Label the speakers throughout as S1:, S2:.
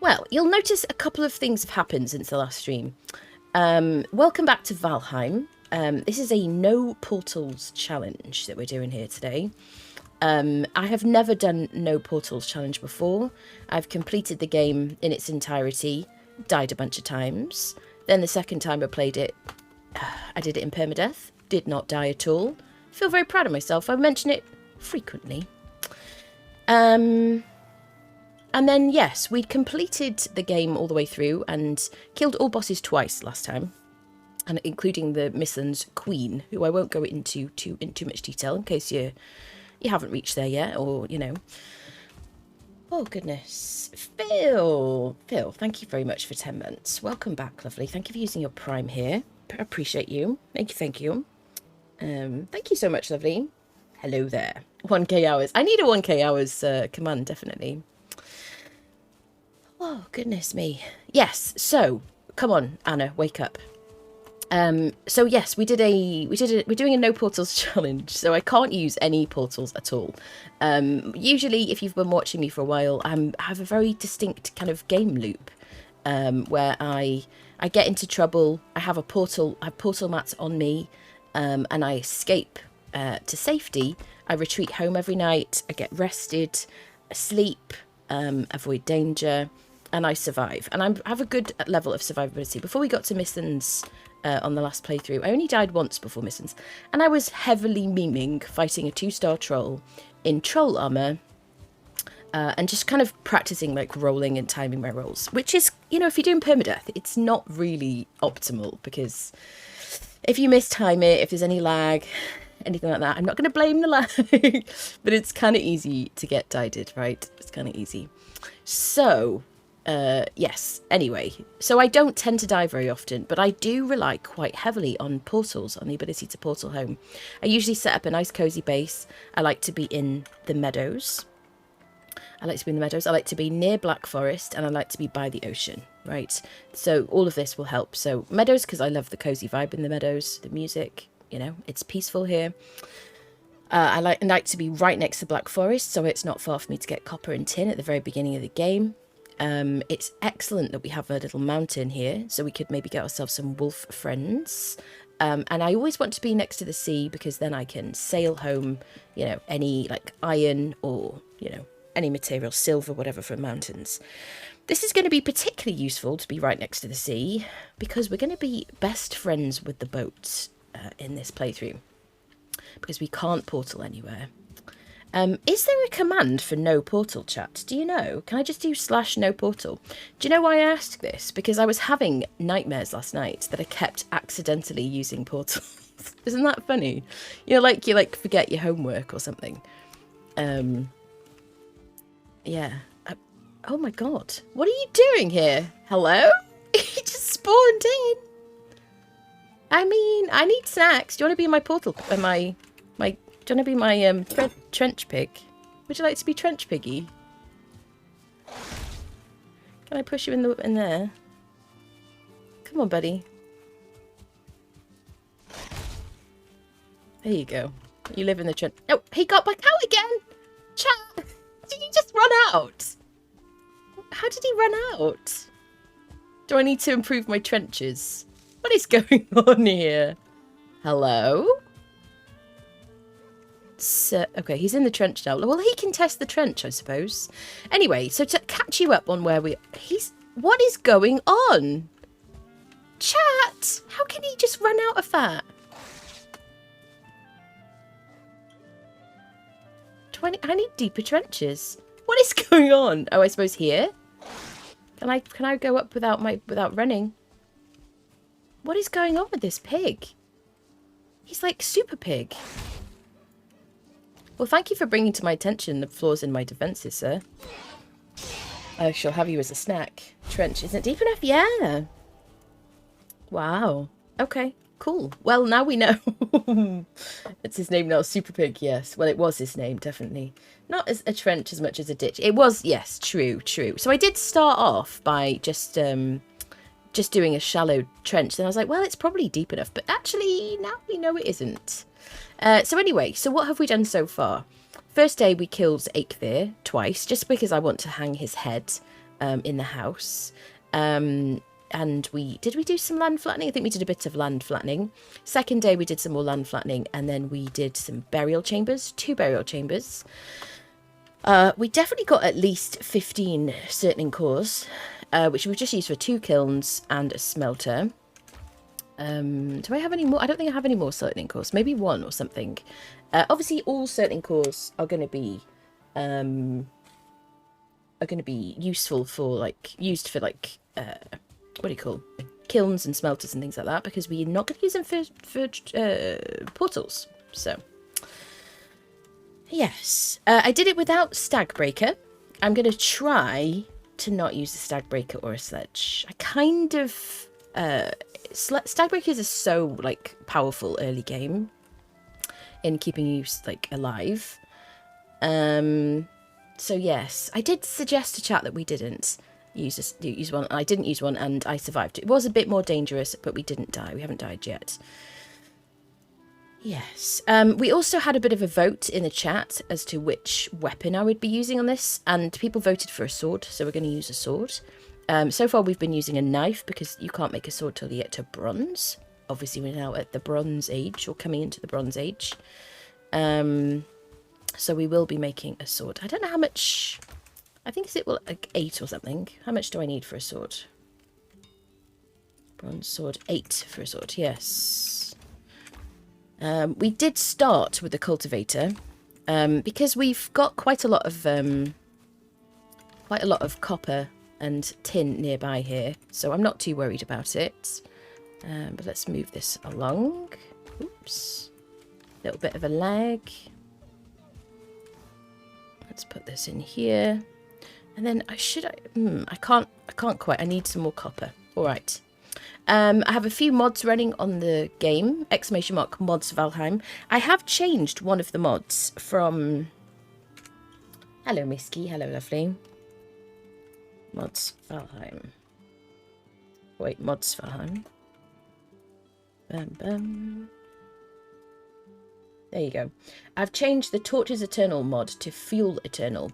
S1: Well, you'll notice a couple of things have happened since the last stream. Welcome back to Valheim. This is a no portals challenge that we're doing here today. I have never done no portals challenge before. I've completed the game in its entirety, died a bunch of times. Then the second time I played it, I did it in permadeath, did not die at all. Feel very proud of myself. I mention it frequently. And then, yes, we'd completed the game all the way through and killed all bosses twice last time, and including the Mistlands Queen, who I won't go into in too much detail in case you haven't reached there yet, or, you know. Oh, goodness. Phil, thank you very much for 10 months. Welcome back, lovely. Thank you for using your Prime here. I appreciate you. Thank you. Thank you so much, lovely. Hello there. 1k hours. I need a 1k hours command, definitely. Oh, goodness me. Yes, so, come on, Anna, wake up. So yes, we're doing a no portals challenge, so I can't use any portals at all. Usually, if you've been watching me for a while, I have a very distinct kind of game loop, where I get into trouble, I have portal mats on me, and I escape to safety. I retreat home every night, I get rested, sleep, avoid danger, and I survive. And I have a good level of survivability. Before we got to Mistlands on the last playthrough, I only died once before Mistlands, and I was heavily memeing fighting a 2-star troll in troll armor, and just kind of practicing like rolling and timing my rolls, which is, you know, if you're doing permadeath, it's not really optimal, because if you mistime it, if there's any lag, anything like that, I'm not going to blame the lag, but it's kind of easy to get dided, right? It's kind of easy. So yes, anyway, so I don't tend to die very often, but I do rely quite heavily on portals, on the ability to portal home. I usually set up a nice cozy base. I like to be in the meadows. I like to be near Black Forest, and I like to be by the ocean, right? So all of this will help. So meadows, because I love the cozy vibe in the meadows, the music, you know, it's peaceful here. I like to be right next to Black Forest, so it's not far for me to get copper and tin at the very beginning of the game. It's excellent that we have a little mountain here, so we could maybe get ourselves some wolf friends. And I always want to be next to the sea, because then I can sail home, you know, any like iron or, you know, any material, silver, whatever, from mountains. This is going to be particularly useful to be right next to the sea, because we're going to be best friends with the boats in this playthrough, because we can't portal anywhere. Is there a command for no portal, chat? Do you know? Can I just do /no portal? Do you know why I asked this? Because I was having nightmares last night that I kept accidentally using portals. Isn't that funny? You know, like you forget your homework or something. Yeah. Oh my god. What are you doing here? Hello? You just spawned in. I mean, I need snacks. Do you want to be in my portal? Do you want to be my trench pig? Would you like to be trench piggy? Can I push you in there? Come on, buddy. There you go. You live in the trench. Oh, he got back out again. Chat. Did he just run out? How did he run out? Do I need to improve my trenches? What is going on here? Hello? So, okay, he's in the trench now. Well, he can test the trench, I suppose. Anyway, so to catch you up on where what is going on? Chat! How can he just run out of that? I need deeper trenches. What is going on? Oh, I suppose here? Can I go up without running? What is going on with this pig? He's like super pig. Well, thank you for bringing to my attention the flaws in my defences, sir. I shall have you as a snack. Trench isn't deep enough? Yeah. Wow. Okay, cool. Well, now we know. It's his name now, Super Pig, yes. Well, it was his name, definitely. Not as a trench as much as a ditch. It was, yes, true. So I did start off by just doing a shallow trench. Then I was like, well, it's probably deep enough. But actually, now we know it isn't. So anyway, so what have we done so far? First day we killed Aikvir twice, just because I want to hang his head in the house. And did we do some land flattening? I think we did a bit of land flattening. Second day we did some more land flattening, and then we did some burial chambers, 2 burial chambers. We definitely got at least 15 certain cores, which we've just used for 2 kilns and a smelter. Do I have any more? I don't think I have any more certain cores. Maybe 1 or something. Obviously, all certain cores are going to be useful for used for what do you call kilns and smelters and things like that, because we're not going to use them for portals. So yes, I did it without stag breaker. I'm going to try to not use a stag breaker or a sledge. I kind of stag breakers are so powerful early game in keeping you alive. So yes, I did suggest to chat that we didn't use one. I didn't use one, and I survived. It was a bit more dangerous, but we didn't die. We haven't died yet. Yes. We also had a bit of a vote in the chat as to which weapon I would be using on this, and people voted for a sword, so we're going to use a sword. So far we've been using a knife because you can't make a sword till you get to bronze. Obviously we're now at the Bronze Age, or coming into the Bronze Age. So we will be making a sword. I don't know how much... I think is it 8 or something. How much do I need for a sword? Bronze sword, 8 for a sword, yes. We did start with the cultivator because we've got quite a lot of copper and tin nearby here, so I'm not too worried about it. But let's move this along. Oops, a little bit of a lag. Let's put this in here, and then I can't quite. I need some more copper. All right. I have a few mods running on the game, ! Mods Valheim. I have changed one of the mods from... Hello, Misky. Hello, lovely. Mods Valheim. Wait, Mods Valheim. Bum. There you go. I've changed the Torches Eternal mod to Fuel Eternal.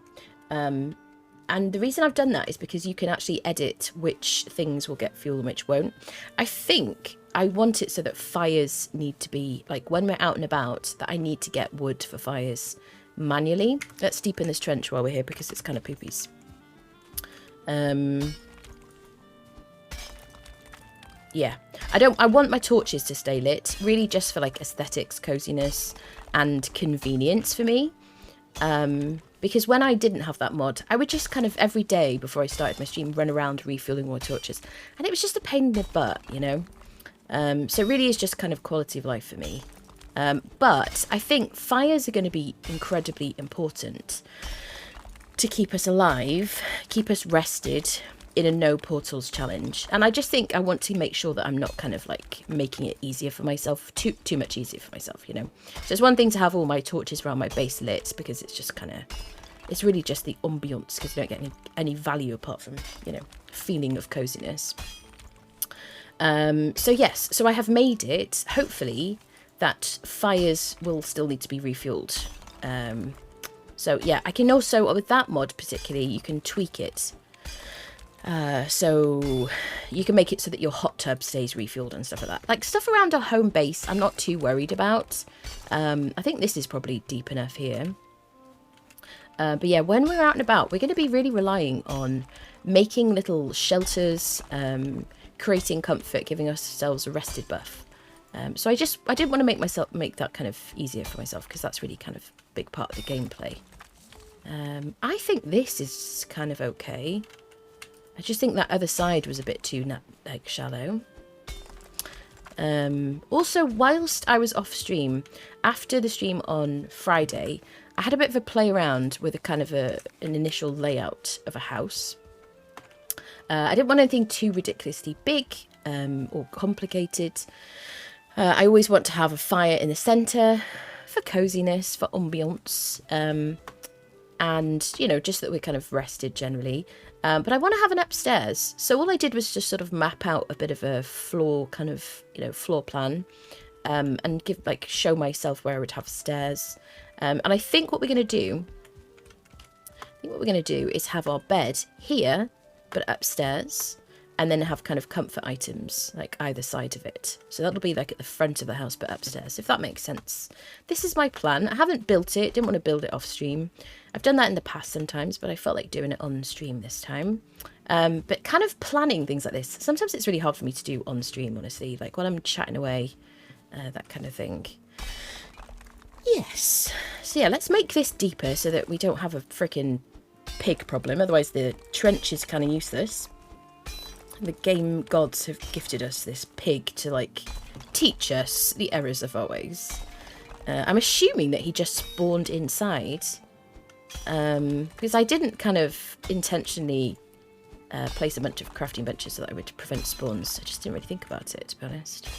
S1: And the reason I've done that is because you can actually edit which things will get fuel and which won't. I think I want it so that fires need to be, when we're out and about, that I need to get wood for fires manually. Let's deepen this trench while we're here because it's kind of poopies. Yeah. I want my torches to stay lit, really just for aesthetics, coziness, and convenience for me. Because when I didn't have that mod, I would just kind of every day before I started my stream run around refueling more torches. And it was just a pain in the butt, you know? So it really is just kind of quality of life for me. But I think fires are going to be incredibly important to keep us alive, keep us rested in a no portals challenge. And I just think I want to make sure that I'm not kind of making it easier for myself, too much easier for myself, you know. So it's one thing to have all my torches around my base lit because it's just kind of, it's really just the ambiance because you don't get any value apart from, you know, feeling of coziness. So yes, so I have made it, hopefully, that fires will still need to be refueled. So yeah, I can also, with that mod particularly, you can tweak it. So you can make it so that your hot tub stays refueled and stuff like that. Like stuff around our home base, I'm not too worried about. I think this is probably deep enough here. But yeah, when we're out and about, we're going to be really relying on making little shelters, creating comfort, giving ourselves a rested buff. So I didn't want to make that kind of easier for myself because that's really kind of a big part of the gameplay. I think this is kind of okay. I just think that other side was a bit too shallow. Also, whilst I was off stream, after the stream on Friday, I had a bit of a play around with a kind of an initial layout of a house. I didn't want anything too ridiculously big or complicated. I always want to have a fire in the centre for coziness, for ambiance, and, you know, just that we're kind of rested generally. But I want to have an upstairs. So all I did was just sort of map out a bit of a floor kind of, you know, floor plan, and show myself where I would have stairs. And I think what we're going to do, is have our bed here but upstairs, and then have kind of comfort items like either side of it. So that'll be like at the front of the house, but upstairs, if that makes sense. This is my plan. I haven't built it, didn't want to build it off stream. I've done that in the past sometimes, but I felt like doing it on stream this time. But kind of planning things like this, sometimes it's really hard for me to do on stream, honestly, like when I'm chatting away, that kind of thing. Yes. So yeah, let's make this deeper so that we don't have a freaking pig problem. Otherwise the trench is kind of useless. The game gods have gifted us this pig to, like, teach us the errors of our ways. I'm assuming that he just spawned inside. Because I didn't kind of intentionally place a bunch of crafting benches so that I would prevent spawns. I just didn't really think about it, to be honest.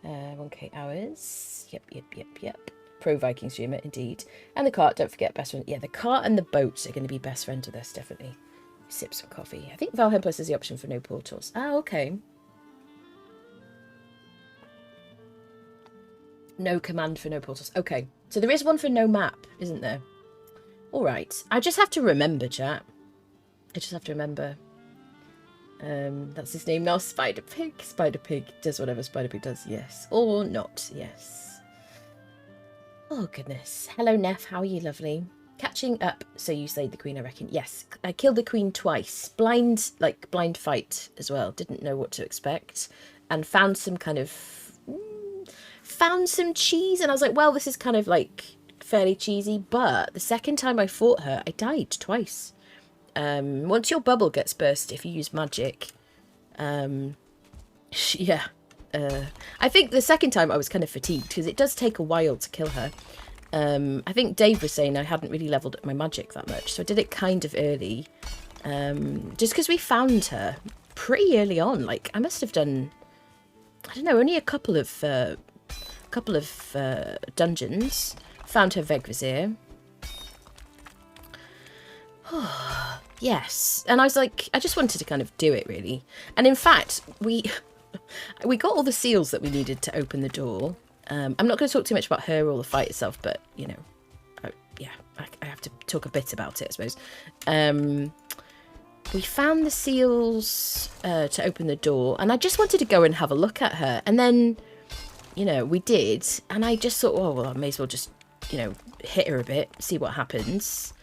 S1: 1k hours. Yep. Pro Viking streamer, indeed. And the cart, don't forget, best friend. Yeah, the cart and the boats are going to be best friends with us, definitely. Sip some coffee. I think Valheim Plus is the option for no portals. Ah, okay. No command for no portals. Okay. So there is one for no map, isn't there? All right. I just have to remember, chat. I just have to remember. That's his name now. Spider Pig. Spider Pig does whatever Spider Pig does. Yes. Or not. Yes. Oh, goodness. Hello, Neff. How are you, lovely? Catching up. So you slayed the queen, I reckon. Yes. I killed the queen twice. Blind fight as well. Didn't know what to expect. And found some kind of... found some cheese. And I was like, well, this is kind of, like, fairly cheesy. But the second time I fought her, I died twice. Once your bubble gets burst, if you use magic, yeah. I think the second time I was kind of fatigued because it does take a while to kill her. I think Dave was saying I hadn't really leveled up my magic that much, so I did it kind of early. Just because we found her pretty early on. Like, I must have done, I don't know, only a couple of dungeons. Found her Vegvizir. Yes, and I was like, I just wanted to kind of do it, really. And in fact, we got all the seals that we needed to open the door. I'm not going to talk too much about her or the fight itself, but, you know, I have to talk a bit about it, I suppose. We found the seals to open the door, and I just wanted to go and have a look at her. And then, you know, we did, and I just thought, oh, well, I may as well just, you know, hit her a bit, see what happens.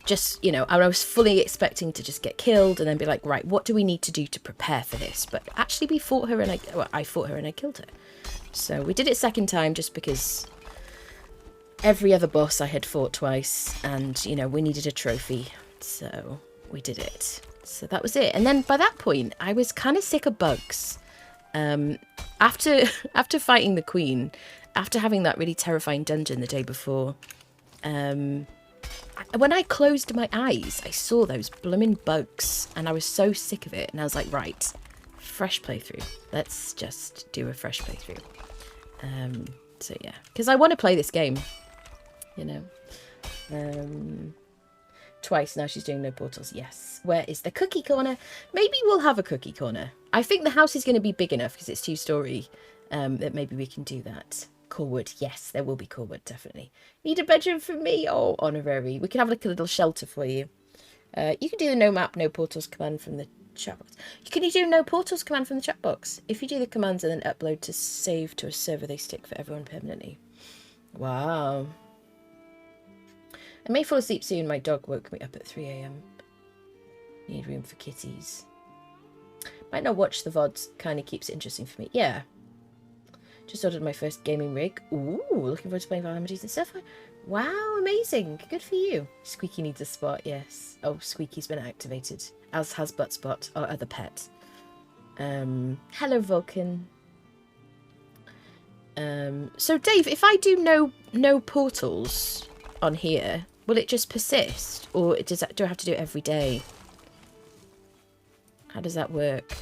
S1: Just, you know, I was fully expecting to just get killed and then be like, right, what do we need to do to prepare for this? But actually we fought her and I fought her and I killed her. So we did it second time just because every other boss I had fought twice and, you know, we needed a trophy. So we did it. So that was it. And then by that point, I was kind of sick of bugs. After fighting the queen, after having that really terrifying dungeon the day before, when I closed my eyes, I saw those blooming bugs and I was so sick of it. And I was like, right, fresh playthrough. Let's just do a fresh playthrough. So yeah, because I want to play this game, you know. Twice now she's doing no portals. Yes. Where is the cookie corner? Maybe we'll have a cookie corner. I think the house is going to be big enough because it's 2-story that maybe we can do that. Corewood, yes, there will be Corewood, definitely. Need a bedroom for me? Oh, honorary. We can have like a little shelter for you. You can do the no map, no portals command from the chat box. Can you do no portals command from the chat box? If you do the commands and then upload to save to a server, they stick for everyone permanently. Wow. I may fall asleep soon. My dog woke me up at 3 AM. Need room for kitties. Might not watch the VODs. Kind of keeps it interesting for me. Yeah. Just ordered my first gaming rig. Ooh, looking forward to playing Valheim and stuff. Wow, amazing. Good for you. Squeaky needs a spot, yes. Oh, Squeaky's been activated. As has Buttspot, our other pet. Hello, Vulcan. So, Dave, if I do no portals on here, will it just persist? Or do I have to do it every day? How does that work?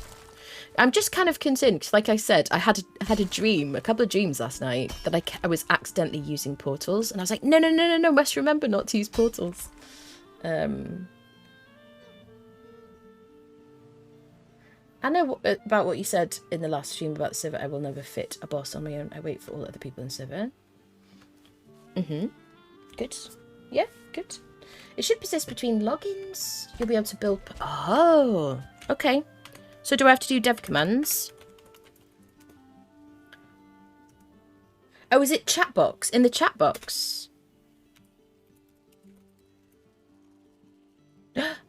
S1: I'm just kind of concerned because, like I said, I had a dream, a couple of dreams last night that I was accidentally using portals, and I was like, no, must remember not to use portals. I know about what you said in the last stream about the server. I will never fit a boss on my own. I wait for all other people in the server. Good. Yeah, good. It should persist between logins. You'll be able to build... Oh, okay. So do I have to do dev commands? Oh, is it chat box? In the chat box?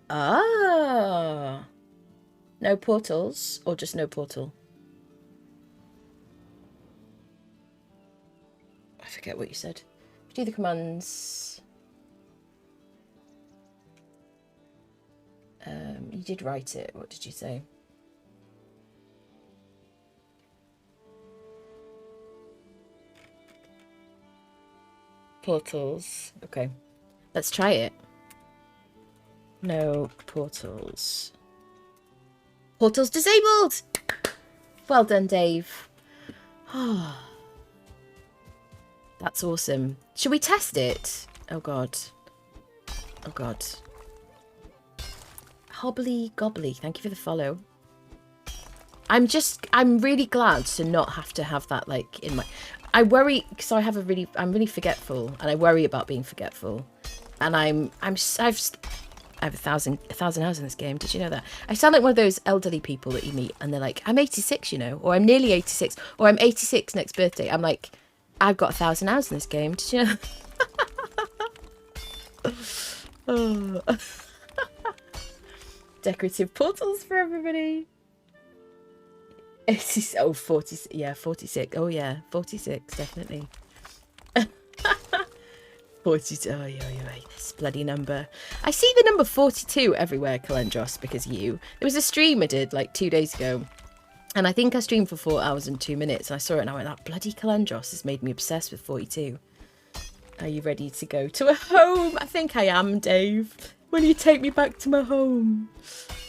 S1: Ah. No portals? Or just no portal? I forget what you said. Do the commands. You did write it. What did you say? Portals. Okay. Let's try it. No portals. Portals disabled! Well done, Dave. That's awesome. Should we test it? Oh, God. Oh, God. Hobbly Gobbly, thank you for the follow. I'm really glad to not have to have that, like, in my... I worry, because I'm really forgetful, and I worry about being forgetful. And I have 1,000 hours in this game. Did you know that? I sound like one of those elderly people that you meet, and they're like, I'm 86, you know, or I'm nearly 86, or I'm 86 next birthday. I'm like, I've got 1,000 hours in this game. Did you know? Oh. Decorative portals for everybody. Oh, 40, yeah, 46. Oh, yeah, 46, definitely. 42. Oh, yeah, this bloody number. I see the number 42 everywhere, Kalendros, because you. There was a stream I did like 2 days ago, and I think I streamed for 4 hours and 2 minutes. And I saw it and I went, that bloody Kalendros has made me obsessed with 42. Are you ready to go to a home? I think I am, Dave. Will you take me back to my home?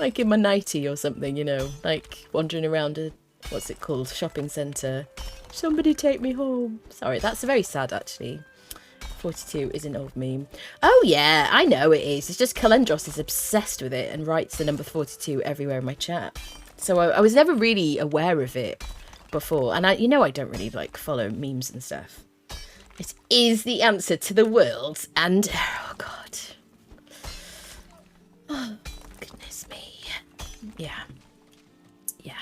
S1: Like in my nightie or something, you know, like wandering around a, what's it called, shopping centre. Somebody take me home. Sorry, that's very sad, actually. 42 is an old meme. Oh, yeah, I know it is. It's just Kalendros is obsessed with it and writes the number 42 everywhere in my chat. So I was never really aware of it before. And I don't really, like, follow memes and stuff. It is the answer to the world. And, oh, God. Oh, goodness me. Yeah. Yeah.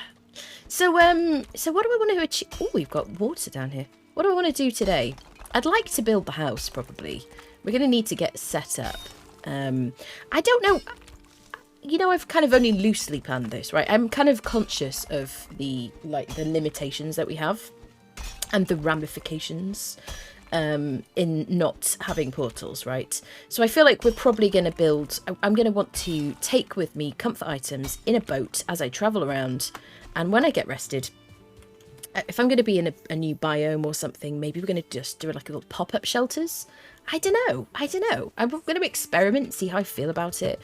S1: So what do I want to achieve? Oh, we've got water down here. What do I want to do today? I'd like to build the house, probably. We're going to need to get set up. I don't know. You know, I've kind of only loosely planned this, right? I'm kind of conscious of the limitations that we have and the ramifications in not having portals, right? So I feel like we're probably going to build... I'm going to want to take with me comfort items in a boat as I travel around. And when I get rested... If I'm going to be in a new biome or something, maybe we're going to just do like a little pop-up shelters. I don't know. I'm going to experiment and see how I feel about it.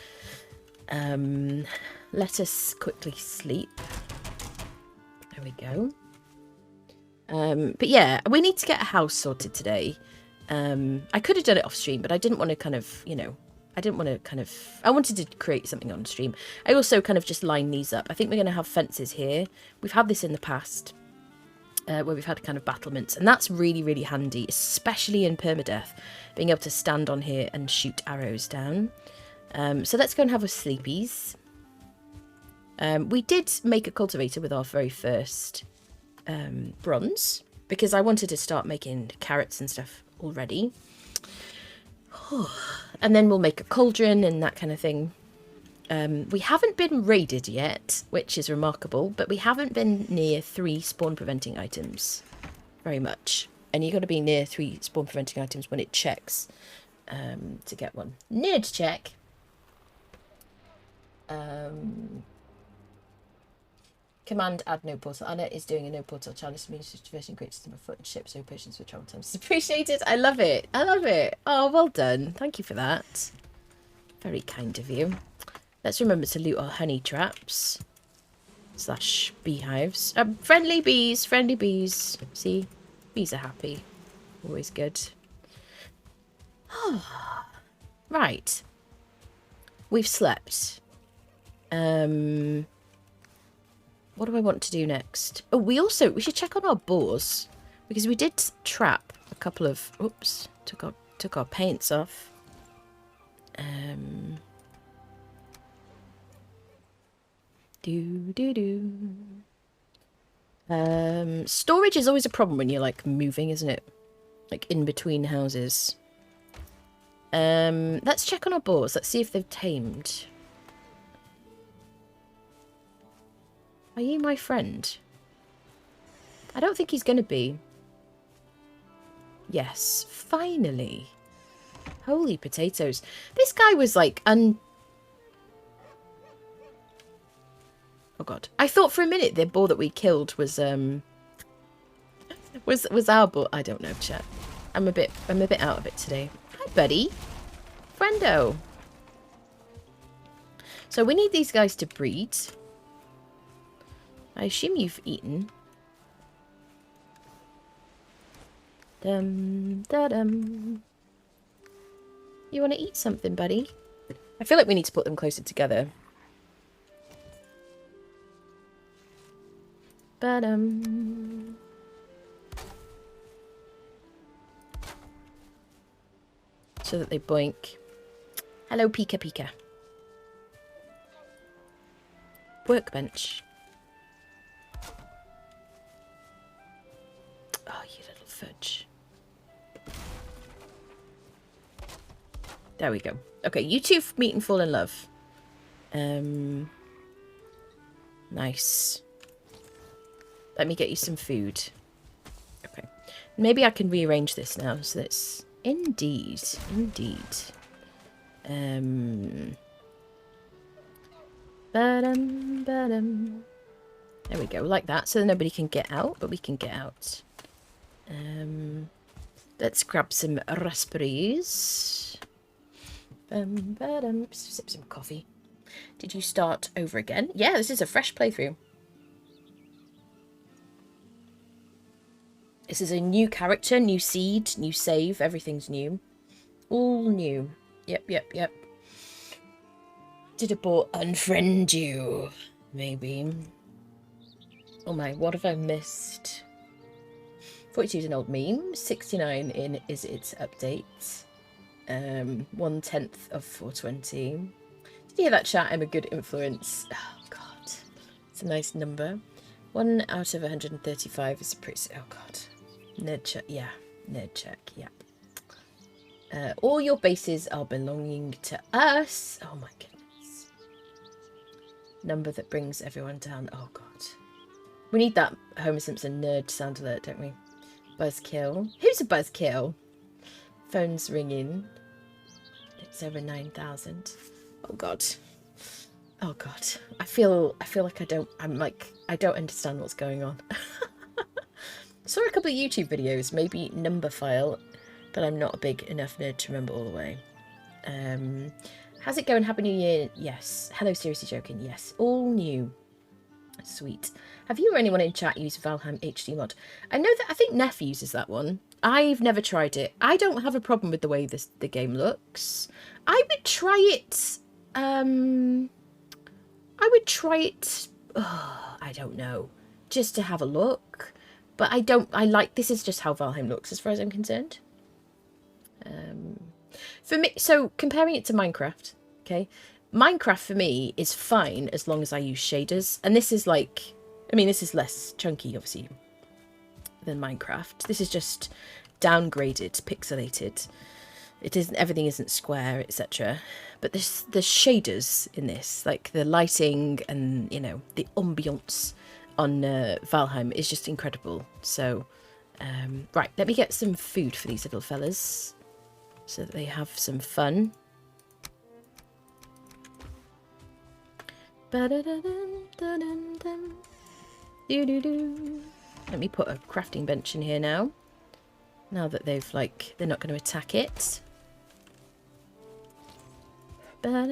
S1: Let us quickly sleep. There we go. But yeah, we need to get a house sorted today. I could have done it off stream, but I didn't want to kind of, you know, I wanted to create something on stream. I also kind of just line these up. I think we're going to have fences here. We've had this in the past. Where we've had kind of battlements, and that's really, really handy, especially in permadeath, being able to stand on here and shoot arrows down. So let's go and have a sleepies. We did make a cultivator with our very first bronze, because I wanted to start making carrots and stuff already. And then we'll make a cauldron and that kind of thing. We haven't been raided yet, which is remarkable, but we haven't been near 3 spawn preventing items very much. And you've got to be near 3 spawn preventing items when it checks to get one. Nerd check. Command add no portal. Anna is doing a no portal challenge. Means version creates some foot and ship, so patience for travel times. Appreciated. I love it. I love it. Oh, well done. Thank you for that. Very kind of you. Let's remember to loot our honey traps. / beehives. Friendly bees. Friendly bees. See? Bees are happy. Always good. Right. We've slept. What do I want to do next? Oh, we should check on our boars, because we did trap a couple of, oops, took our paints off. Storage is always a problem when you're like moving, isn't it? Like in between houses. Let's check on our boars. Let's see if they've tamed. Are you my friend? I don't think he's going to be. Yes, finally. Holy potatoes. This guy was like Oh god. I thought for a minute the boar that we killed was our boar. I don't know, chat. I'm a bit out of it today. Hi, buddy. Friendo. So we need these guys to breed. I assume you've eaten. Dum. You want to eat something, buddy? I feel like we need to put them closer together. So that they boink. Hello, Pika Pika. Workbench. Oh, you little fudge. There we go. Okay, you two meet and fall in love. Nice. Let me get you some food. Okay. Maybe I can rearrange this now so that's... Indeed. There we go, like that. So that nobody can get out, but we can get out. Let's grab some raspberries. Sip some coffee. Did you start over again? Yeah, this is a fresh playthrough. This is a new character, new seed, new save. Everything's new. All new. Yep. Did a boar unfriend you? Maybe. Oh my, what have I missed? 42 is an old meme. 69 is its update. 1/10 of 420. Did you hear that, chat? I'm a good influence. Oh god, it's a nice number. 1 out of 135 is a pretty... Oh god. Nerd check, yeah. Nerd check, yeah. All your bases are belonging to us. Oh my goodness. Number that brings everyone down. Oh god. We need that Homer Simpson nerd sound alert, don't we? Buzzkill. Who's a buzzkill? Phone's ringing. It's over 9,000. Oh god. Oh god. I feel like I don't understand what's going on. Saw a couple of YouTube videos, maybe number file, but I'm not a big enough nerd to remember all the way. How's it going? Happy New Year? Yes. Hello, seriously joking. Yes. All new. Sweet. Have you or anyone in chat used Valheim HD mod? I know that I think Neff uses that one. I've never tried it. I don't have a problem with the way the game looks. I would try it. I don't know, just to have a look. But this is just how Valheim looks as far as I'm concerned. For me, so comparing it to Minecraft, okay? Minecraft for me is fine as long as I use shaders. And this is like, I mean, this is less chunky, obviously, than Minecraft. This is just downgraded, pixelated. Everything isn't square, etc. But the shaders in this, like the lighting and, you know, the ambience on Valheim is just incredible. So, right, let me get some food for these little fellas so that they have some fun. Let me put a crafting bench in here now. Now that they're not going to attack it. There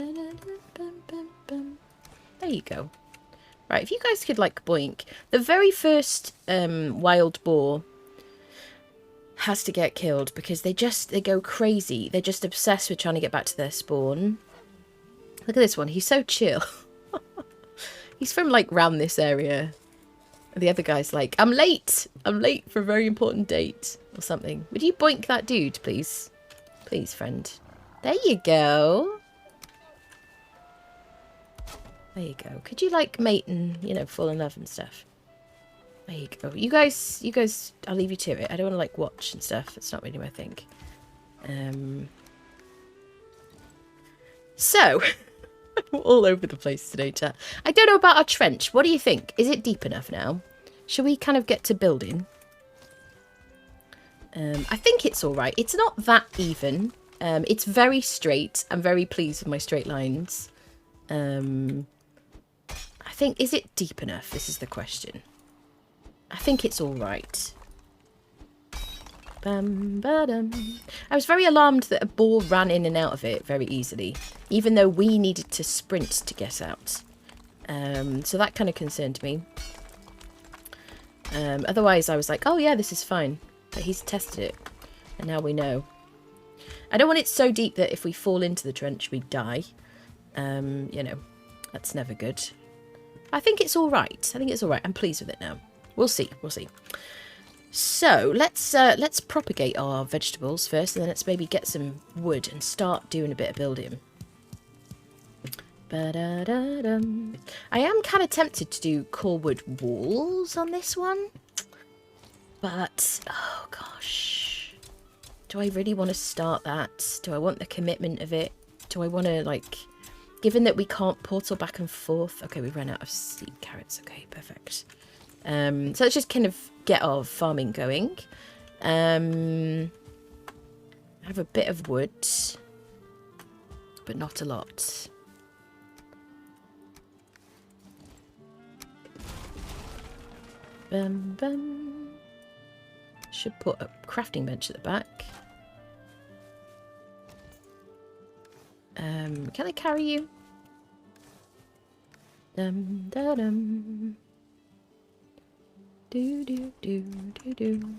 S1: you go. Right, if you guys could boink. The very first wild boar has to get killed because they go crazy. They're just obsessed with trying to get back to their spawn. Look at this one. He's so chill. He's from, like, round this area. And the other guy's like, I'm late. I'm late for a very important date. Or something. Would you boink that dude, please? Please, friend. There you go. There you go. Could you, like, mate and, you know, fall in love and stuff? There you go. You guys, I'll leave you to it. I don't want to, like, watch and stuff. It's not really my thing. So, I'm all over the place today, chat. I don't know about our trench. What do you think? Is it deep enough now? Shall we kind of get to building? I think it's all right. It's not that even. It's very straight. I'm very pleased with my straight lines. I think, is it deep enough? This is the question. I think it's all right. Bum, ba-dum. I was very alarmed that a ball ran in and out of it very easily, even though we needed to sprint to get out. So that kind of concerned me. Otherwise, I was like, oh yeah, this is fine. But he's tested it, and now we know. I don't want it so deep that if we fall into the trench, we die. You know, that's never good. I think it's all right. I think it's all right. I'm pleased with it now. We'll see. We'll see. So let's propagate our vegetables first, and then let's maybe get some wood and start doing a bit of building. Ba-da-da-dum. I am kind of tempted to do core wood walls on this one, but oh gosh, do I really want to start that? Do I want the commitment of it? Do I want to, like, given that we can't portal back and forth? Okay, we ran out of seed carrots. Okay, perfect. So let's just kind of get our farming going. I have a bit of wood, but not a lot. Bum, bum. Should put a crafting bench at the back. Can I carry you? Dum da dum. Do do do do do.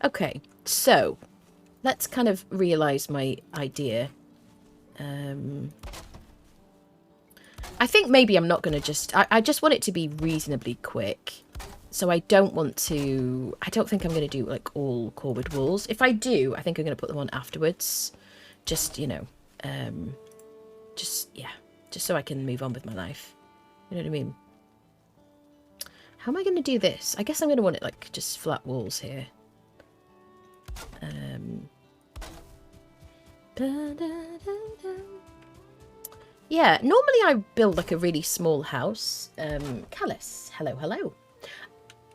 S1: Okay, so let's kind of realise my idea. I think maybe I'm not going to just... I just want it to be reasonably quick. So I don't want to... I don't think I'm going to do, like, all core wood walls. If I do, I think I'm going to put them on afterwards. Just, you know, just so I can move on with my life. You know what I mean? How am I going to do this? I guess I'm going to want it, like, just flat walls here. Yeah, normally I build, like, a really small house. Callus, hello, hello.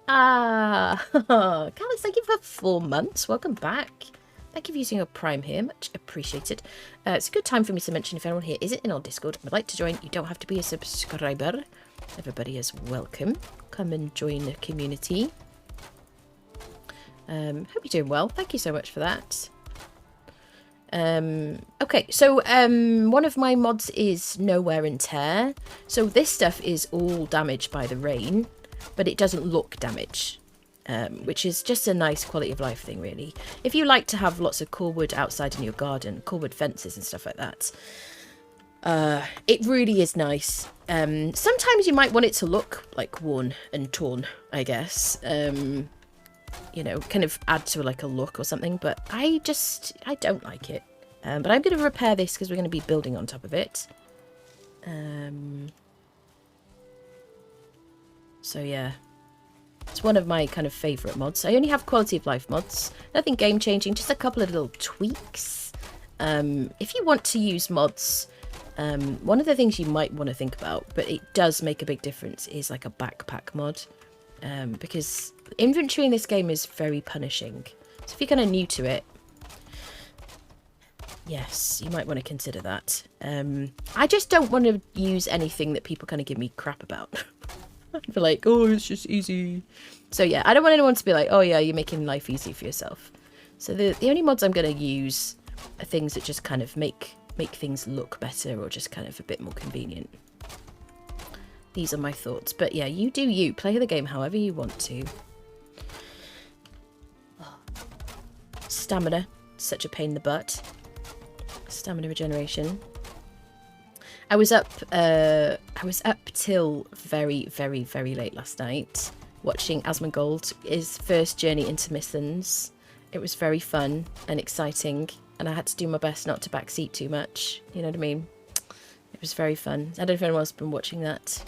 S1: Callus, thank you for 4 months. Welcome back. Thank you for using your Prime here. Much appreciated. It's a good time for me to mention, if anyone here isn't in our Discord and would like to join, you don't have to be a subscriber. Everybody is welcome. Come and join the community. Hope you're doing well. Thank you so much for that. Okay, so one of my mods is no wear and tear. So this stuff is all damaged by the rain, but it doesn't look damaged. Which is just a nice quality of life thing, really. If you like to have lots of core wood outside in your garden, core wood fences and stuff like that, it really is nice. Sometimes you might want it to look like worn and torn, I guess. You know, kind of add to like a look or something, but I don't like it. But I'm going to repair this because we're going to be building on top of it. So yeah. It's one of my kind of favourite mods. I only have quality of life mods. Nothing game changing, just a couple of little tweaks. If you want to use mods, one of the things you might want to think about, but it does make a big difference, is like a backpack mod. Because inventory in this game is very punishing. So if you're kind of new to it, yes, you might want to consider that. I just don't want to use anything that people kind of give me crap about. Be like, oh, it's just easy. So yeah, I don't want anyone to be like, oh yeah, you're making life easy for yourself. So the only mods I'm going to use are things that just kind of make things look better, or just kind of a bit more convenient. These are my thoughts. But yeah, you do you. Play the game however you want to. Oh. Stamina. Such a pain in the butt. Stamina regeneration. I was up I was up till very, very, very late last night watching Asmongold's first journey into Mistlands. It was very fun and exciting, and I had to do my best not to backseat too much. You know what I mean? It was very fun. I don't know if anyone else has been watching that.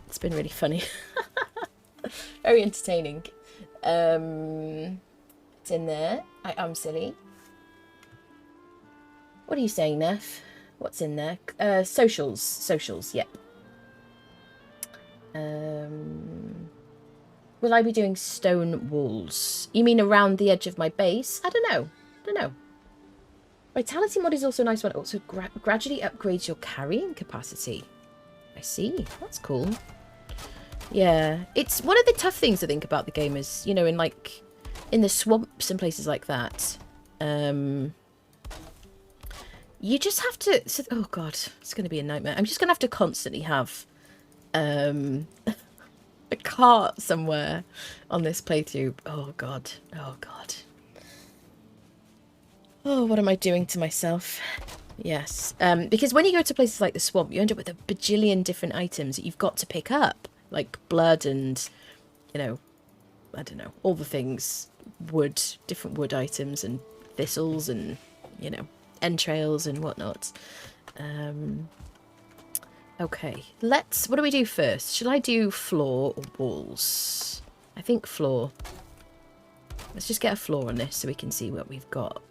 S1: It's been really funny. Very entertaining. It's in there. I am silly. What are you saying, Neff? What's in there? Socials. Socials, yep. Will I be doing stone walls? You mean around the edge of my base? I don't know. Vitality mod is also a nice one. Also gradually upgrades your carrying capacity. I see. That's cool. Yeah. It's one of the tough things I think about the game is, you know, in the swamps and places like that. You just have to... Oh, God. It's going to be a nightmare. I'm just going to have to constantly have a cart somewhere on this playthrough. Oh, God. Oh, God. Oh, what am I doing to myself? Yes. Because when you go to places like the swamp, you end up with a bajillion different items that you've got to pick up. Like blood and, you know, I don't know, all the things. Wood, different wood items and thistles and, you know, entrails and whatnot. Okay, what do we do first? Shall I do floor or walls? I think floor. Let's just get a floor on this so we can see what we've got.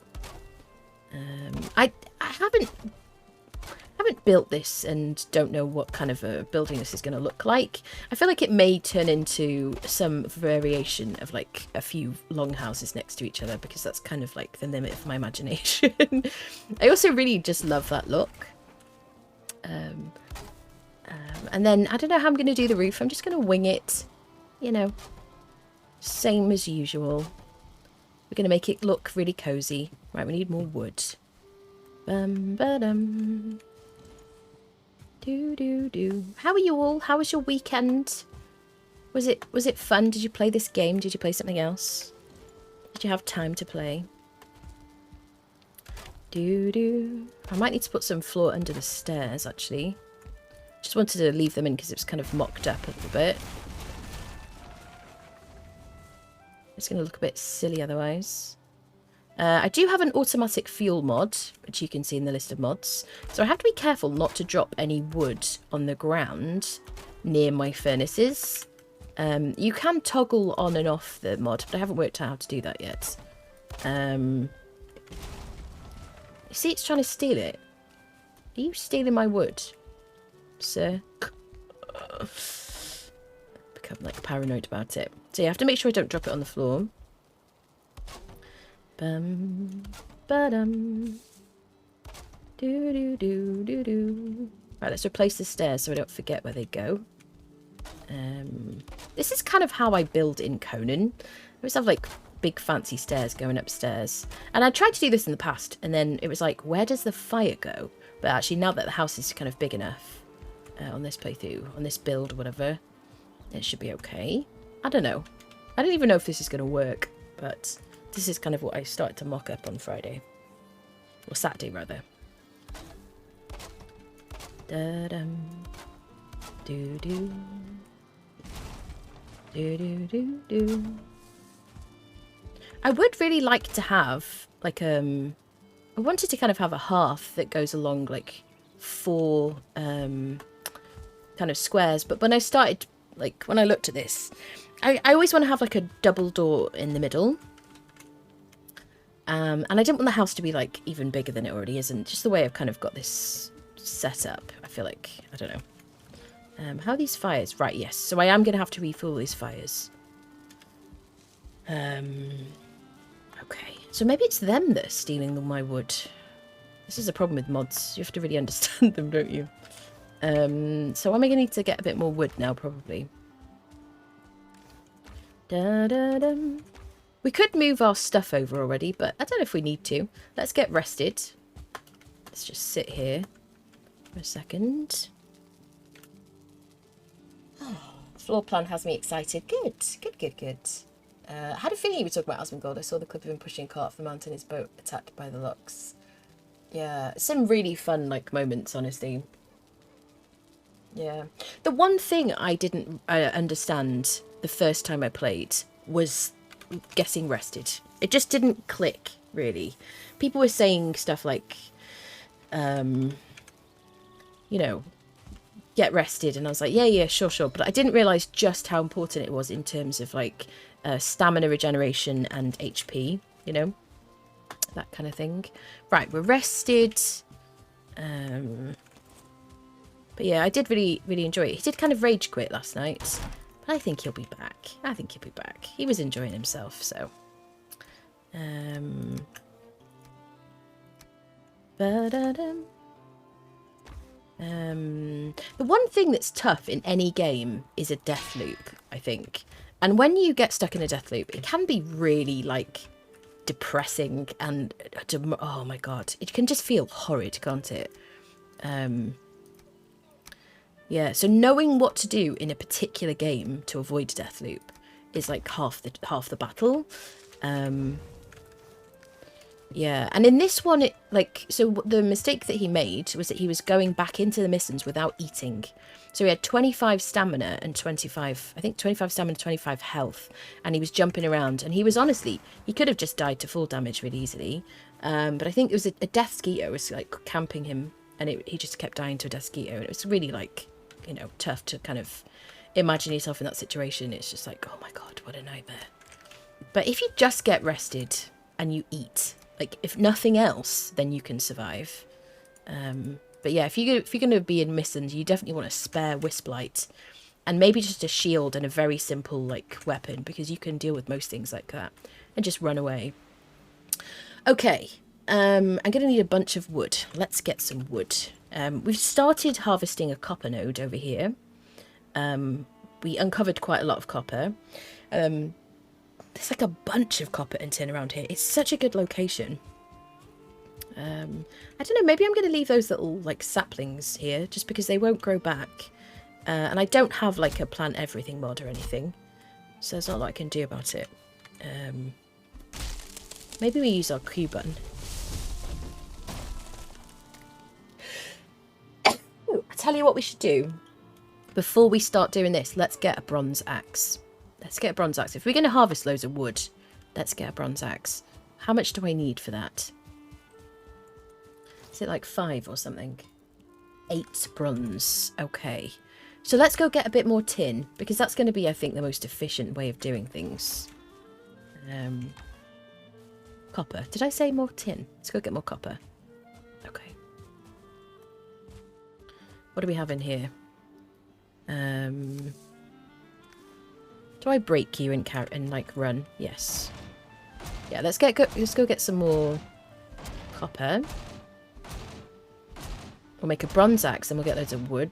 S1: I haven't built this and don't know what kind of a building this is going to look like. I feel like it may turn into some variation of like a few long houses next to each other because that's kind of like the limit of my imagination. I also really just love that look. And then I don't know how I'm going to do the roof. I'm just going to wing it, you know, same as usual. We're going to make it look really cozy. Right, we need more wood. Ba-dum. Do. How are you all? How was your weekend? Was it fun? Did you play this game? Did you play something else? Did you have time to play? I might need to put some floor under the stairs, actually. Just wanted to leave them in because it was kind of mocked up a little bit. It's going to look a bit silly otherwise. I do have an automatic fuel mod, which you can see in the list of mods. So I have to be careful not to drop any wood on the ground near my furnaces. You can toggle on and off the mod, but I haven't worked out how to do that yet. You see, it's trying to steal it. Are you stealing my wood, sir? Become like paranoid about it. So you have to make sure I don't drop it on the floor. Ba-dum. Do. Right, let's replace the stairs so I don't forget where they go. This is kind of how I build in Conan. I always have like big fancy stairs going upstairs. And I tried to do this in the past and then it was like, where does the fire go? But actually now that the house is kind of big enough on this playthrough, on this build, whatever, it should be okay. I don't know. I don't even know if this is going to work, but this is kind of what I started to mock up on Friday. Or Saturday, rather. Da-dum. Do. Do. I would really like to have, like, I wanted to kind of have a hearth that goes along, like, 4, kind of squares. But when I started, like, when I looked at this, I always want to have, like, a double door in the middle. And I didn't want the house to be, like, even bigger than it already is. And just the way I've kind of got this set up, I feel like, I don't know. How are these fires? Right, yes. So I am going to have to refuel these fires. Okay. So maybe it's them that are stealing all my wood. This is a problem with mods. You have to really understand them, don't you? So am I going to need to get a bit more wood now, probably? Da-da-dum. We could move our stuff over already, but I don't know if we need to. Let's get rested. Let's just sit here for a second. Floor plan has me excited. Good. I had a feeling you were talking about Asmongold. I saw the clip of him pushing a cart up the mountain, his boat attacked by the locks. Yeah, some really fun, like, moments, honestly. Yeah. The one thing I didn't understand the first time I played was getting rested. It just didn't click, really. People were saying stuff like, you know, get rested. And I was like, yeah, yeah, sure, sure. But I didn't realise just how important it was in terms of like stamina regeneration and HP, you know, that kind of thing. Right, we're rested. But yeah, I did really, really enjoy it. He did kind of rage quit last night. But I think he'll be back. I think he'll be back. He was enjoying himself, so. Ba-da-dum. The one thing that's tough in any game is a death loop, I think. And when you get stuck in a death loop, it can be really, like, depressing and... oh, my God. It can just feel horrid, can't it? Yeah, so knowing what to do in a particular game to avoid death loop is, like, half the battle. Yeah, and in this one, it so the mistake that he made was that he was going back into the Mistlands without eating. So he had 25 stamina and 25, I think 25 stamina, 25 health, and he was jumping around. And he was honestly, he could have just died to full damage really easily. But I think it was a death skeeter was like camping him, and he just kept dying to a death skeeter. And it was really like, you know, tough to kind of imagine yourself in that situation. It's just like, oh my God, what a nightmare. But if you just get rested and you eat, like, if nothing else, then you can survive. But yeah, if you're going to be in Mistlands, you definitely want a spare Wisplight. And maybe just a shield and a very simple, like, weapon, because you can deal with most things like that. And just run away. Okay, I'm going to need a bunch of wood. Let's get some wood. We've started harvesting a copper node over here. We uncovered quite a lot of copper. There's like a bunch of copper and tin around here. It's such a good location. I don't know, maybe I'm going to leave those little like saplings here just because they won't grow back. And I don't have like a plant everything mod or anything. So there's not a lot I can do about it. Maybe we use our Q button. Ooh, I tell you what we should do. Before we start doing this, let's get a bronze axe. Let's get a bronze axe. If we're going to harvest loads of wood, let's get a bronze axe. How much do I need for that? Is it like 5 or something? 8 bronze. Okay. So let's go get a bit more tin, because that's going to be, I think, the most efficient way of doing things. Copper. Did I say more tin? Let's go get more copper. Okay. What do we have in here? Do I break you and like run? Yes. Yeah, let's go get some more copper. We'll make a bronze axe and we'll get loads of wood.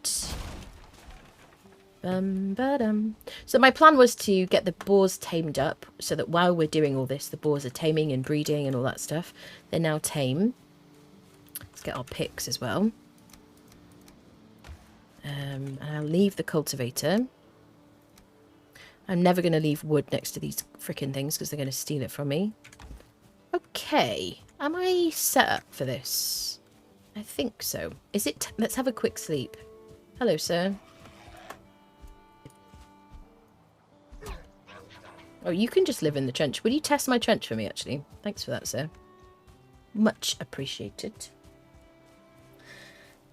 S1: So my plan was to get the boars tamed up so that while we're doing all this, the boars are taming and breeding and all that stuff. They're now tame. Let's get our picks as well. And I'll leave the cultivator. I'm never going to leave wood next to these frickin' things because they're going to steal it from me. Okay. Am I set up for this? I think so. Is it? Let's have a quick sleep. Hello, sir. Oh, you can just live in the trench. Will you test my trench for me, actually? Thanks for that, sir. Much appreciated.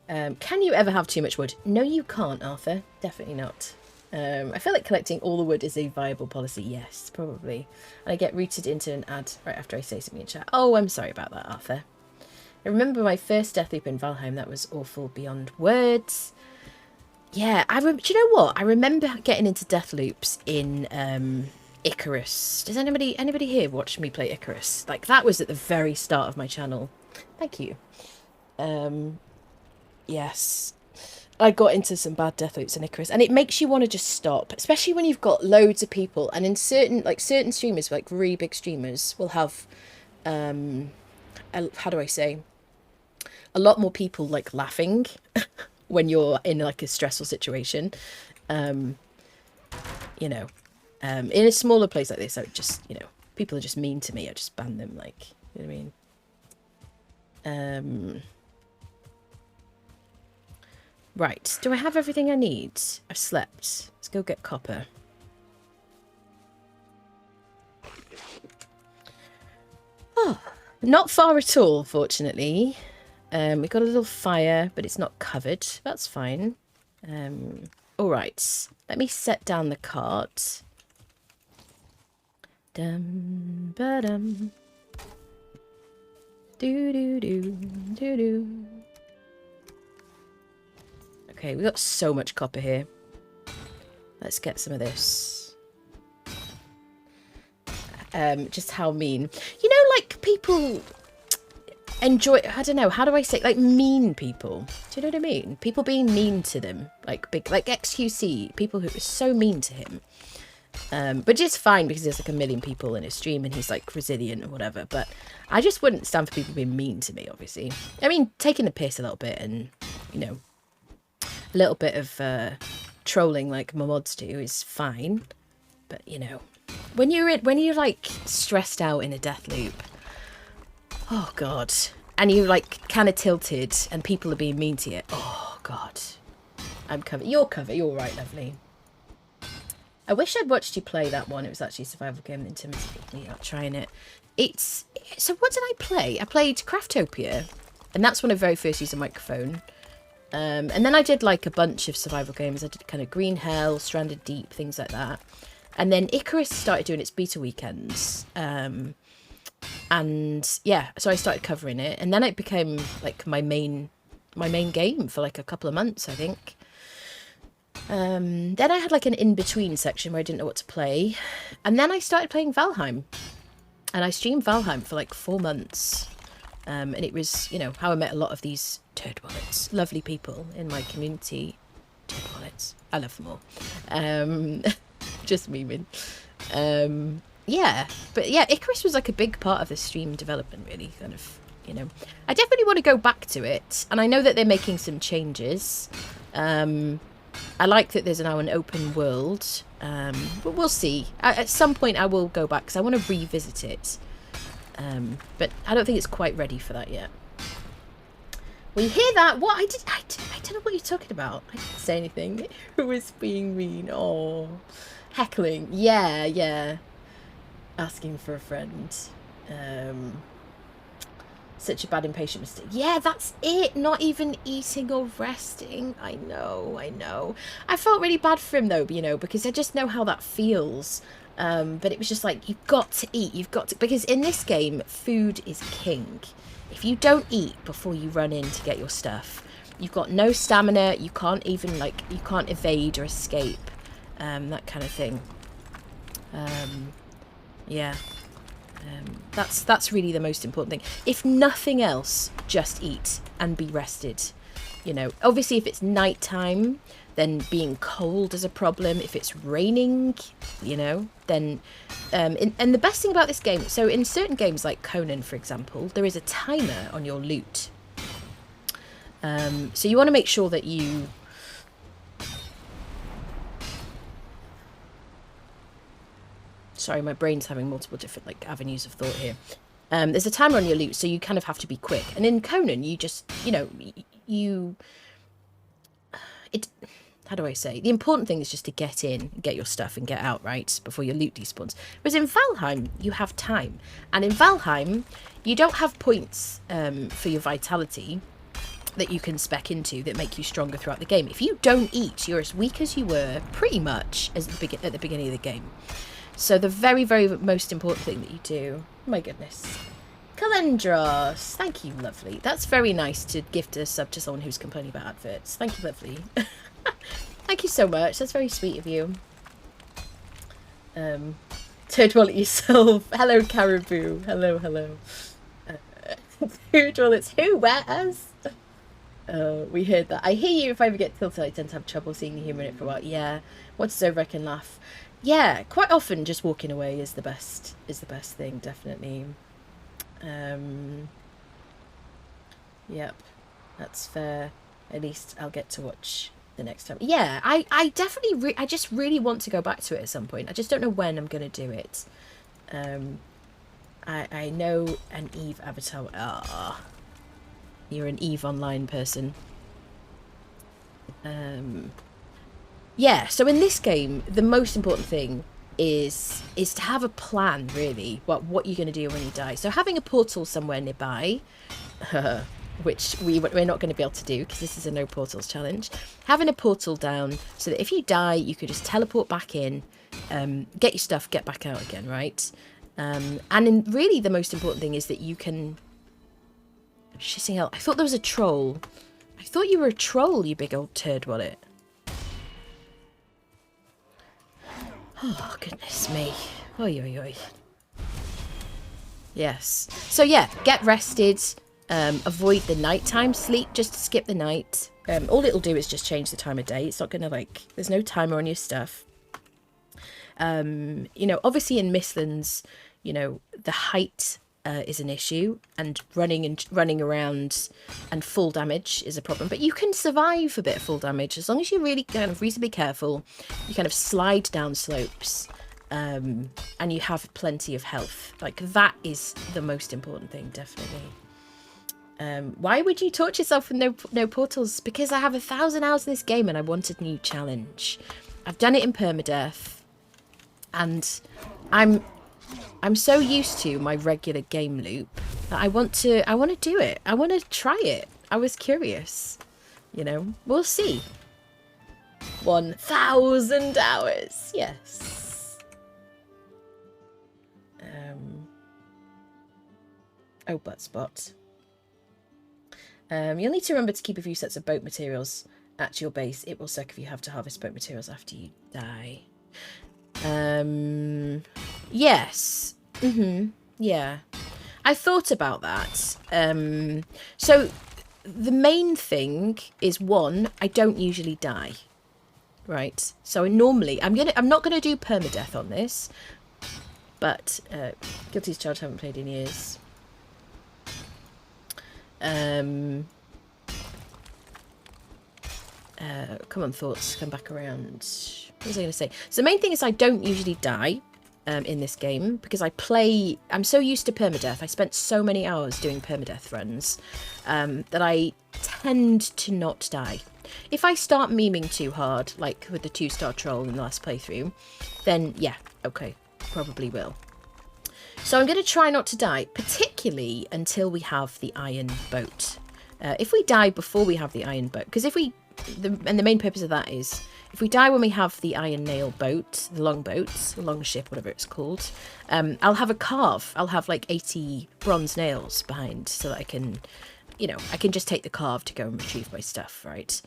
S1: Can you ever have too much wood? No, you can't, Arthur. Definitely not. I feel like collecting all the wood is a viable policy. Yes, probably. And I get rooted into an ad right after I say something in chat. Oh, I'm sorry about that, Arthur. I remember my first death loop in Valheim. That was awful beyond words. Yeah, do you know what? I remember getting into death loops in Icarus. Does anybody here watch me play Icarus? Like, that was at the very start of my channel. Thank you. Yes. I got into some bad death loops in Icarus, and it makes you want to just stop, especially when you've got loads of people. And in certain streamers, like really big streamers, will have, how do I say, a lot more people like laughing when you're in like a stressful situation. You know, in a smaller place like this, I would just, you know, people are just mean to me. I just ban them, like, you know what I mean? Right, do I have everything I need? I've slept. Let's go get copper. Oh, not far at all, fortunately. We've got a little fire, but it's not covered. That's fine. All right, let me set down the cart. Dum ba dum. Do do do do do. Okay, we got so much copper here. Let's get some of this. Just how mean. You know, like, people enjoy, I don't know, how do I say, like, mean people. Do you know what I mean? People being mean to them. Like, big, like XQC, people who are so mean to him. But it's fine because there's like a million people in his stream and he's like resilient or whatever. But I just wouldn't stand for people being mean to me, obviously. I mean, taking the piss a little bit and, you know, a little bit of trolling like my mods do is fine. But, you know, when you're like stressed out in a death loop, oh God, and you're like kind of tilted and people are being mean to you, oh God. I'm covered. You're covered. You're all right, lovely. I wish I'd watched you play that one. It was actually a survival game that intimidated me not trying it. So what did I play? I played Craftopia, and that's when I very first used a microphone. And then I did like a bunch of survival games. I did kind of Green Hell, Stranded Deep, things like that. And then Icarus started doing its beta weekends. And yeah, so I started covering it, and then it became like my main game for like a couple of months, I think. Then I had like an in-between section where I didn't know what to play. And then I started playing Valheim. And I streamed Valheim for like 4 months. And it was, you know, how I met a lot of these turd wallets. Lovely people in my community. Turd wallets. I love them all. Just memeing. Yeah. But yeah, Icarus was like a big part of the stream development, really. Kind of, you know. I definitely want to go back to it. And I know that they're making some changes. I like that there's now an open world, but we'll see. At some point I will go back because I want to revisit it, but I don't think it's quite ready for that yet. We hear that? What? I don't know what you're talking about. I didn't say anything. Who was being mean? Oh, heckling. Yeah. Asking for a friend. Such a bad impatient mistake. Yeah, that's it. Not even eating or resting. I know. I felt really bad for him though, you know, because I just know how that feels. But it was just like, you've got to eat. You've got to, because in this game, food is king. If you don't eat before you run in to get your stuff, you've got no stamina. You can't even like, you can't evade or escape. That kind of thing. Yeah. That's really the most important thing. If nothing else, just eat and be rested. You know, obviously if it's nighttime, then being cold is a problem. If it's raining, you know, then and the best thing about this game, so in certain games like Conan, for example, there is a timer on your loot. So you want to make sure that you sorry, my brain's having multiple different like avenues of thought here. There's a timer on your loot, so you kind of have to be quick. And in Conan, you just, you know, how do I say? The important thing is just to get in, get your stuff and get out, right? Before your loot despawns. Whereas in Valheim, you have time. And in Valheim, you don't have points for your vitality that you can spec into that make you stronger throughout the game. If you don't eat, you're as weak as you were pretty much as at the beginning of the game. So the very, very most important thing that you do... Oh my goodness. Calendros. Thank you, lovely. That's very nice to gift a sub to someone who's complaining about adverts. Thank you, lovely. Thank you so much. That's very sweet of you. Turd wallet yourself. Hello, Caribou. Hello. Turd wallets. Who? Where's? We heard that. I hear you. If I ever get tilted, I tend to have trouble seeing the humour in it for a while. Yeah. What does over I can laugh? Yeah, quite often just walking away is the best thing, definitely. Yep, that's fair. At least I'll get to watch the next time. Yeah, I definitely I just really want to go back to it at some point. I just don't know when I'm going to do it. I know an Eve avatar. Ah, you're an Eve Online person. Yeah, so in this game, the most important thing is to have a plan, really, what you're going to do when you die. So having a portal somewhere nearby, which we're not going to be able to do because this is a no portals challenge. Having a portal down so that if you die, you could just teleport back in, get your stuff, get back out again, right? Really the most important thing is that you can... Shitting hell, I thought there was a troll. I thought you were a troll, you big old turd wallet. Oh, goodness me. Oi, oi, oi. Yes. So, yeah, get rested. Avoid the nighttime sleep, just to skip the night. All it'll do is just change the time of day. It's not going to, like... There's no timer on your stuff. You know, obviously in Mistlands, you know, the height is an issue. And running around and full damage is a problem. But you can survive a bit of full damage as long as you're really kind of reasonably careful. You kind of slide down slopes. And you have plenty of health. Like, that is the most important thing, definitely. Why would you torture yourself with no portals? Because I have 1,000 hours in this game and I wanted a new challenge. I've done it in permadeath. And I'm so used to my regular game loop that I want to do it. I want to try it. I was curious. You know, we'll see. 1,000 hours. Yes. Oh, butt spot. You'll need to remember to keep a few sets of boat materials at your base. It will suck if you have to harvest boat materials after you die. Yes. Yeah. I thought about that. So the main thing is, one, I don't usually die. Right. So normally I'm not gonna do permadeath on this. But Guilty as Charged, haven't played in years. Come on, thoughts, come back around. What was I going to say? So the main thing is I don't usually die in this game because I'm so used to permadeath. I spent so many hours doing permadeath runs that I tend to not die. If I start memeing too hard, like with the 2-star troll in the last playthrough, then yeah, okay, probably will. So I'm going to try not to die, particularly until we have the iron boat. If we die before we have the iron boat, because and the main purpose of that is, if we die when we have the iron nail boat, the longship, whatever it's called, I'll have a carve. I'll have like 80 bronze nails behind so that I can, you know, I can just take the carve to go and retrieve my stuff, right?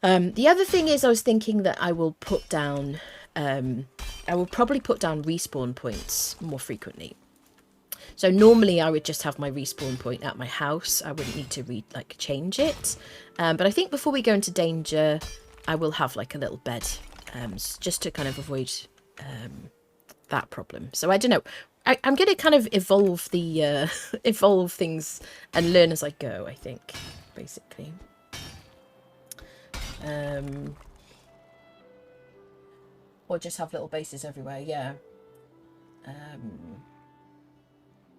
S1: The other thing is I was thinking that I will put down, I will probably put down respawn points more frequently. So normally I would just have my respawn point at my house. I wouldn't need to change it. But I think before we go into danger, I will have like a little bed, just to kind of avoid that problem. So I don't know. I'm going to kind of evolve the evolve things and learn as I go, I think, basically. Or just have little bases everywhere, yeah.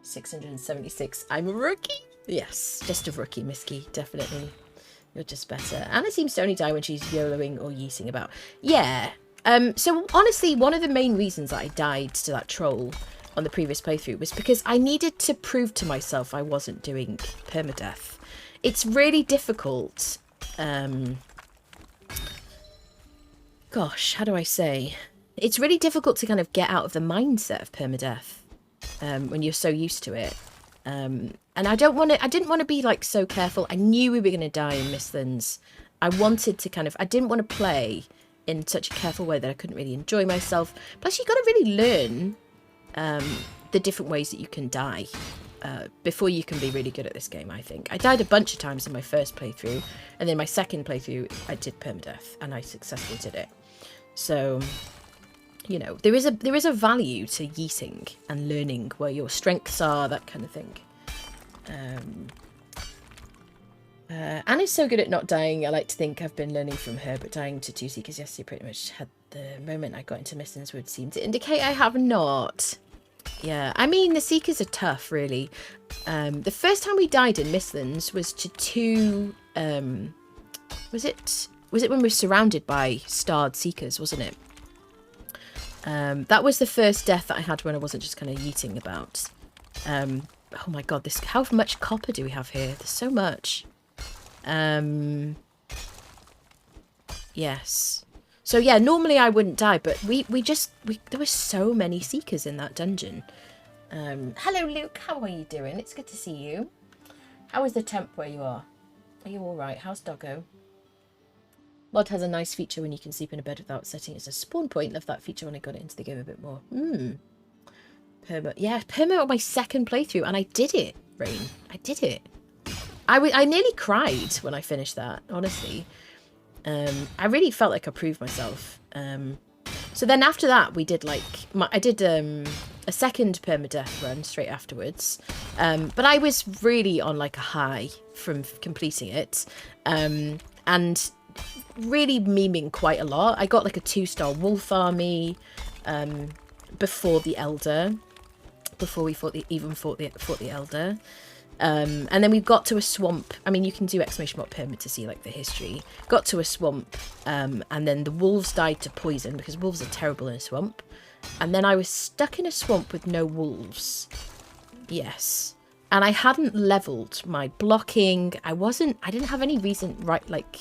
S1: 676. I'm a rookie. Yes, just a rookie, Misky, definitely. You're just better. Anna seems to only die when she's YOLOing or yeeting about. Yeah. So honestly, one of the main reasons that I died to that troll on the previous playthrough was because I needed to prove to myself I wasn't doing permadeath. It's really difficult. Gosh, how do I say? It's really difficult to kind of get out of the mindset of permadeath. When you're so used to it. And I didn't want to be like so careful. I knew we were going to die in Mistlands. I wanted to kind of, I didn't want to play in such a careful way that I couldn't really enjoy myself. Plus you got to really learn the different ways that you can die before you can be really good at this game, I think. I died a bunch of times in my first playthrough, and then my second playthrough I did permadeath and I successfully did it. So, you know, there is a value to yeeting and learning where your strengths are, that kind of thing. Anna's so good at not dying. I like to think I've been learning from her, but dying to 2 Seekers yesterday pretty much had the moment I got into Mistlands would seem to indicate I have not. Yeah, I mean, the Seekers are tough, really. The first time we died in Mistlands was to 2... was it Was it when we were surrounded by starred seekers, wasn't it? That was the first death that I had when I wasn't just kind of yeeting about. Oh my god, this, how much copper do we have here? There's so much. Yes. So yeah, normally I wouldn't die, but there were so many seekers in that dungeon. Hello Luke, how are you doing? It's good to see you. How is the temp where you are? Are you alright? How's Doggo? Mod has a nice feature when you can sleep in a bed without setting it as a spawn point. Love that feature when I got it into the game a bit more. Perma. Yeah, perma on my second playthrough, and I did it, Rain. I did it. I nearly cried when I finished that, honestly. I really felt like I proved myself. So then after that, we did like... I did a second permadeath run straight afterwards. But I was really on like a high from completing it. And really memeing quite a lot. I got like a 2-star wolf army before the Elder. Before we fought the Elder. And then we got to a swamp. I mean, you can do !perma to see like the history. Got to a swamp, and then the wolves died to poison because wolves are terrible in a swamp. And then I was stuck in a swamp with no wolves. Yes. And I hadn't leveled my blocking. I didn't have any reason, right? Like,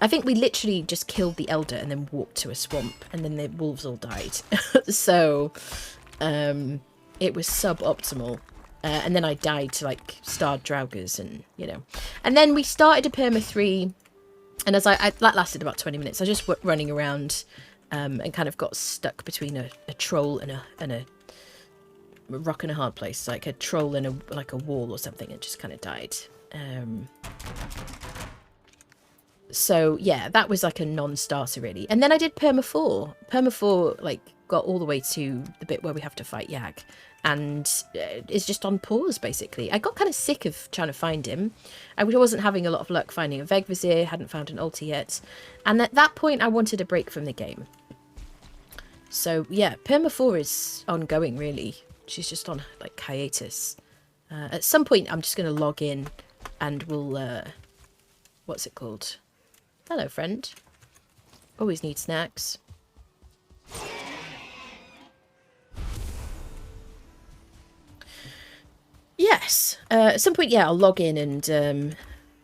S1: I think we literally just killed the Elder and then walked to a swamp, and then the wolves all died. So, it was suboptimal. And then I died to like starred draugrs and, you know. And then we started a perma 3. And as that lasted about 20 minutes. I just running around and kind of got stuck between a troll and a rock and a hard place. Like a troll and a wall or something, and just kind of died. So yeah, that was like a non-starter really. And then I did perma 4. Perma 4 like got all the way to the bit where we have to fight Yag. And is just on pause, basically. I got kind of sick of trying to find him. I wasn't having a lot of luck finding a Vegvizir, hadn't found an ulti yet. And at that point, I wanted a break from the game. So, yeah, Perma 4 is ongoing, really. She's just on, like, hiatus. At some point, I'm just going to log in and we'll... what's it called? Hello, friend. Always need snacks. Yes. At some point, yeah, I'll log in and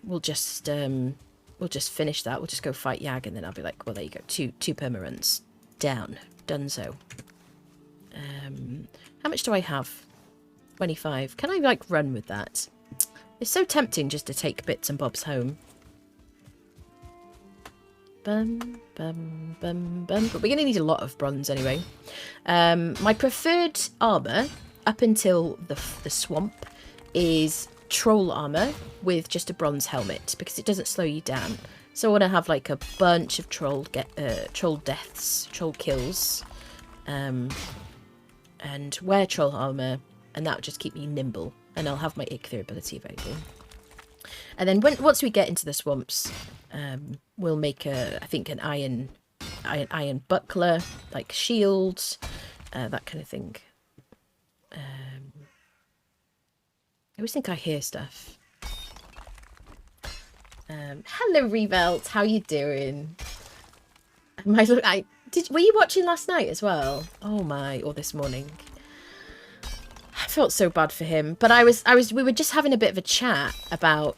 S1: we'll just finish that. We'll just go fight Yag, and then I'll be like, well, there you go, two perma runs down, donezo. How much do I have? 25. Can I like run with that? It's so tempting just to take bits and bobs home. Bum bum bum bum. But we're gonna need a lot of bronze anyway. My preferred armor up until the swamp is troll armor with just a bronze helmet, because it doesn't slow you down. So I want to have like a bunch of troll deaths, troll kills, and wear troll armor, and that will just keep me nimble, and I'll have my Ichthir ability available. And then once we get into the swamps, we'll make I think an iron buckler, like shields, that kind of thing. I always think I hear stuff. Hello, Revelt. How you doing? Were you watching last night as well? Oh my! Or this morning? I felt so bad for him. But we were just having a bit of a chat about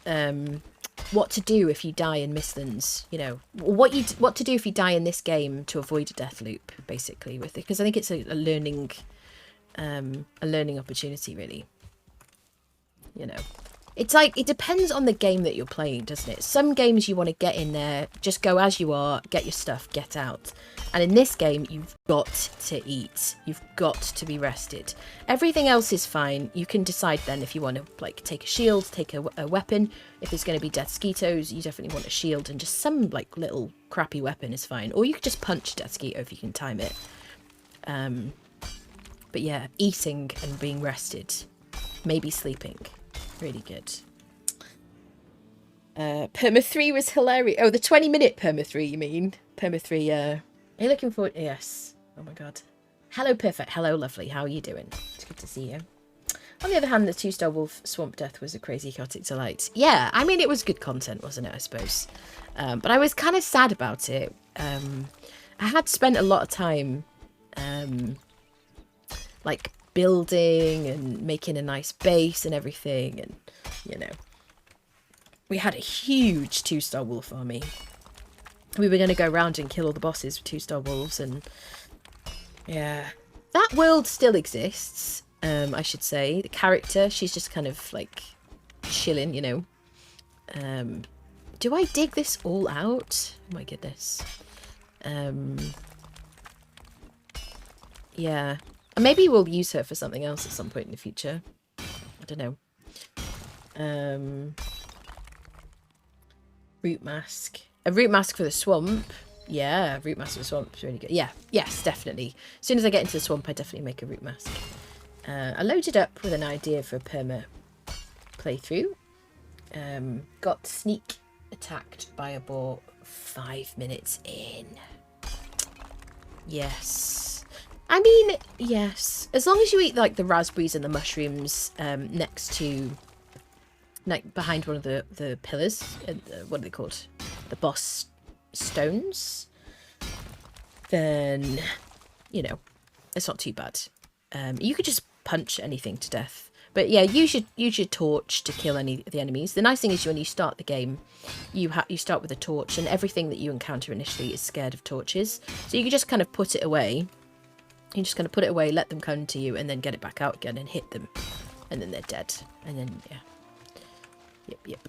S1: what to do if you die in Mistlands. You know, what to do if you die in this game to avoid a death loop, basically, with it, because I think it's a learning opportunity, really. You know, it's like, it depends on the game that you're playing, doesn't it? Some games you want to get in there, just go as you are, get your stuff, get out. And in this game, you've got to eat. You've got to be rested. Everything else is fine. You can decide then if you want to like take a shield, take a weapon. If there's going to be death skeetos, you definitely want a shield, and just some like little crappy weapon is fine. Or you could just punch death skeeto if you can time it. But yeah, eating and being rested, maybe sleeping. Really good. Perma 3 was hilarious. Oh, the 20-minute Perma 3, you mean? Perma 3, are you looking forward? Yes. Oh my god. Hello, perfect. Hello, lovely. How are you doing? It's good to see you. On the other hand, the 2-star wolf swamp death was a crazy chaotic delight. Yeah, I mean, it was good content, wasn't it, I suppose? But I was kind of sad about it. I had spent a lot of time, like, building and making a nice base and everything. And, you know, we had a huge 2-star wolf army. We were going to go around and kill all the bosses with 2-star wolves. And, yeah, that world still exists. I should say. The character, she's just kind of like chilling, you know. Do I dig this all out? Oh my goodness. Yeah. Maybe we'll use her for something else at some point in the future. I don't know. Root mask. A root mask for the swamp. Yeah, root mask for the swamp is really good. Yeah, yes, definitely. As soon as I get into the swamp, I definitely make a root mask. I loaded up with an idea for a perma playthrough. Got sneak attacked by a boar 5 minutes in. Yes. I mean, yes. As long as you eat like the raspberries and the mushrooms next to, like behind one of the pillars, what are they called? The boss stones. Then, you know, it's not too bad. You could just punch anything to death. But yeah, use your torch to kill any of the enemies. The nice thing is when you start the game, you start with a torch, and everything that you encounter initially is scared of torches. So you can just kind of put it away. You just kind of put it away, let them come to you, and then get it back out again and hit them. And then they're dead. And then, yeah. Yep.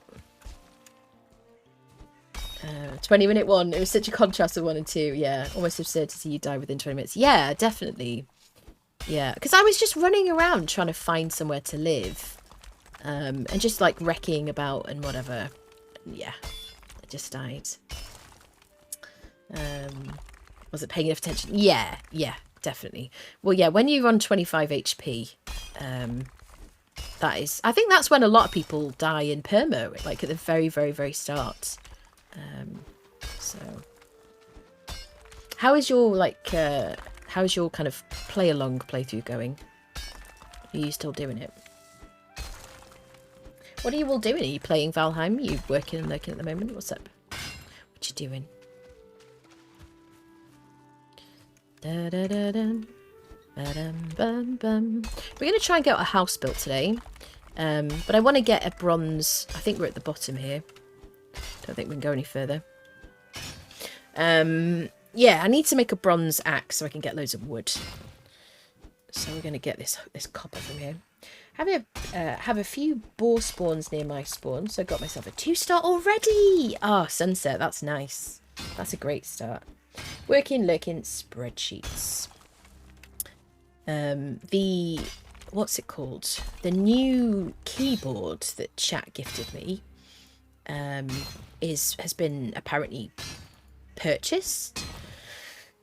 S1: 20-minute one. It was such a contrast of 1 and 2. Yeah, almost absurd to see you die within 20 minutes. Yeah, definitely. Yeah, because I was just running around trying to find somewhere to live. And just like wrecking about and whatever. Yeah, I just died. Was it paying enough attention? Yeah, definitely. Well, yeah, when you're on 25 HP, that is... I think that's when a lot of people die in perma, like at the very, very, very start. So... How is your, like... how's your kind of play-along playthrough going? Are you still doing it? What are you all doing? Are you playing Valheim? Are you working and lurking at the moment? What's up? What you doing? Da da da dum. Bum bum. We're going to try and get a house built today. But I want to get a bronze... I think we're at the bottom here. Don't think we can go any further. Yeah, I need to make a bronze axe so I can get loads of wood. So we're going to get this copper from here. Have a few boar spawns near my spawn, so I got myself a 2-star already. Ah, sunset, that's nice. That's a great start. Working, lurking, spreadsheets. What's it called? The new keyboard that chat gifted me has been apparently purchased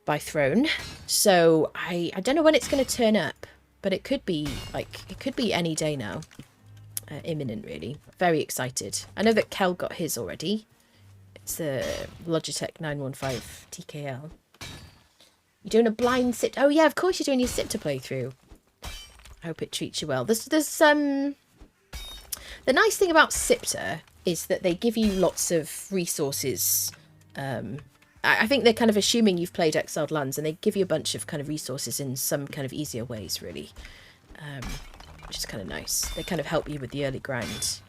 S1: by Throne. So I don't know when it's going to turn up, but it could be any day now. Imminent, really. Very excited. I know that Kel got his already. It's the Logitech 915 TKL. You're doing a blind sit. Oh yeah, of course you're doing your sit to play through. I hope it treats you well. There's the nice thing about Sipter is that they give you lots of resources. I think they're kind of assuming you've played Exiled Lands, and they give you a bunch of kind of resources in some kind of easier ways, really. Which is kind of nice. They kind of help you with the early grind.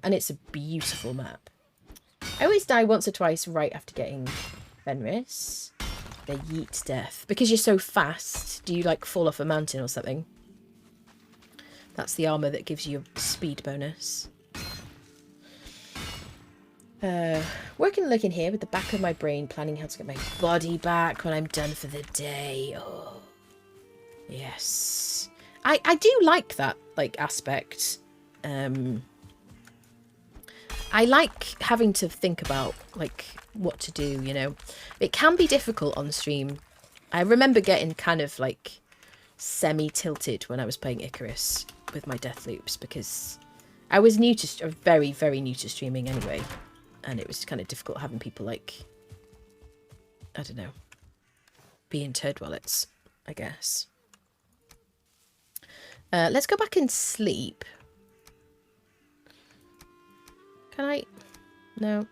S1: And it's a beautiful map. I always die once or twice right after getting Fenris. The yeet death. Because you're so fast, do you like fall off a mountain or something? That's the armor that gives you a speed bonus. Working and looking here with the back of my brain, planning how to get my body back when I'm done for the day. Oh, yes. I do like that, like, aspect. I like having to think about, like, what to do, you know. It can be difficult on stream. I remember getting kind of, like, semi-tilted when I was playing Icarus with my death loops, because I was very, very new to streaming anyway. And it was kind of difficult having people, like, I don't know, being turd wallets, I guess. Let's go back and sleep. Can I? No.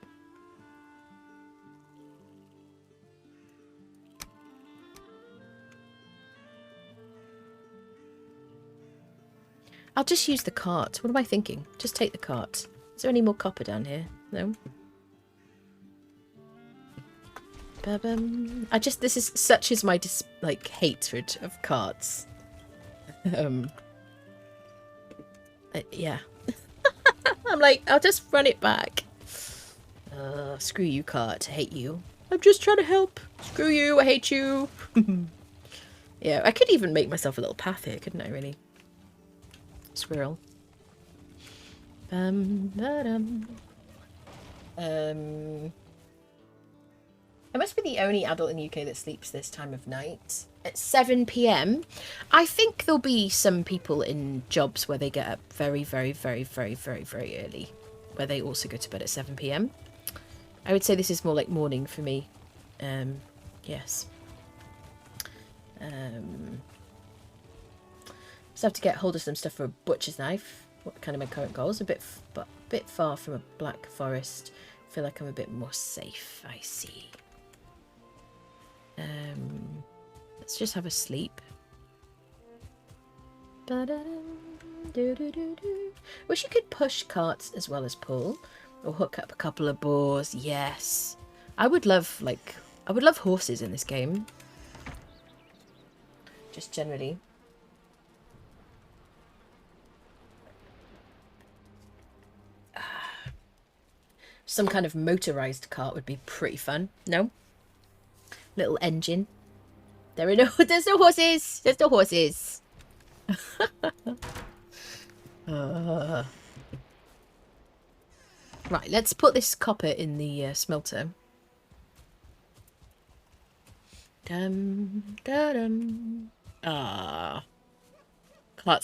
S1: I'll just use the cart. What am I thinking? Just take the cart. Is there any more copper down here? No. This is such as my hatred of carts. Yeah. I'm like, I'll just run it back. Screw you, cart. I hate you. I'm just trying to help. Screw you. I hate you. Yeah, I could even make myself a little path here, couldn't I, really? Squirrel. I must be the only adult in the UK that sleeps this time of night. At 7 p.m. I think there'll be some people in jobs where they get up very, very, very, very, very, very early, where they also go to bed at 7 p.m. I would say this is more like morning for me. Yes. Just have to get hold of some stuff for a butcher's knife. What kind of my current goals? A bit far from a black forest. Feel like I'm a bit more safe. I see. Let's just have a sleep. Wish you could push carts as well as pull, or hook up a couple of boars. Yes, I would love horses in this game. Just generally. Some kind of motorized cart would be pretty fun. No? Little engine. There's no horses. There's no horses. Right, let's put this copper in the smelter. Carts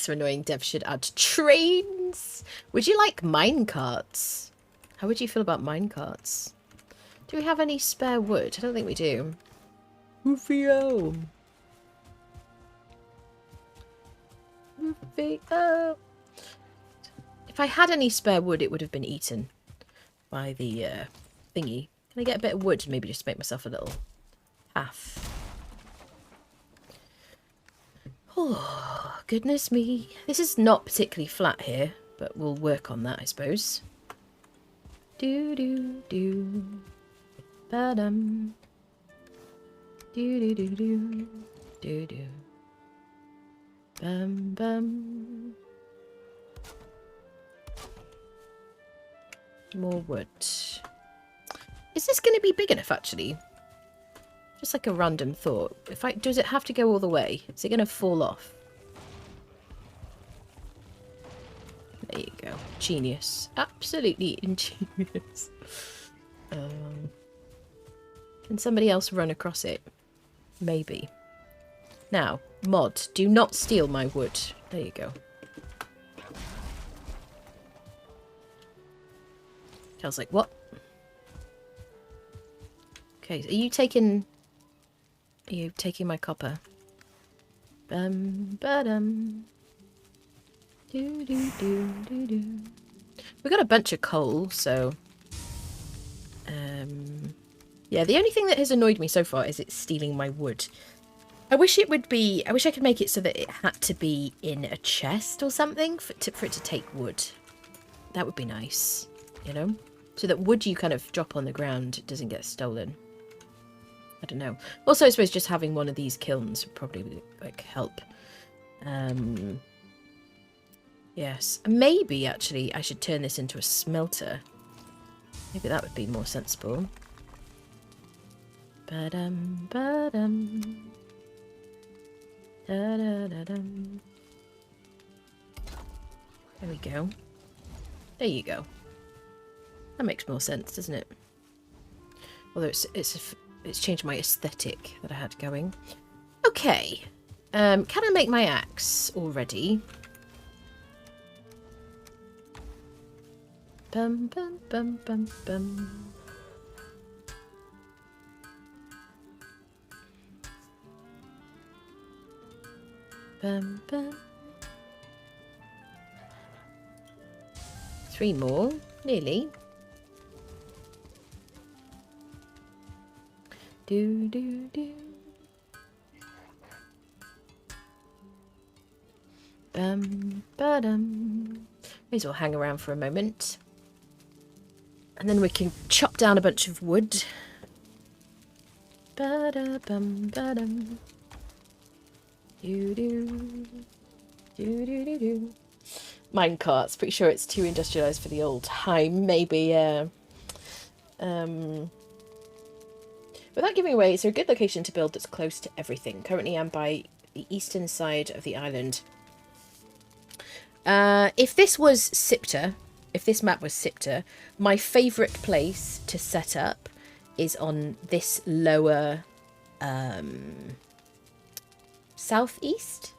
S1: are annoying. Dev should add trains. Would you like mine carts? How would you feel about mine carts? Do we have any spare wood? I don't think we do. Rufio. Rufio. If I had any spare wood, it would have been eaten by the thingy. Can I get a bit of wood and maybe just make myself a little path? Oh, goodness me. This is not particularly flat here, but we'll work on that, I suppose. Do do do. Ba-dum. Do do do do. Do do. Bum bum. More wood. Is this going to be big enough, actually? Just like a random thought. Does it have to go all the way? Is it going to fall off? There you go. Genius. Absolutely ingenious. Can somebody else run across it? Maybe. Now, mod, do not steal my wood. There you go. I was like, what? Okay, are you taking my copper? Ba-dum. Do do do do do. We got a bunch of coal, so yeah, the only thing that has annoyed me so far is it's stealing my wood. I wish I could make it so that it had to be in a chest or something for it to take wood. That would be nice, you know? So that wood you kind of drop on the ground doesn't get stolen. I don't know. Also, I suppose just having one of these kilns would probably help. Yes. Maybe, actually, I should turn this into a smelter. Maybe that would be more sensible. Ba-dum, ba-dum. Da-da-da-dum. There we go. There you go. That makes more sense, doesn't it? Although it's changed my aesthetic that I had going. Okay. Can I make my axe already? Bum bum bum bum bum. Bum bum. 3 more. Nearly. Do, do, do. Ba-dum. May as well hang around for a moment. And then we can chop down a bunch of wood. Ba-da-bum, ba-dum. Do-do. Do-do-do-do. Minecarts. Pretty sure it's too industrialised for the old Heim. Maybe, without giving away, it's a good location to build that's close to everything. Currently I'm by the eastern side of the island. If this was Sipta, if this map was Sipta, my favourite place to set up is on this lower southeast?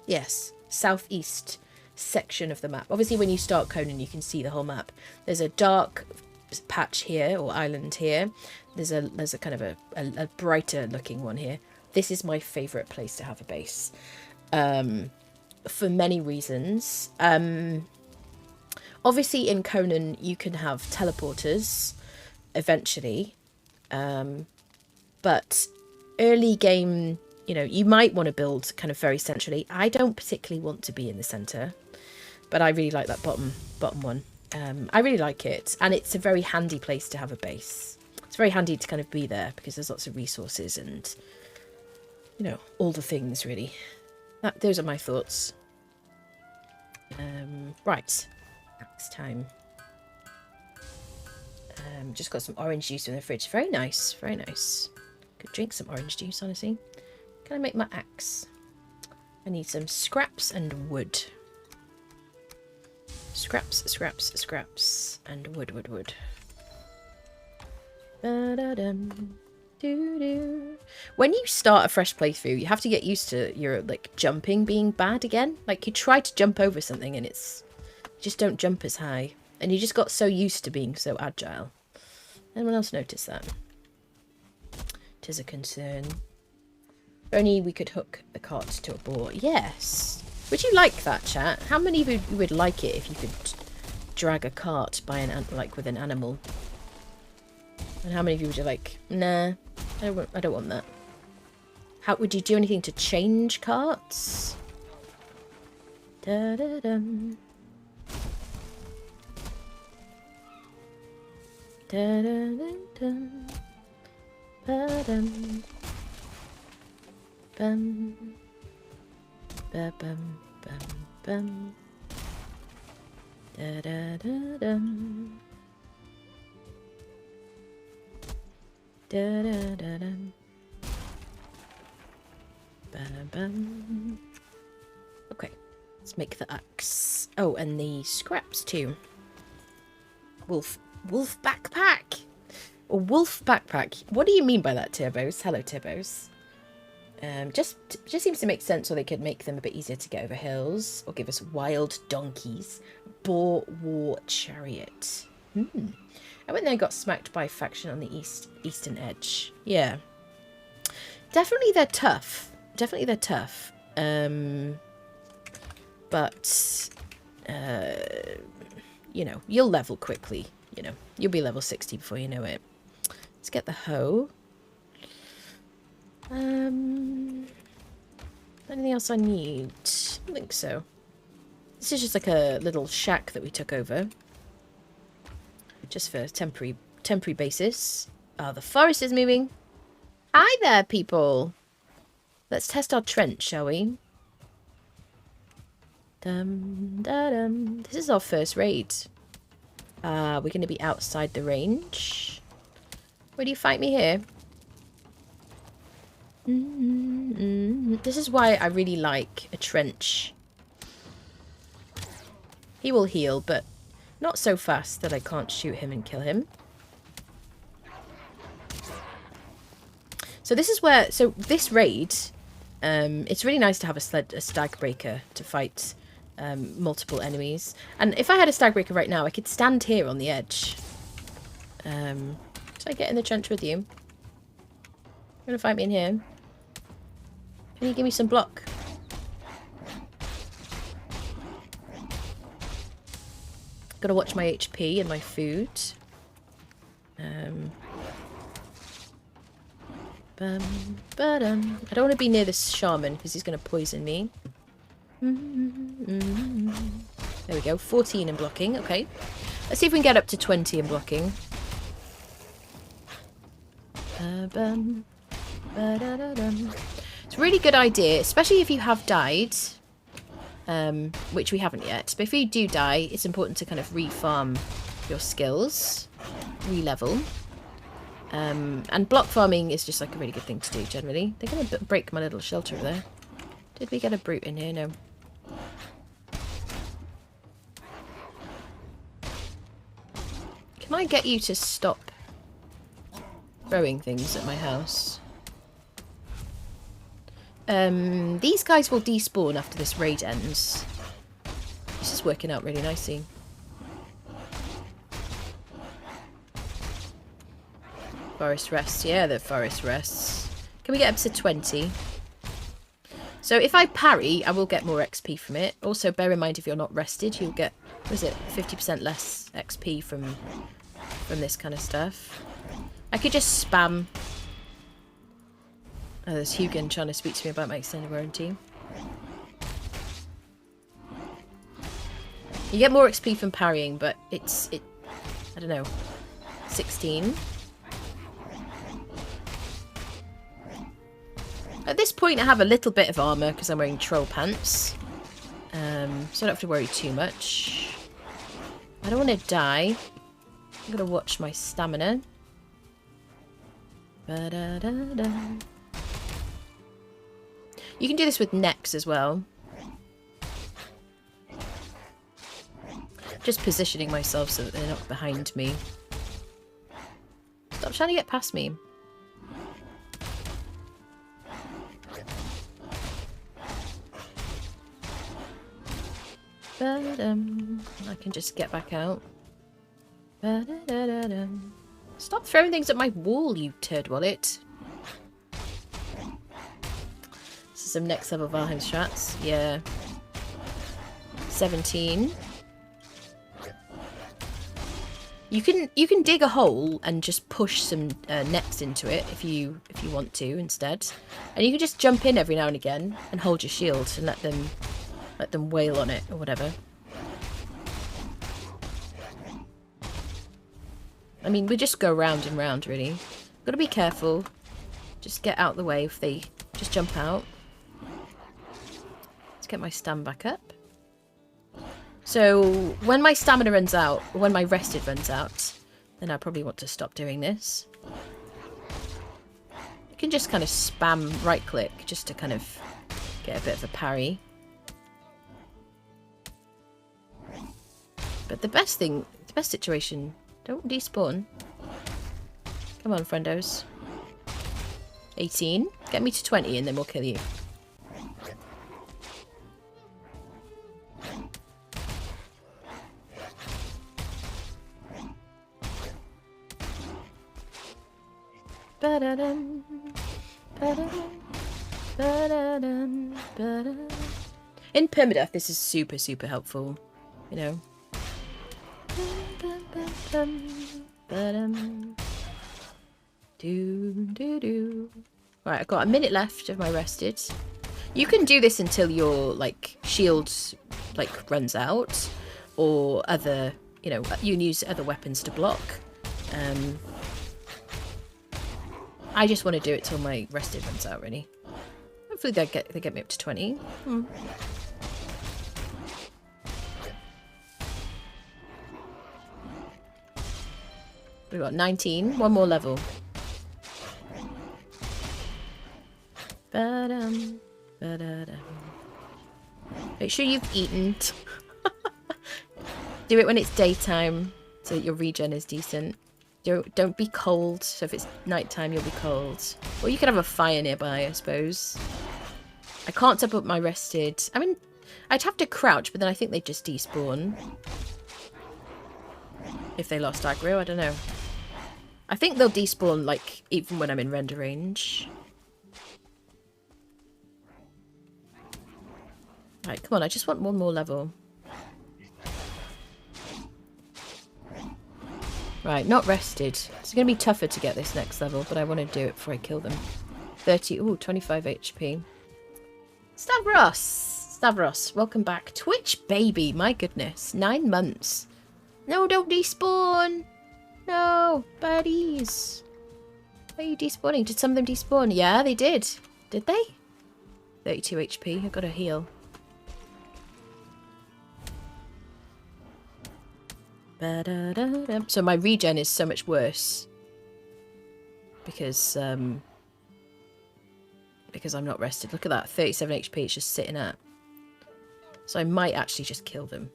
S1: Yes, southeast section of the map. Obviously when you start Conan you can see the whole map. There's a dark patch here, or island here. There's a kind of a brighter looking one here. This is my favourite place to have a base. For many reasons. Obviously in Conan you can have teleporters eventually. But early game, you know, you might want to build kind of very centrally. I don't particularly want to be in the centre, but I really like that bottom one. I really like it, and it's a very handy place to have a base. It's very handy to kind of be there because there's lots of resources and, you know, all the things really. Those are my thoughts. Right, next time. Just got some orange juice in the fridge. Very nice, very nice. Could drink some orange juice, honestly. Can I make my axe? I need some scraps and wood. Scraps, and wood. Ba-da-dum. Doo-doo. When you start a fresh playthrough, you have to get used to your like jumping being bad again. Like you try to jump over something and it's you just don't jump as high, and you just got so used to being so agile. Anyone else notice that? Tis a concern. If only we could hook the cart to a boar. Yes. Would you like that, chat? How many of you would like it if you could drag a cart by like with an animal? And how many of you would you like? Nah, I don't want that. How would you do anything to change carts? Da da dum. Da da dum dum. Ba dum. Bum. Ba bum bum bum. Da da da dum. Da da da dum. Ba bum. Okay, let's make the axe. Oh, and the scraps too. Wolf backpack. Or wolf backpack. What do you mean by that, Turbos? Hello, Turbos. Just seems to make sense, or they could make them a bit easier to get over hills, or give us wild donkeys. Boar war chariot. I went there and got smacked by a faction on the eastern edge. Yeah. Definitely they're tough. But you know, you'll level quickly. You know, you'll be level 60 before you know it. Let's get the hoe. Anything else I need? I don't think so. This is just like a little shack that we took over. Just for temporary basis. Oh, the forest is moving. Hi there, people. Let's test our trench, shall we? Dum, da, dum. This is our first raid. We're going to be outside the range. Would you fight me here? This is why I really like a trench. He will heal, but not so fast that I can't shoot him and kill him. So this is where... So this raid, it's really nice to have a stag breaker to fight multiple enemies. And if I had a stag breaker right now, I could stand here on the edge. Should I get in the trench with you? You're gonna fight me in here? Can you give me some block? Got to watch my HP and my food. I don't want to be near this shaman because he's going to poison me. There we go. 14 in blocking. Okay. Let's see if we can get up to 20 in blocking. It's a really good idea, especially if you have died, which we haven't yet. But if you do die, it's important to kind of re-farm your skills, re-level. And block farming is just like a really good thing to do generally. They're going to break my little shelter there. Did we get a brute in here? No. Can I get you to stop throwing things at my house? These guys will despawn after this raid ends. This is working out really nicely. Forest rests. Yeah, the forest rests. Can we get up to 20? So if I parry, I will get more XP from it. Also, bear in mind if you're not rested, you'll get, what is it, 50% less XP from this kind of stuff. I could just spam. Oh, there's Hugin trying to speak to me about my extended warranty. You get more XP from parrying, but I don't know, 16. At this point, I have a little bit of armor because I'm wearing troll pants. So I don't have to worry too much. I don't want to die. I'm going to watch my stamina. Ba-da-da-da. You can do this with necks as well. Just positioning myself so that they're not behind me. Stop trying to get past me. I can just get back out. Stop throwing things at my wall, you turd wallet. This is some next level Valheim strats. Yeah. 17. You can dig a hole and just push some nets into it if you want to instead, and you can just jump in every now and again and hold your shield and let them wail on it or whatever. I mean, we just go round and round, really. Gotta be careful. Just get out the way if they just jump out. Let's get my stam back up. So, when my stamina runs out, or when my rested runs out, then I probably want to stop doing this. You can just kind of spam right-click just to kind of get a bit of a parry. But the best situation, don't despawn. Come on, friendos. 18. Get me to 20 and then we'll kill you. Ba-da-dum, ba-da-dum, ba-da-dum, ba-da-dum. In permadeath, this is super, super helpful, you know. Right, I've got a minute left of my rested. You can do this until your like shield like runs out, or other, you know, you can use other weapons to block. I just want to do it till my rested runs out, really. Hopefully they get me up to 20. We've got 19. One more level. Ba-dum, ba-da-dum. Make sure you've eaten. Do it when it's daytime so that your regen is decent. Don't be cold, so if it's nighttime you'll be cold. Or you could have a fire nearby, I suppose. I can't top up my rested. I mean, I'd have to crouch, but then I think they'd just despawn. If they lost aggro, I don't know. I think they'll despawn, like, even when I'm in render range. Right, come on, I just want one more level. Right, not rested. It's going to be tougher to get this next level, but I want to do it before I kill them. 30, ooh, 25 HP. Stavros, welcome back. Twitch baby, my goodness. 9 months. No, don't despawn. No, buddies. Why are you despawning? Did some of them despawn? Yeah, they did. Did they? 32 HP. I've got to heal. So my regen is so much worse because I'm not rested. Look at that, 37 HP it's just sitting at. So I might actually just kill them.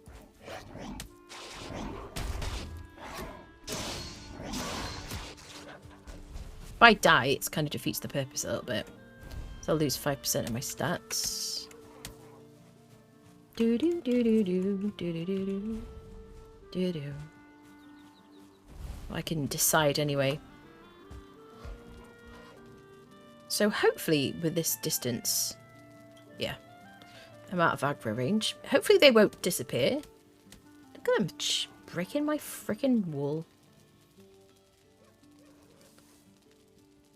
S1: If I die, it kind of defeats the purpose a little bit. So I'll lose 5% of my stats. Do do do do do do do do do do. I can decide anyway. So hopefully with this distance, yeah, I'm out of aggro range. Hopefully they won't disappear. Look at them breaking my freaking wall.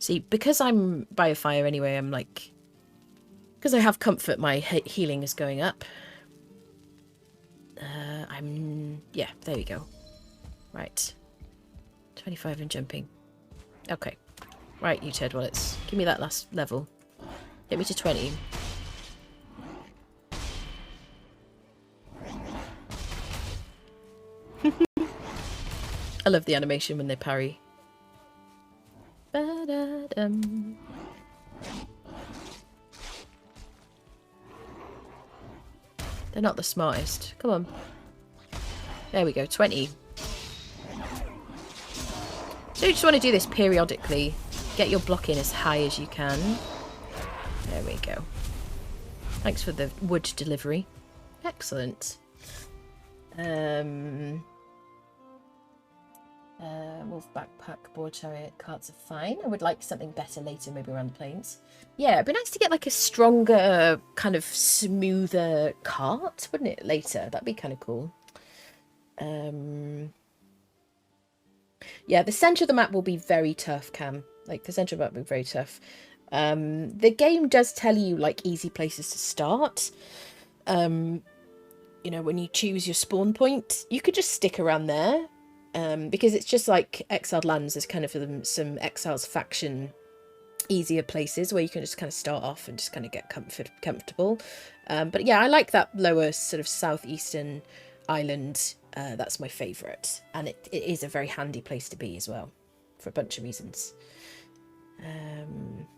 S1: See, because I'm by a fire anyway, I'm like... Because I have comfort, my healing is going up. Yeah, there we go. Right. 25 and jumping. Okay. Right, you Ted Wallets. Give me that last level. Get me to 20. I love the animation when they parry. Ba-da-dum. They're not the smartest. Come on. There we go, 20. So you just want to do this periodically. Get your block in as high as you can. There we go. Thanks for the wood delivery. Excellent. Wolf backpack, boar chariot, carts are fine. I would like something better later, maybe around the plains. Yeah, it'd be nice to get like a stronger, kind of smoother cart, wouldn't it, later? That'd be kind of cool. Yeah, the centre of the map will be very tough, Cam. Like, the centre of the map will be very tough. The game does tell you, like, easy places to start. You know, when you choose your spawn point, you could just stick around there. Because it's just like Exiled Lands. There's kind of some Exiles faction easier places where you can just kind of start off and just kind of get comfortable. But yeah, I like that lower sort of southeastern island. That's my favourite. And it is a very handy place to be as well, for a bunch of reasons.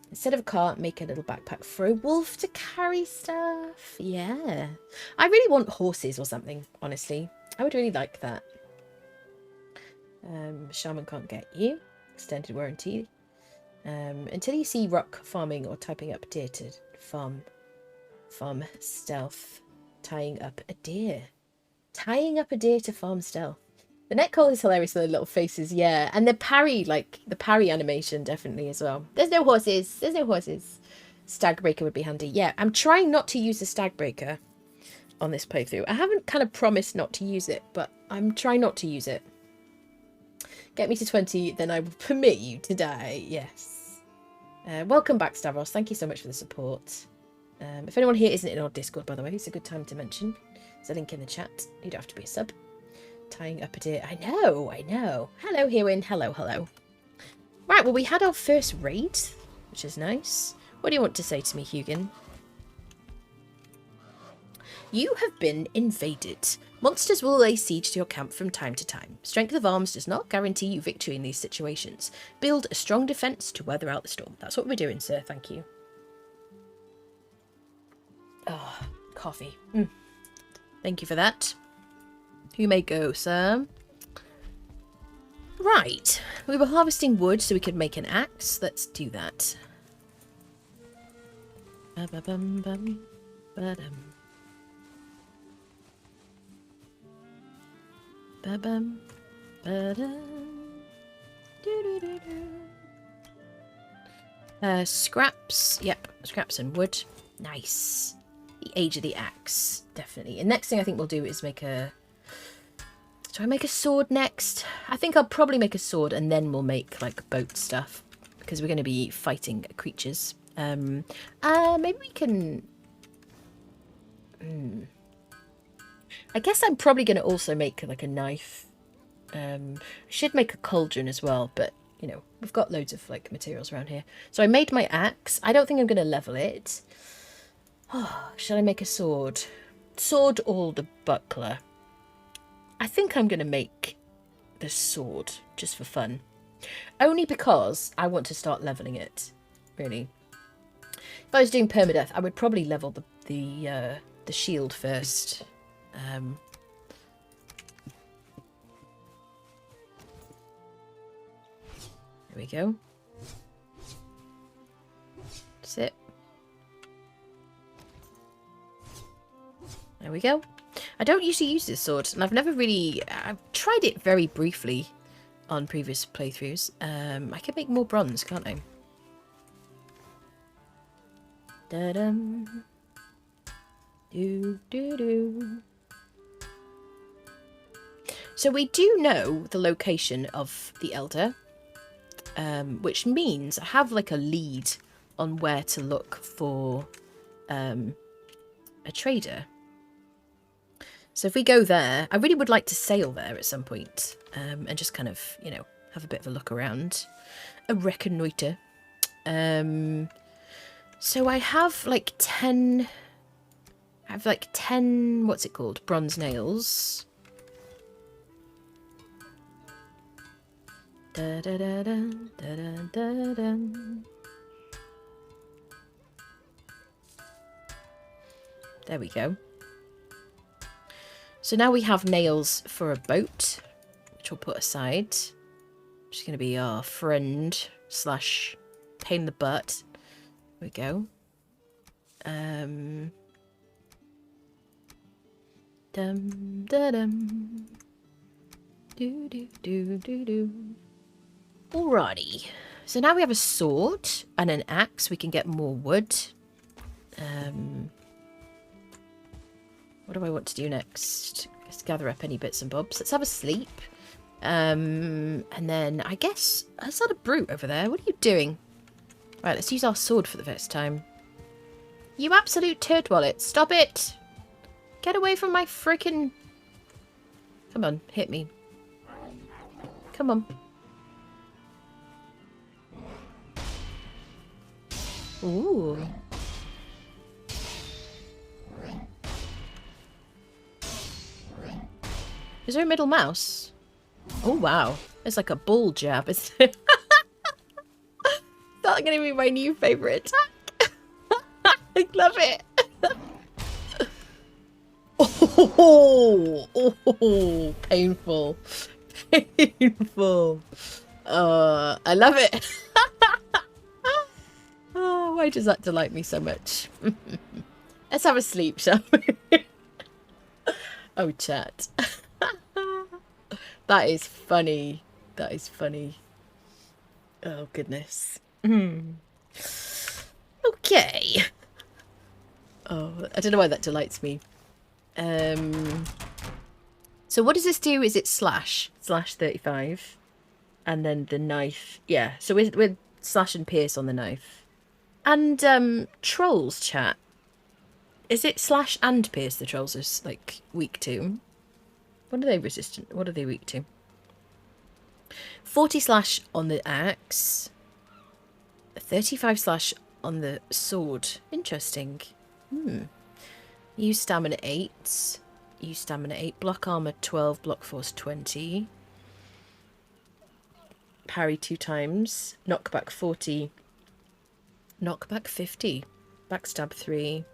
S1: Instead of a cart, make a little backpack for a wolf to carry stuff. Yeah. I really want horses or something, honestly. I would really like that. Shaman can't get you. Extended warranty. Until you see rock farming or typing up deer to farm stealth. Tying up a deer. Tying up a deer to farm stealth. The netcall is hilarious with the little faces, yeah. And the parry, like, the parry animation definitely as well. There's no horses. There's no horses. Stag breaker would be handy. Yeah, I'm trying not to use the stag breaker on this playthrough. I haven't kind of promised not to use it, but I'm trying not to use it. Get me to 20, then I will permit you to die. Yes. Welcome back, Stavros. Thank you so much for the support. If anyone here isn't in our Discord, by the way, it's a good time to mention. There's a link in the chat. You don't have to be a sub. Tying up a deer. I know. Hello, Hewin. Hello. Right, well, we had our first raid, which is nice. What do you want to say to me, Hugin? You have been invaded. Monsters will lay siege to your camp from time to time. Strength of arms does not guarantee you victory in these situations. Build a strong defence to weather out the storm. That's what we're doing, sir. Thank you. Oh, coffee. Thank you for that. You may go, sir. Right. We were harvesting wood so we could make an axe. Let's do that. Ba-ba-bum-bum. Ba-dum. Ba-bum. Ba-dum. Do-do-do-do. Scraps. Yep, scraps and wood. Nice. The age of the axe, definitely. And next thing I think we'll do is make a Do I make a sword next? I think I'll probably make a sword and then we'll make like boat stuff because we're going to be fighting creatures. Maybe we can... I guess I'm probably going to also make like a knife. I should make a cauldron as well, but you know, we've got loads of like materials around here. So I made my axe. I don't think I'm going to level it. Oh, shall I make a sword? Sword or the buckler? I think I'm going to make the sword just for fun. Only because I want to start leveling it, really. If I was doing permadeath, I would probably level the shield first. There we go. That's it. There we go. I don't usually use this sword, and I've never really... I've tried it very briefly on previous playthroughs. I can make more bronze, can't I? Da-dum. Do-do-do. So we do know the location of the Elder, which means I have like a lead on where to look for a trader. So if we go there, I really would like to sail there at some point, and just kind of, you know, have a bit of a look around, a reconnoiter. So I have like 10, what's it called? Bronze nails. Da da da da da da da. There we go. So now we have nails for a boat, which we'll put aside. Which is going to be our friend slash pain in the butt. There we go. Dum da dum. Do do do do do. Alrighty. So now we have a sword and an axe. We can get more wood. What do I want to do next? Let's gather up any bits and bobs. Let's have a sleep. And then I guess... Is that a brute over there? What are you doing? Right, let's use our sword for the first time. You absolute turd wallet. Stop it. Get away from my freaking... Come on, hit me. Come on. Ooh. Is there a middle mouse? Oh, wow. It's like a bull jab, isn't it? That's going to be my new favourite attack. I love it. Oh, painful. Painful. I love it. Oh, why does that delight me so much? Let's have a sleep, shall we? Oh, chat. That is funny. That is funny. Oh, goodness. Okay. Oh, I don't know why that delights me. So what does this do? Is it slash 35? And then the knife. Yeah, so we're slash and pierce on the knife. And trolls, chat. Is it slash and pierce the trolls are like weak to? What are they resistant? What are they weak to? 40 slash on the axe. 35 slash on the sword. Interesting. Use stamina 8. Use stamina 8. Block armor 12. Block force 20. Parry 2 times. Knockback 40. Knockback 50. Backstab 3.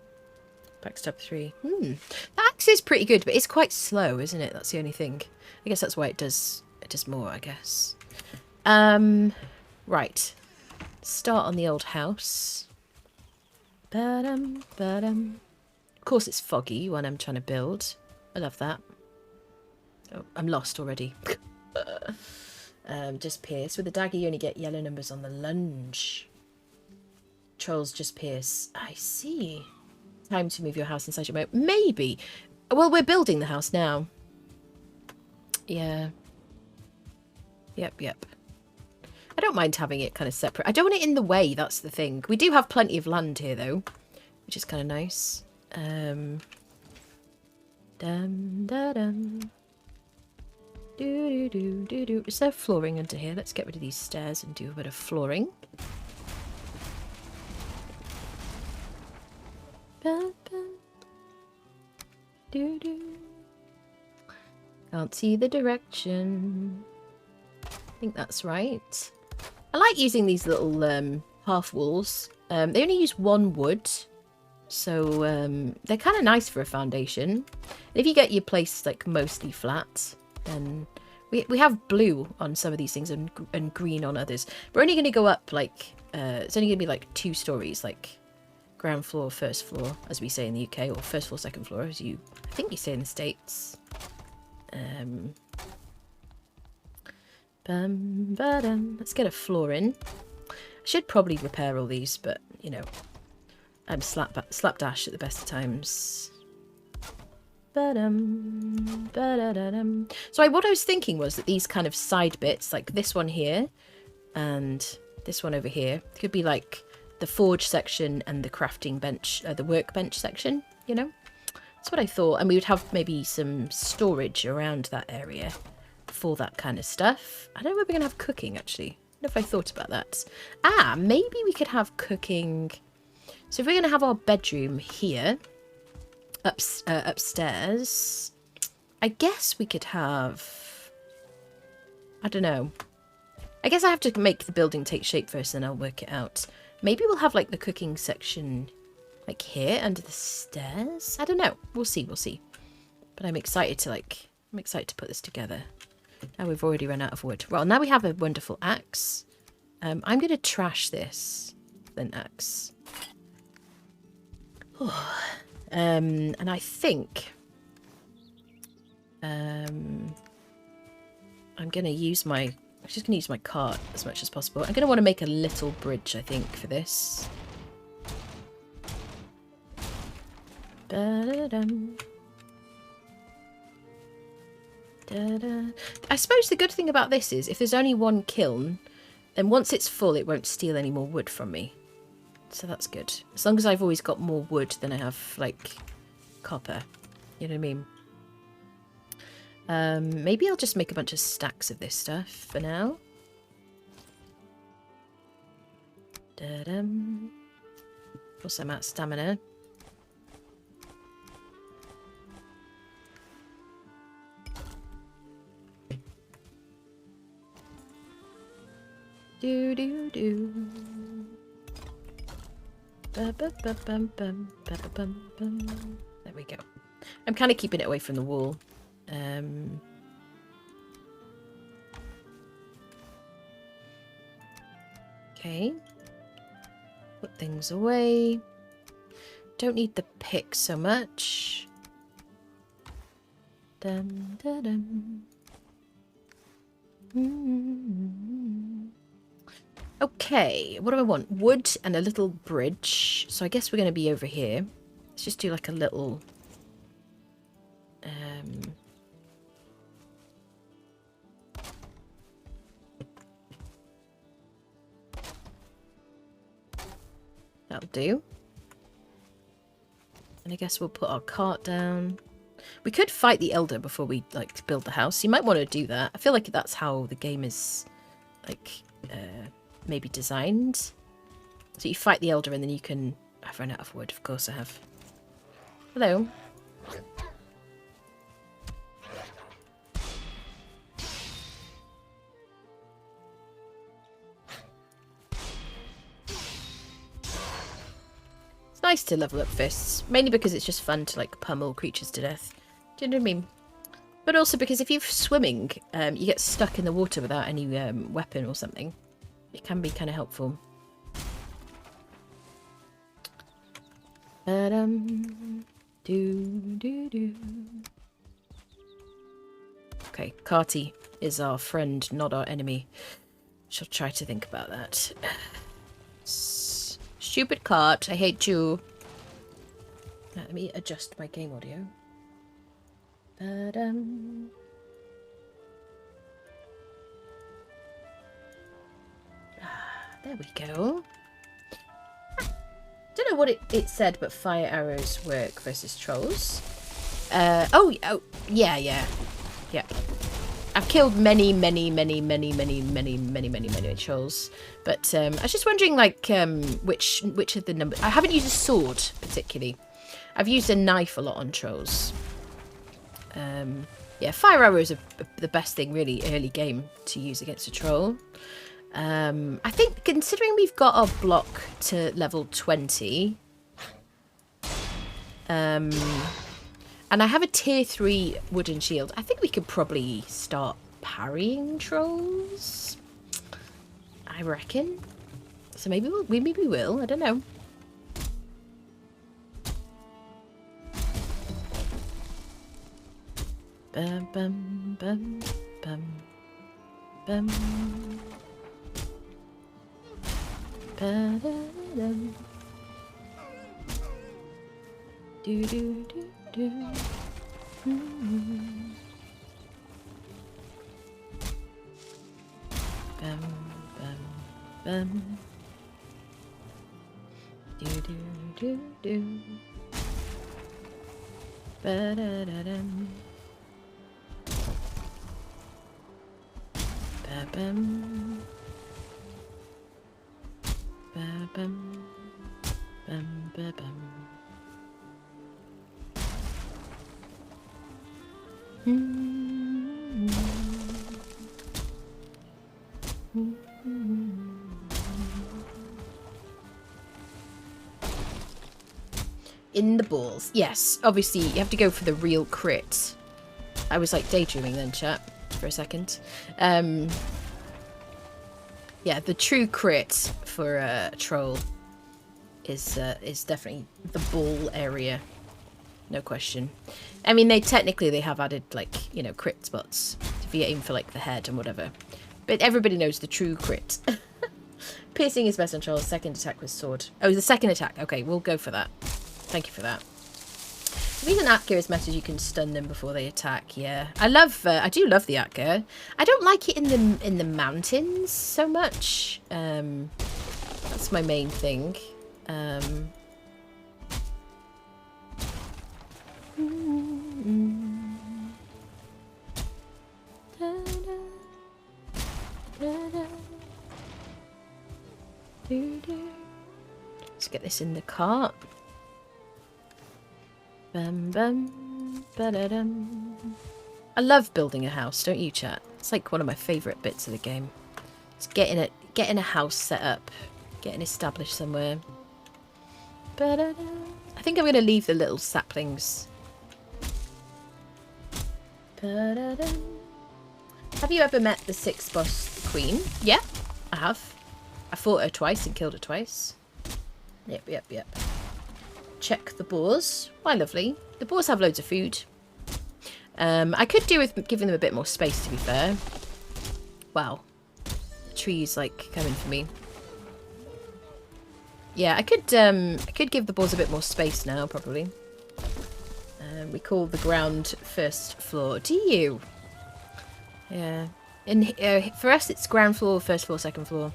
S1: Backstab 3. The axe is pretty good, but it's quite slow, isn't it? That's the only thing. I guess that's why it does more, I guess. Right. Start on the old house. Ba-dum, ba-dum. Of course it's foggy when I'm trying to build. I love that. Oh, I'm lost already. Just pierce. With the dagger you only get yellow numbers on the lunge. Trolls just pierce. I see. Time to move your house inside your moat. Maybe. Well, we're building the house now. Yeah. Yep. I don't mind having it kind of separate. I don't want it in the way, that's the thing. We do have plenty of land here, though, which is kind of nice. Dum, da, dum. Do. Is there flooring under here? Let's get rid of these stairs and do a bit of flooring. Bum, bum. Do. Can't see the direction. I think that's right. I like using these little half walls. They only use 1 wood, so they're kind of nice for a foundation. And if you get your place like mostly flat, then we have blue on some of these things and green on others. We're only going to go up like it's only going to be like 2 stories, like ground floor, first floor, as we say in the UK, or first floor, second floor, as I think you say in the States. Let's get a floor in. I should probably repair all these, but you know, I'm slapdash at the best of times. So what I was thinking was that these kind of side bits, like this one here and this one over here, could be like the forge section and the crafting bench, the workbench section, you know? That's what I thought. And we would have maybe some storage around that area for that kind of stuff. I don't know if we're going to have cooking, actually. I don't know if I thought about that. Maybe we could have cooking. So if we're going to have our bedroom here, upstairs, I guess we could have... I don't know. I guess I have to make the building take shape first, and I'll work it out. Maybe we'll have, like, the cooking section... like here under the stairs? I don't know. We'll see. But I'm excited to put this together. Now we've already run out of wood. Well, now we have a wonderful axe. I'm going to trash this flint axe. And I think I'm going to use my... I'm just going to use my cart as much as possible. I'm going to want to make a little bridge, I think, for this. I suppose the good thing about this is if there's only 1 kiln, then once it's full it won't steal any more wood from me. So that's good. As long as I've always got more wood than I have, like, copper. You know what I mean? Maybe I'll just make a bunch of stacks of this stuff for now. Also, I'm out of stamina. There we go. I'm kind of keeping it away from the wall. Okay. Put things away. Don't need the pick so much. Okay, what do I want? Wood and a little bridge. So I guess we're going to be over here. Let's just do like a little... That'll do. And I guess we'll put our cart down. We could fight the Elder before we, like, build the house. You might want to do that. I feel like that's how the game is, like, maybe designed. So you fight the Elder and then you can... I've run out of wood. Of course I have. Hello. It's nice to level up fists. Mainly because it's just fun to, like, pummel creatures to death. Do you know what I mean? But also because if you're swimming, you get stuck in the water without any weapon or something. It can be kind of helpful. Okay, Carty is our friend, not our enemy. Shall try to think about that. Stupid cart, I hate you. Let me adjust my game audio. There we go. Don't know what it said, but fire arrows work versus trolls. Oh, yeah. I've killed many trolls, but I was just wondering, like, which of the numbers. I haven't used a sword particularly. I've used a knife a lot on trolls. Yeah, fire arrows are the best thing really early game to use against a troll. I think considering we've got our block to level 20, and I have a tier 3 wooden shield, I think we could probably start parrying trolls. I reckon. So maybe we will. I don't know. Bum bum bum bum bum. Ba-da-dum. Do do do do. Mm-hmm. Bum bum bum. Do do do do. Ba-da-da-dum. Ba-bum. Ba-bum. Bum ba-bum. In the balls. Yes, obviously you have to go for the real crit. I was like daydreaming then, chat, for a second. Yeah, the true crit for a troll is definitely the ball area. No question. I mean, they have added, like, you know, crit spots if you aim for, like, the head and whatever. But everybody knows the true crit. Piercing is best on trolls. Second attack with sword. Oh, the second attack. Okay, we'll go for that. Thank you for that. The reason Atka is method, you can stun them before they attack. Yeah, I do love the Atka. I don't like it in the mountains so much. That's my main thing. Let's get this in the cart. Bum bum ba-da-dum. I love building a house, don't you, chat? It's like one of my favourite bits of the game. It's getting a house set up, getting established somewhere. Ba-da-da. I think I'm going to leave the little saplings. Ba-da-da. Have you ever met the 6th boss queen? Yeah, I have. I fought her twice and killed her twice. Yep. Check the boars. Why, lovely. The boars have loads of food. I could do with giving them a bit more space, to be fair. Wow. The tree's, like, coming for me. Yeah, I could give the boars a bit more space now, probably. We call the ground first floor. Do you? Yeah. And for us, it's ground floor, first floor, second floor.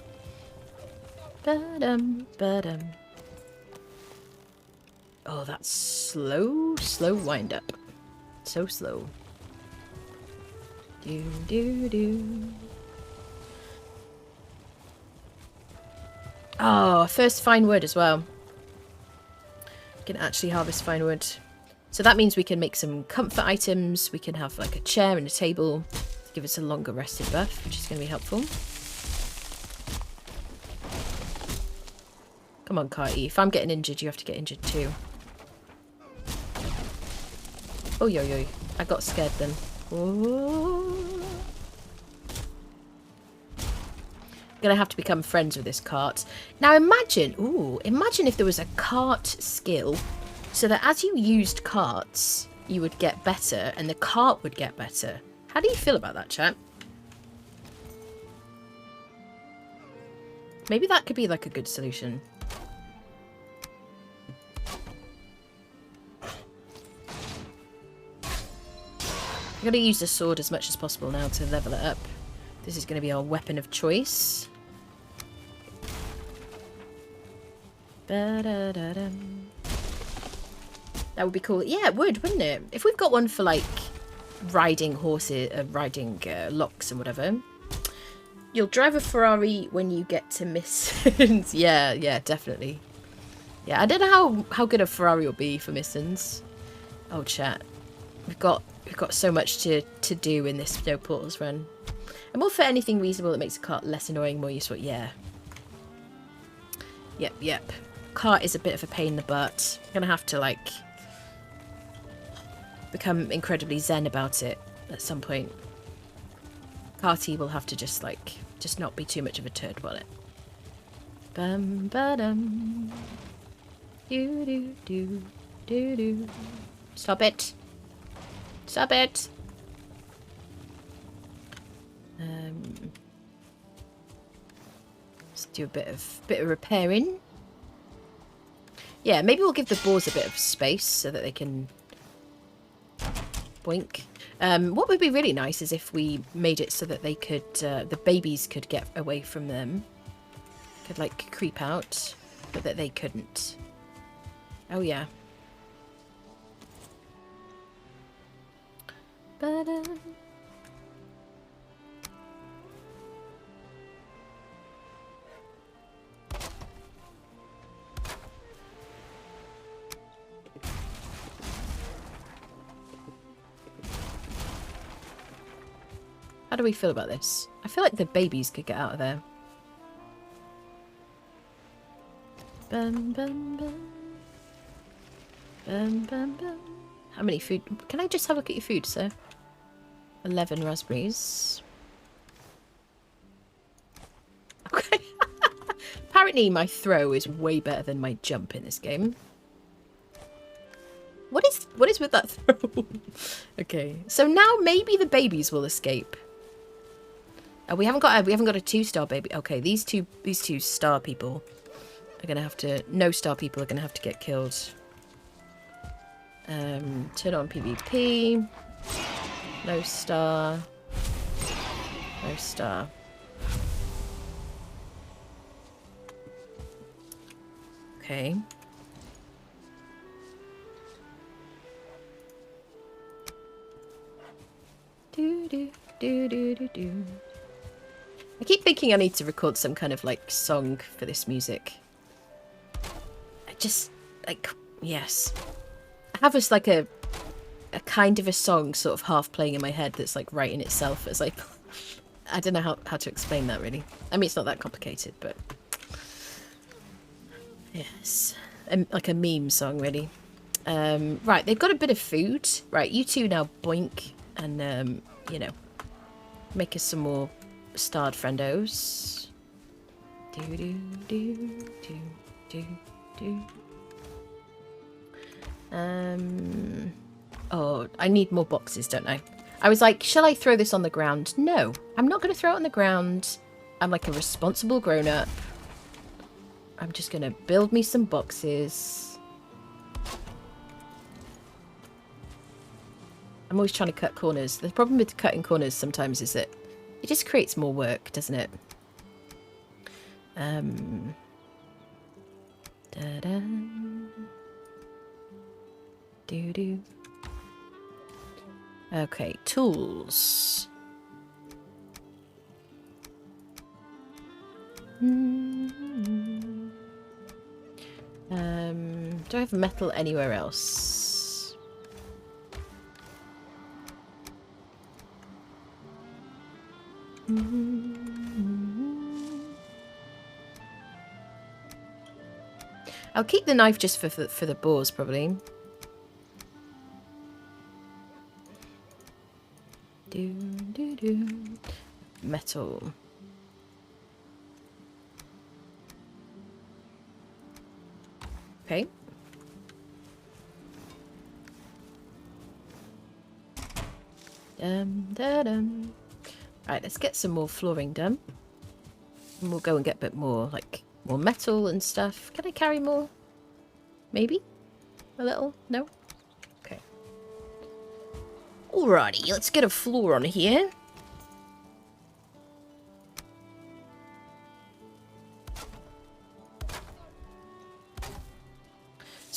S1: Ba-dum, ba-dum. Oh, that's slow wind up. So slow. Do do do. Oh, first fine wood as well. We can actually harvest fine wood. So that means we can make some comfort items. We can have like a chair and a table to give us a longer rested buff, which is going to be helpful. Come on, Carty. If I'm getting injured, you have to get injured too. Oh, yo. I got scared then. Oh. Gonna have to become friends with this cart. Now imagine if there was a cart skill so that as you used carts, you would get better and the cart would get better. How do you feel about that, chat? Maybe that could be like a good solution. I'm going to use the sword as much as possible now to level it up. This is going to be our weapon of choice. Ba-da-da-dum. That would be cool. Yeah, it would, wouldn't it? If we've got one for, like, riding horses, riding locks and whatever. You'll drive a Ferrari when you get to Mistlands. Yeah, definitely. Yeah, I don't know how good a Ferrari will be for Mistlands. Oh, chat. We've got so much to do in this No Portals run. I'm all for anything reasonable that makes a cart less annoying, more useful. Yeah. Yep. Cart is a bit of a pain in the butt. I'm gonna have to, like, become incredibly zen about it at some point. Carty will have to just not be too much of a turd while it. Bum ba-dum. Do. Stop it. Stop it. Let's do a bit of repairing. Yeah, maybe we'll give the boars a bit of space so that they can boink. What would be really nice is if we made it so that they could, the babies could get away from them. Could, like, creep out, but that they couldn't. Oh, yeah. Ba-da. How do we feel about this? I feel like the babies could get out of there. Bum, bum, bum. Bum, bum, bum. How many food? Can I just have a look at your food, sir? 11 raspberries. Okay. Apparently my throw is way better than my jump in this game. What is with that throw? Okay. So now maybe the babies will escape. We haven't got a 2-star baby. Okay, these two star people are gonna have to. No star people are gonna have to get killed. Turn on PvP. No star. No star. Okay. Do. I keep thinking I need to record some kind of, like, song for this music. I just, like, yes. I have this, like, a kind of a song sort of half playing in my head that's, like, writing itself. It's like, I don't know how to explain that, really. I mean, it's not that complicated, but... yes. Like a meme song, really. Right, they've got a bit of food. Right, you two now boink and, you know, make us some more starred friendos. Oh, I need more boxes, don't I? I was like, shall I throw this on the ground? No, I'm not going to throw it on the ground. I'm like a responsible grown-up. I'm just going to build me some boxes. I'm always trying to cut corners. The problem with cutting corners sometimes is that it just creates more work, doesn't it? Da-da. Do-do. Okay, tools. Do I have metal anywhere else? I'll keep the knife just for the boars, probably. Do. Metal. Okay. Dum. Right, let's get some more flooring done. And we'll go and get a bit more, like, more metal and stuff. Can I carry more? Maybe? A little? No? Okay. Alrighty, let's get a floor on here.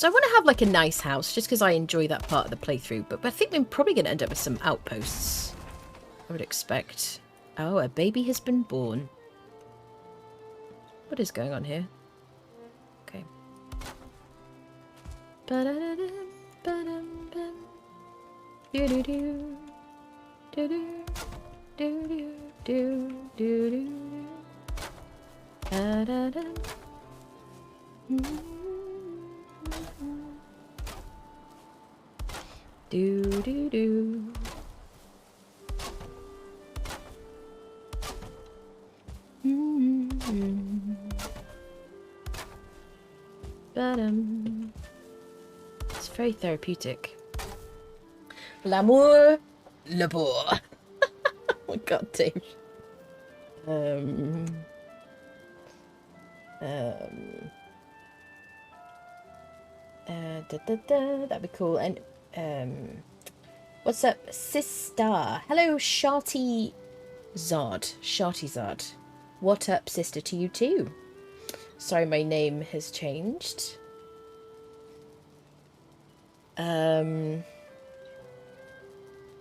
S1: So I want to have like a nice house just because I enjoy that part of the playthrough. But I think we're probably going to end up with some outposts. I would expect. Oh, a baby has been born. What is going on here? Okay. It's very therapeutic. L'amour, le beau. Oh, God damn. That'd be cool. And what's up, sister? Hello, Sharty Zard. What up, sister, to you too? Sorry, my name has changed.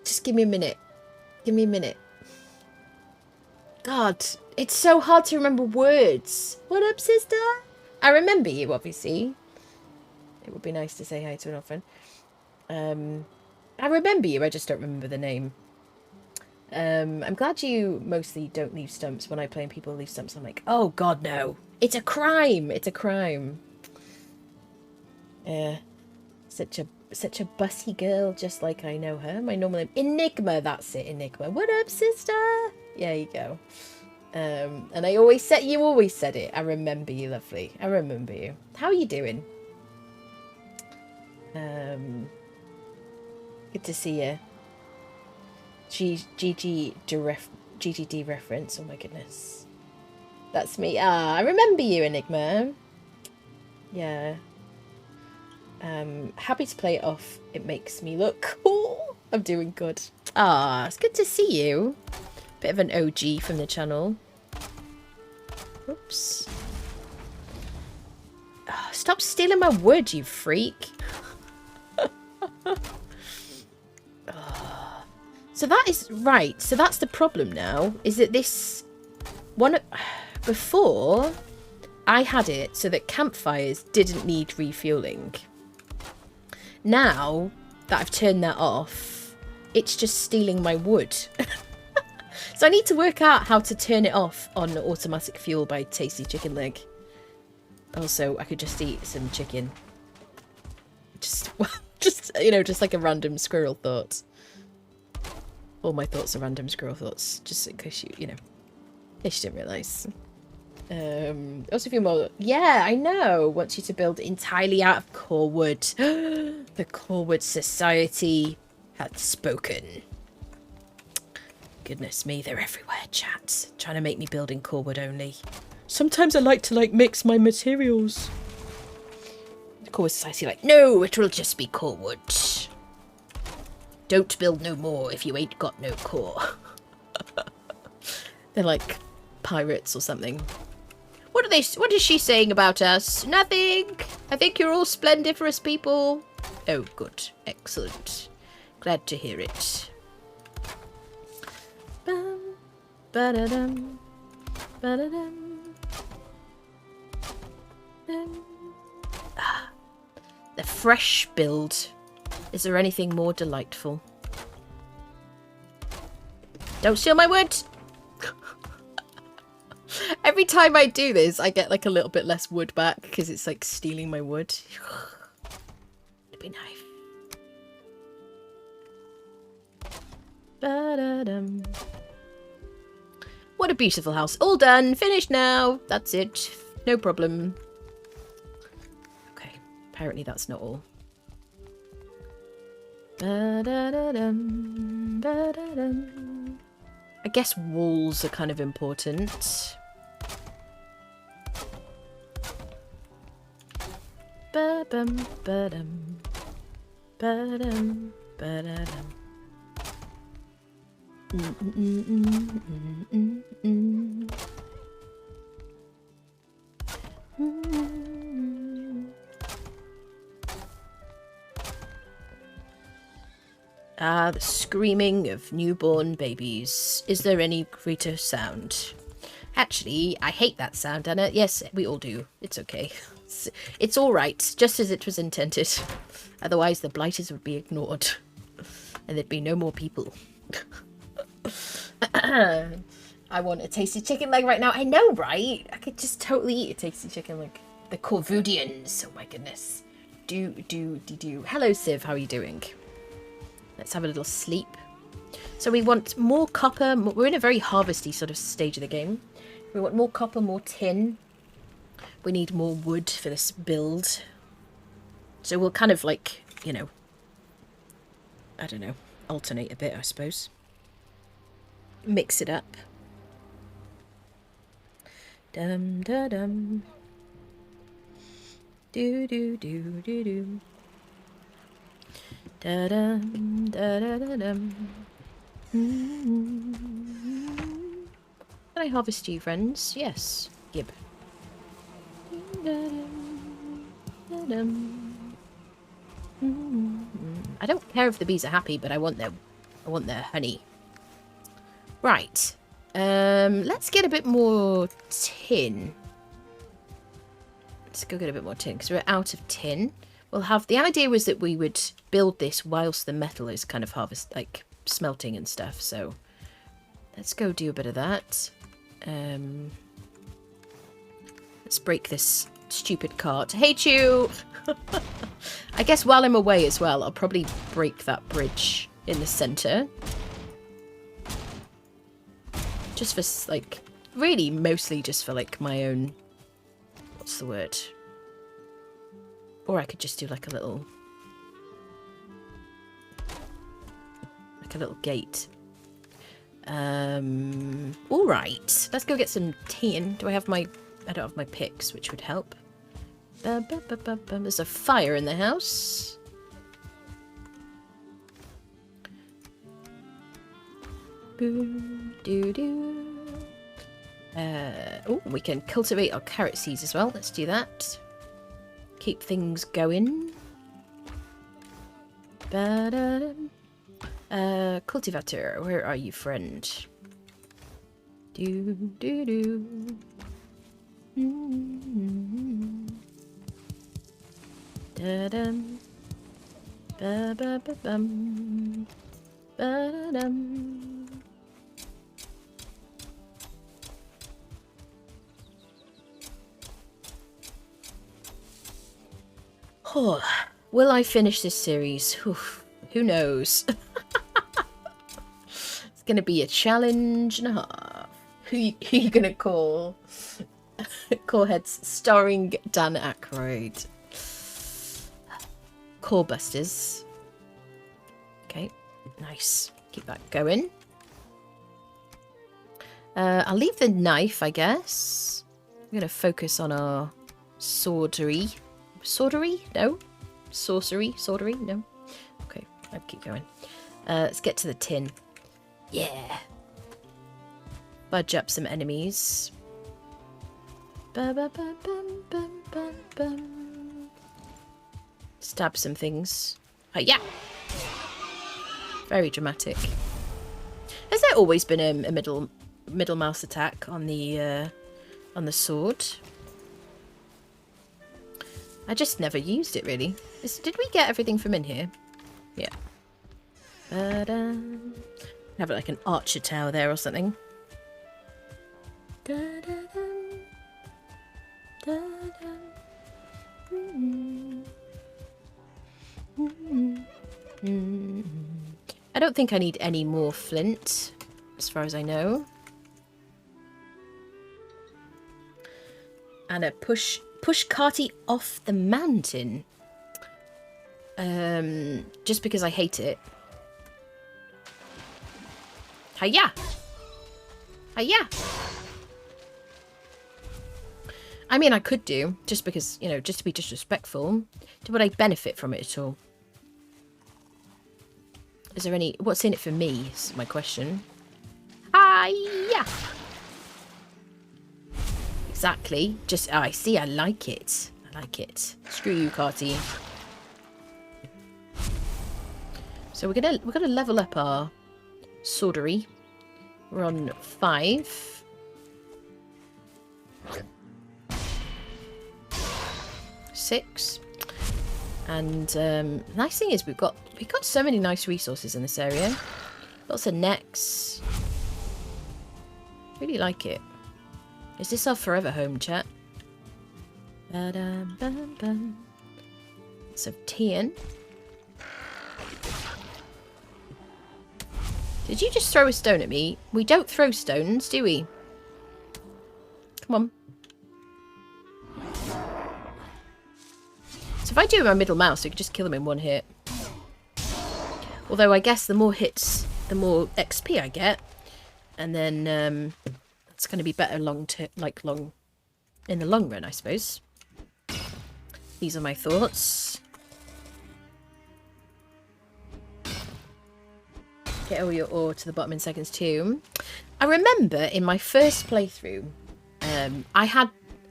S1: Just give me a minute. Give me a minute. God, it's so hard to remember words. What up, sister? I remember you, obviously. It would be nice to say hi to an old friend. I remember you, I just don't remember the name. I'm glad you mostly don't leave stumps. When I play and people leave stumps, I'm like, oh God, no. It's a crime. It's a crime. Such a bussy girl, just like I know her. My normal name, Enigma. That's it, Enigma. What up, sister? Yeah, you go. And you always said it. I remember you, lovely. I remember you. How are you doing? Good to see you. GGD reference. Oh my goodness. That's me. Ah, I remember you, Enigma. Yeah. Happy to play it off. It makes me look cool. I'm doing good. Ah, it's good to see you. Bit of an OG from the channel. Oops. Oh, stop stealing my wood, you freak. Oh. So that is right. So that's the problem now. Is that this one before I had it so that campfires didn't need refueling. Now that I've turned that off, it's just stealing my wood. So I need to work out how to turn it off on automatic fuel by Tasty Chicken Leg. Also, I could just eat some chicken. Just you know, just like a random squirrel thought. All my thoughts are random squirrel thoughts, just in case you know, in case you didn't realise. Also a few more. Yeah, I know. Wants you to build entirely out of core wood. The core wood society had spoken. Goodness me, they're everywhere, chat. Trying to make me build in core wood only. Sometimes I like to mix my materials. The core wood society no, it will just be core wood. Don't build no more if you ain't got no core. They're like pirates or something. What is she saying about us? Nothing. I think you're all splendiferous people. Oh, good. Excellent. Glad to hear it. Bum, ba-da-dum, ba-da-dum. The fresh build. Is there anything more delightful? Don't steal my wood! Every time I do this, I get like a little bit less wood back because it's like stealing my wood. It'd be nice. Ba-da-dum. What a beautiful house. All done. Finished now. That's it. No problem. Okay. Apparently that's not all. Ba-da-da-dum. Ba-da-dum. I guess walls are kind of important. Ba-bum, ba-dum. Ba-dum, ba-da-dum. Ah, the screaming of newborn babies. Is there any greater sound? Actually, I hate that sound, Anna. Yes, we all do. It's okay. It's all right, just as it was intended. Otherwise, the blighters would be ignored. And there'd be no more people. I want a tasty chicken leg right now. I know, right? I could just totally eat a tasty chicken leg. The Corvudians. Oh my goodness. Do. Hello, Civ. How are you doing? Let's have a little sleep. So we want more copper. We're in a very harvesty sort of stage of the game. We want more copper, more tin. We need more wood for this build. So we'll kind of like, you know, I don't know, alternate a bit, I suppose. Mix it up. Dum da dum. Do do do do do. Da dum da da da dum. Can I harvest you, friends? Yes. Gib. I don't care if the bees are happy, but I want their honey. Right. Let's get a bit more tin. Let's go get a bit more tin because we're out of tin. We'll have the idea was that we would build this whilst the metal is kind of smelting and stuff. So let's go do a bit of that. Let's break this stupid cart. Hate you. I guess while I'm away as well, I'll probably break that bridge in the center. Just for, like, really mostly just for, like, my own... What's the word? Or I could just do, like, a little... Like a little gate. Alright. Let's go get some tin. Do I have my... I don't have my picks, which would help. There's a fire in the house. Oh, we can cultivate our carrot seeds as well. Let's do that. Keep things going. Cultivator, where are you, friend? Da-dum. Ba-ba-ba-bum. Ba-da-dum. Oh, will I finish this series? Oof, who knows? It's going to be a challenge and a half. Who you going to call? Coreheads starring Dan Aykroyd. Core Busters. Okay, nice. Keep that going. I'll leave the knife, I guess. I'm going to focus on our swordery. Swordery? No. Sorcery? Swordery? No. Okay, I'll keep going. Let's get to the tin. Yeah. Budge up some enemies. Stab some things. Yeah. Very dramatic. Has there always been a middle mouse attack on the sword? I just never used it really. Did we get everything from in here? Yeah. Have like an archer tower there or something. I don't think I need any more flint, as far as I know. And a push Carty off the mountain. Just because I hate it. Hiya! Hiya! I mean, I could do, just because, you know, just to be disrespectful. Would I benefit from it at all? Is there any... What's in it for me, is my question. Hiya! Exactly. Just... Oh, I see, I like it. I like it. Screw you, Carty. So we're gonna level up our swordery. We're on 5. Six. And nice thing is we've got so many nice resources in this area. Lots of necks. Really like it. Is this our forever home, chat? Ba-dum-bum-bum. So tin. Did you just throw a stone at me? We don't throw stones, do we? Come on. So if I do it with my middle mouse, we could just kill them in one hit. Although I guess the more hits, the more XP I get. And then it's going to be better long in the long run, I suppose. These are my thoughts. Get all your ore to the bottom in seconds too. I remember in my first playthrough, I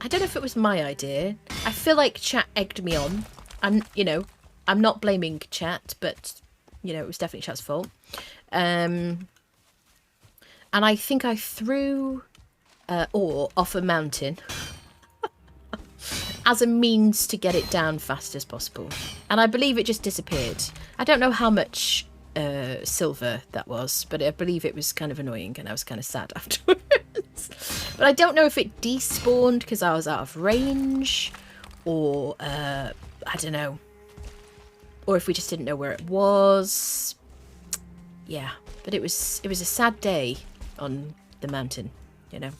S1: don't know if it was my idea. I feel like chat egged me on. I'm not blaming chat, but it was definitely chat's fault. And I think I threw ore off a mountain as a means to get it down fast as possible. And I believe it just disappeared. I don't know how much silver that was, but I believe it was kind of annoying and I was kind of sad afterwards. But I don't know if it despawned because I was out of range, or I don't know, or if we just didn't know where it was. Yeah, but it was a sad day on the mountain. I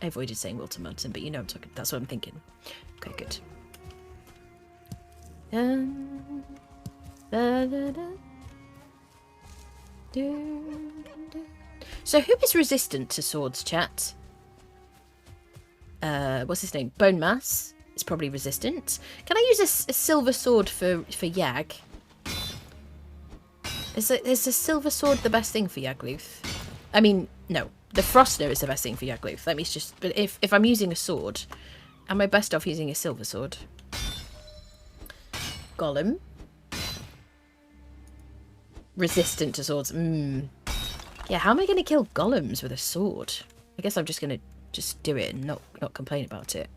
S1: avoided saying Walter Mountain, but I'm talking. That's what I'm thinking. Okay, good. So who is resistant to swords, chat? What's his name? Bone Mass is probably resistant. Can I use a silver sword for Yag? Is a silver sword the best thing for Yagluth? I mean, no. The Frostner is the best thing for Yagluth. Let me just... But if I'm using a sword, am I best off using a silver sword? Golem. Resistant to swords. Yeah, how am I going to kill golems with a sword? I guess I'm just going to just do it and not complain about it.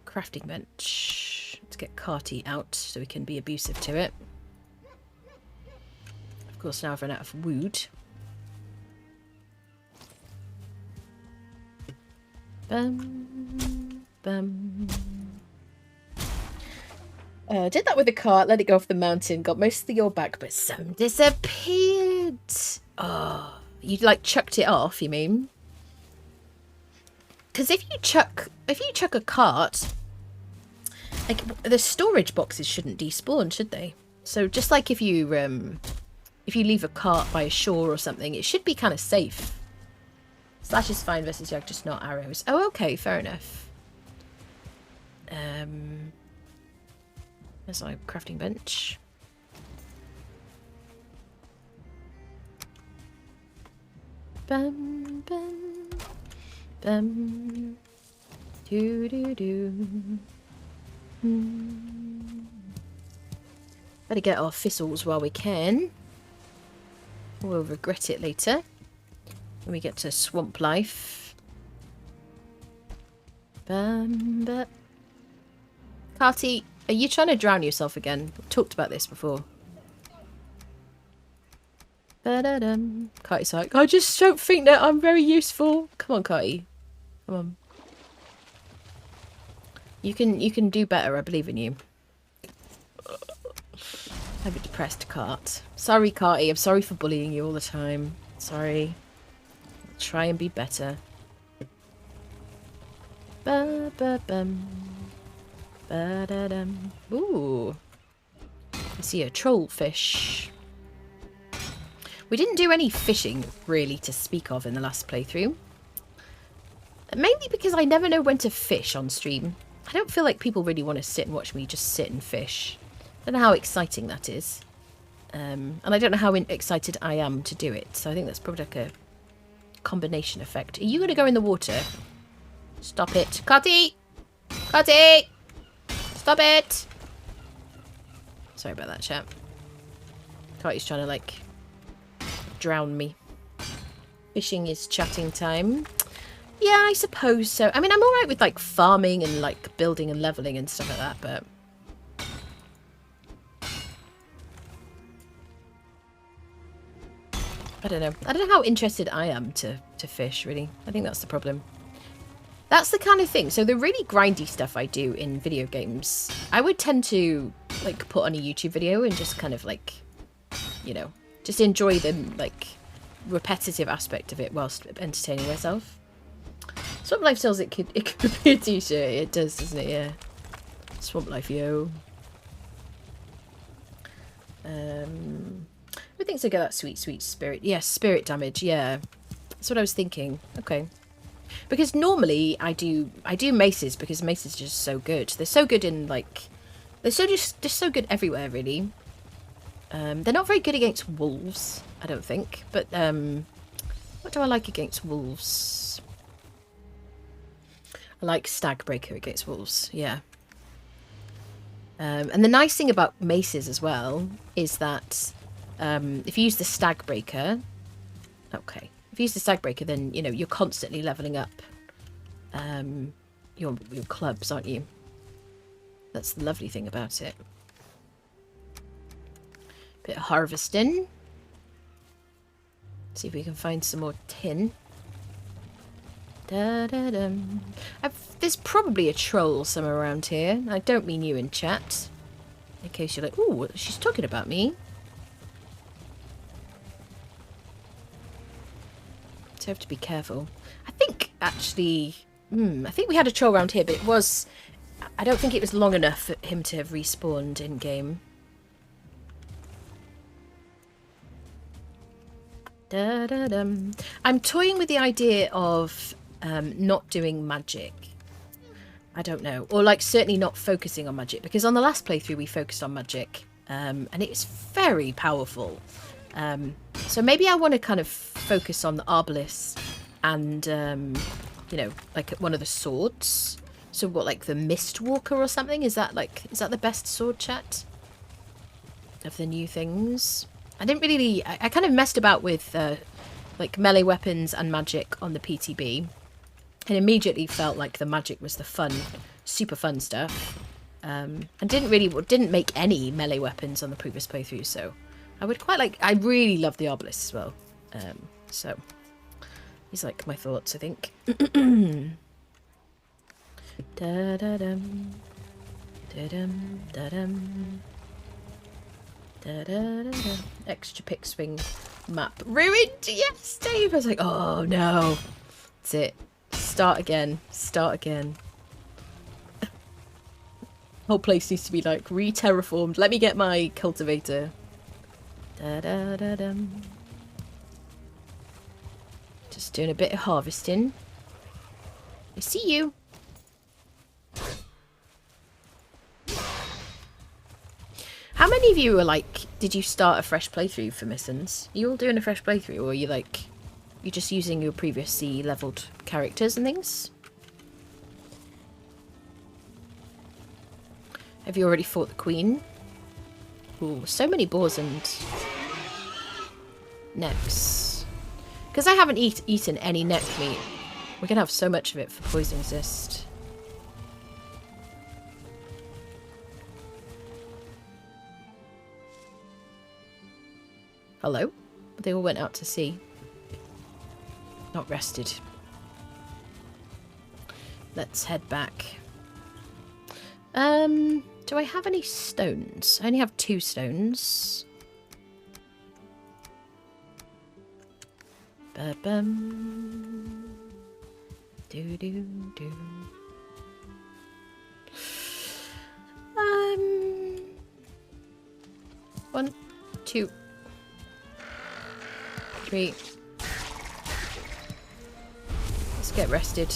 S1: Crafting bench. Let's get Carty out so we can be abusive to it. Of course, now I've run out of wood. Bum, bum. Did that with the cart, let it go off the mountain, got most of the ore back, but some disappeared. Oh, you chucked it off, you mean? Because if you chuck a cart, the storage boxes shouldn't despawn, should they? So just like if you leave a cart by a shore or something, it should be kind of safe. Slash is fine versus Yag, just not arrows. Oh, okay, fair enough. There's my crafting bench. Bum, bum, bum. Do, do, do. Better get our thistles while we can. We'll regret it later when we get to swamp life. Carty, are you trying to drown yourself again? We've talked about this before. Carty's like, I just don't think that I'm very useful. Come on, Carty. Come on. You can do better, I believe in you. I have a depressed cart. Sorry, Carty, I'm sorry for bullying you all the time. Sorry. I'll try and be better. Ba-ba-bum. Ba-da-dum. Ooh. I see a trollfish. We didn't do any fishing, really, to speak of in the last playthrough. Mainly because I never know when to fish on stream. I don't feel like people really want to sit and watch me just sit and fish. I don't know how exciting that is. And I don't know how excited I am to do it. So I think that's probably like a combination effect. Are you going to go in the water? Stop it. Carty! Carty! Stop it! Sorry about that, chat. Carty's trying to, like, drown me. Fishing is chatting time. Yeah, I suppose so. I mean, I'm alright with, like, farming and, like, building and leveling and stuff like that, but... I don't know. I don't know how interested I am to fish, really. I think that's the problem. That's the kind of thing. So the really grindy stuff I do in video games, I would tend to, like, put on a YouTube video and just kind of, like, you know, just enjoy the, like, repetitive aspect of it whilst entertaining myself. Swamp Life sells it could be a t-shirt. It does, doesn't it? Yeah. Swamp Life, yo. Who thinks I got that sweet, sweet spirit? Yeah, spirit damage. Yeah, that's what I was thinking. Okay. Because normally I do maces because maces are just so good. They're so good in, like, they're just so good everywhere, really. They're not very good against wolves, I don't think. But what do I like against wolves? I like Stag Breaker against wolves. Yeah. And the nice thing about maces as well is that if you use the Stag Breaker, okay. If you use the Stag Breaker, then, you know, you're constantly leveling up your clubs, aren't you? That's the lovely thing about it. Bit of harvesting. See if we can find some more tin. Da-da-dum. There's probably a troll somewhere around here. I don't mean you in chat. In case you're like, ooh, she's talking about me. So I have to be careful. I think, actually... I think we had a troll around here, but it was... I don't think it was long enough for him to have respawned in-game. Da-da-dum. I'm toying with the idea of not doing magic. I don't know. Or, like, certainly not focusing on magic. Because on the last playthrough, we focused on magic. And it was very powerful. So maybe I want to kind of focus on the Arbalest and, you know, like one of the swords. So what, like the Mistwalker or something? Is that the best sword, chat? Of the new things? I didn't really... I kind of messed about with, like, melee weapons and magic on the PTB. And immediately felt like the magic was the fun, super fun stuff. And didn't make any melee weapons on the previous playthrough, so... I would quite like... I really love the Obelisk as well. So, these like my thoughts, I think. Da-da-dum. Da-dum. Da-dum. Da-da-da-dum. Extra pick swing map. Ruined! Yes, Dave! I was like, oh no. That's it. Start again. Start again. Whole place needs to be like re-terraformed. Let me get my cultivator. Da-da-da-dum. Just doing a bit of harvesting. I see you. How many of you are like, did you start a fresh playthrough for Mistlands? Are you all doing a fresh playthrough, or are you like, you're just using your previously leveled characters and things? Have you already fought the Queen? Ooh, so many boars and necks. Because I haven't eaten any neck meat. We're going to have so much of it for poison resist. Hello? They all went out to sea. Not rested. Let's head back. Do I have any stones? I only have 2 stones. Ba-bum. Do-do-do. 1, 2, 3. Let's get rested.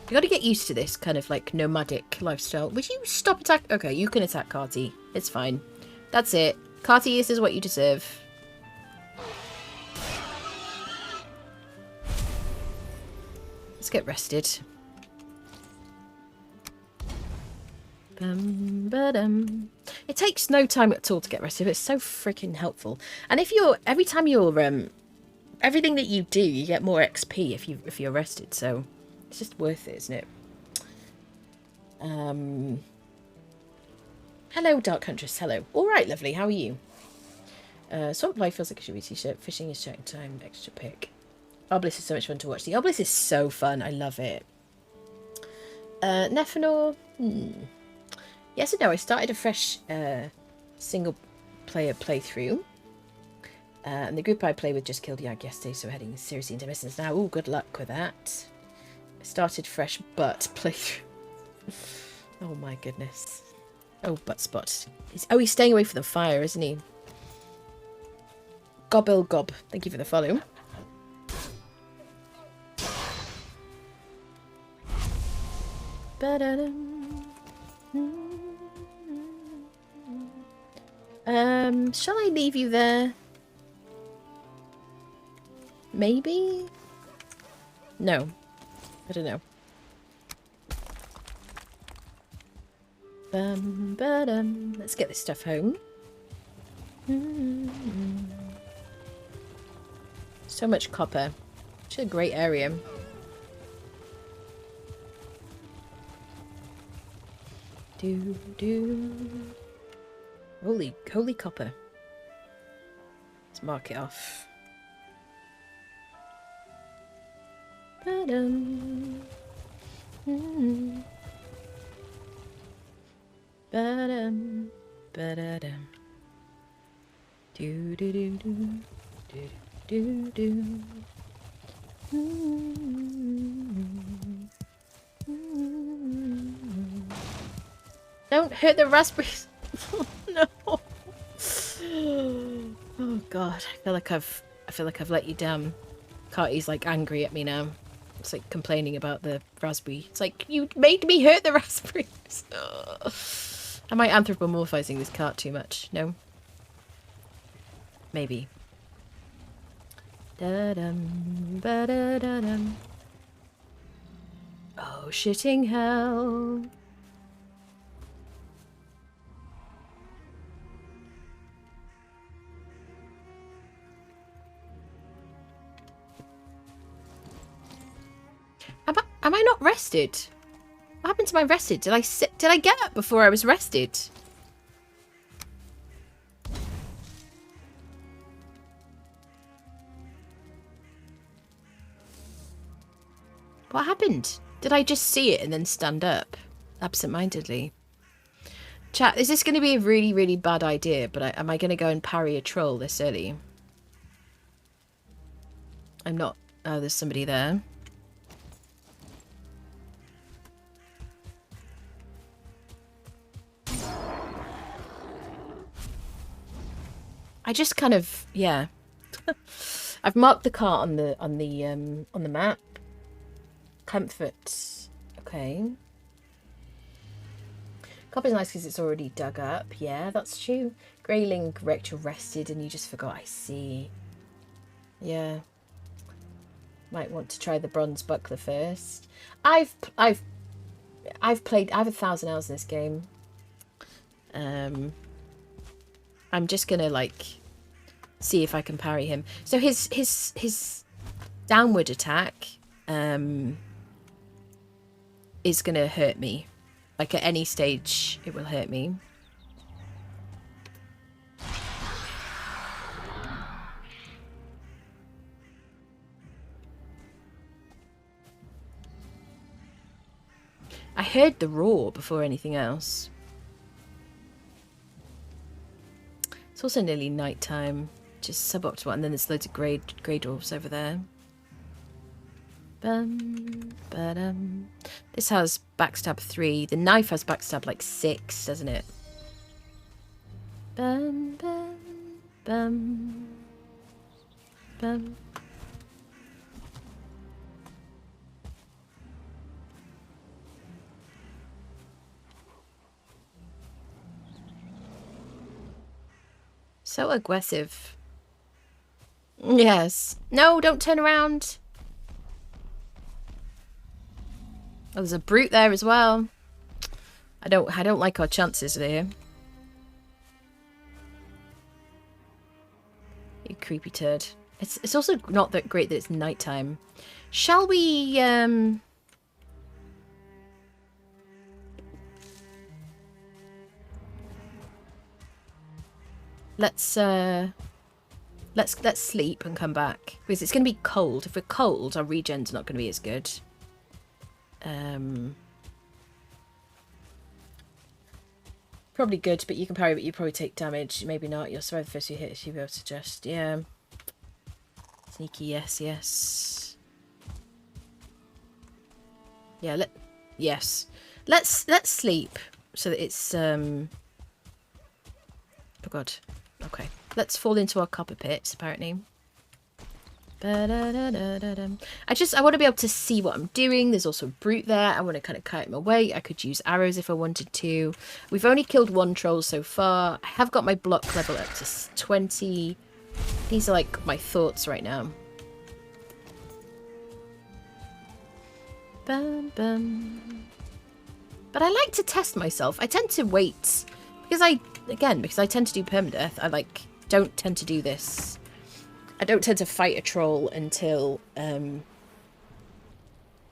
S1: You gotta get used to this kind of like nomadic lifestyle. Would you stop attack? Okay, you can attack Carty. It's fine. That's it. Carty, this is what you deserve. Let's get rested. It takes no time at all to get rested. It's so freaking helpful. And if you're every time you're everything that you do, you get more XP if you're rested. So it's just worth it, isn't it? Hello, Dark Huntress. Hello. All right, lovely. How are you? Swap life feels like a should be t-shirt. Fishing is check time. Extra pick. Obelisk is so much fun to watch. The Obelisk is so fun. I love it. Nephenor. Yes and no. I started a fresh single player playthrough. And the group I play with just killed Yag yesterday, so we're heading seriously into missions now. Oh, good luck with that. I started fresh butt playthrough. Oh my goodness. Oh, butt spot. He's staying away from the fire, isn't he? Gobble gob. Thank you for the follow. Shall I leave you there? Maybe? No. I don't know. Let's get this stuff home. So much copper. Such a great area. Holy copper. Let's mark it off. Don't hurt the raspberries. No. Oh god, I feel like I've let you down. Carty's like angry at me now. It's like complaining about the raspberry. It's like, you made me hurt the raspberries. Am I anthropomorphizing this cart too much? No? Maybe. Da-dum, ba-da-da-dum. Oh, shitting hell. Am I not rested? What happened to my rested? Did I get up before I was rested? What happened? Did I just see it and then stand up? Absent-mindedly. Chat, is this going to be a really, really bad idea? But am I going to go and parry a troll this early? I'm not. Oh, there's somebody there. I just kind of, yeah. I've marked the cart on the map. Comfort. Okay. Copper's nice because it's already dug up. Yeah, that's true. Greyling wrecked you rested and you just forgot. I see. Yeah. Might want to try the bronze buckler first. I've played. I have 1,000 hours in this game. I'm just gonna like see if I can parry him. So his downward attack is gonna hurt me. Like at any stage it will hurt me. I heard the roar before anything else. It's also nearly night time, just suboptimal, and then there's loads of grey dwarves over there. This has backstab 3. The knife has backstab like 6, doesn't it? Bum, bum, bum, bum. So aggressive. Yes. No, don't turn around. Oh, there's a brute there as well. I don't like our chances here. You creepy turd. It's also not that great that it's nighttime. Shall we let's sleep and come back. Because it's gonna be cold. If we're cold, our regen's not gonna be as good. Probably good, but you can parry, but you probably take damage. Maybe not. You'll survive the first few hits, you'll be able to just, yeah. Sneaky, yes, yes. Yeah, yes. Let's sleep so that it's oh god. Okay. Let's fall into our copper pits, apparently. I want to be able to see what I'm doing. There's also a brute there. I want to kind of kite him away. I could use arrows if I wanted to. We've only killed one troll so far. I have got my block level up to 20. These are like my thoughts right now. Bum, bum. But I like to test myself. I tend to wait because I tend to do permadeath. I don't tend to do this. I don't tend to fight a troll until, I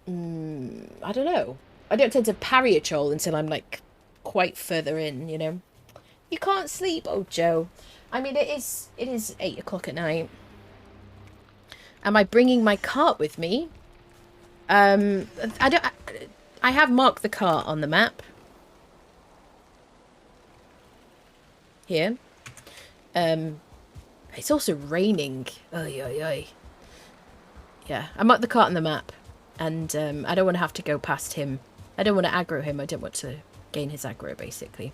S1: don't know. I don't tend to parry a troll until I'm, like, quite further in, you know. You can't sleep, oh, Joe. I mean, it is 8 o'clock at night. Am I bringing my cart with me? I have marked the cart on the map. Here. It's also raining. Oy, oy, oy. Yeah, I marked the cart on the map. And I don't want to have to go past him. I don't want to aggro him. I don't want to gain his aggro, basically.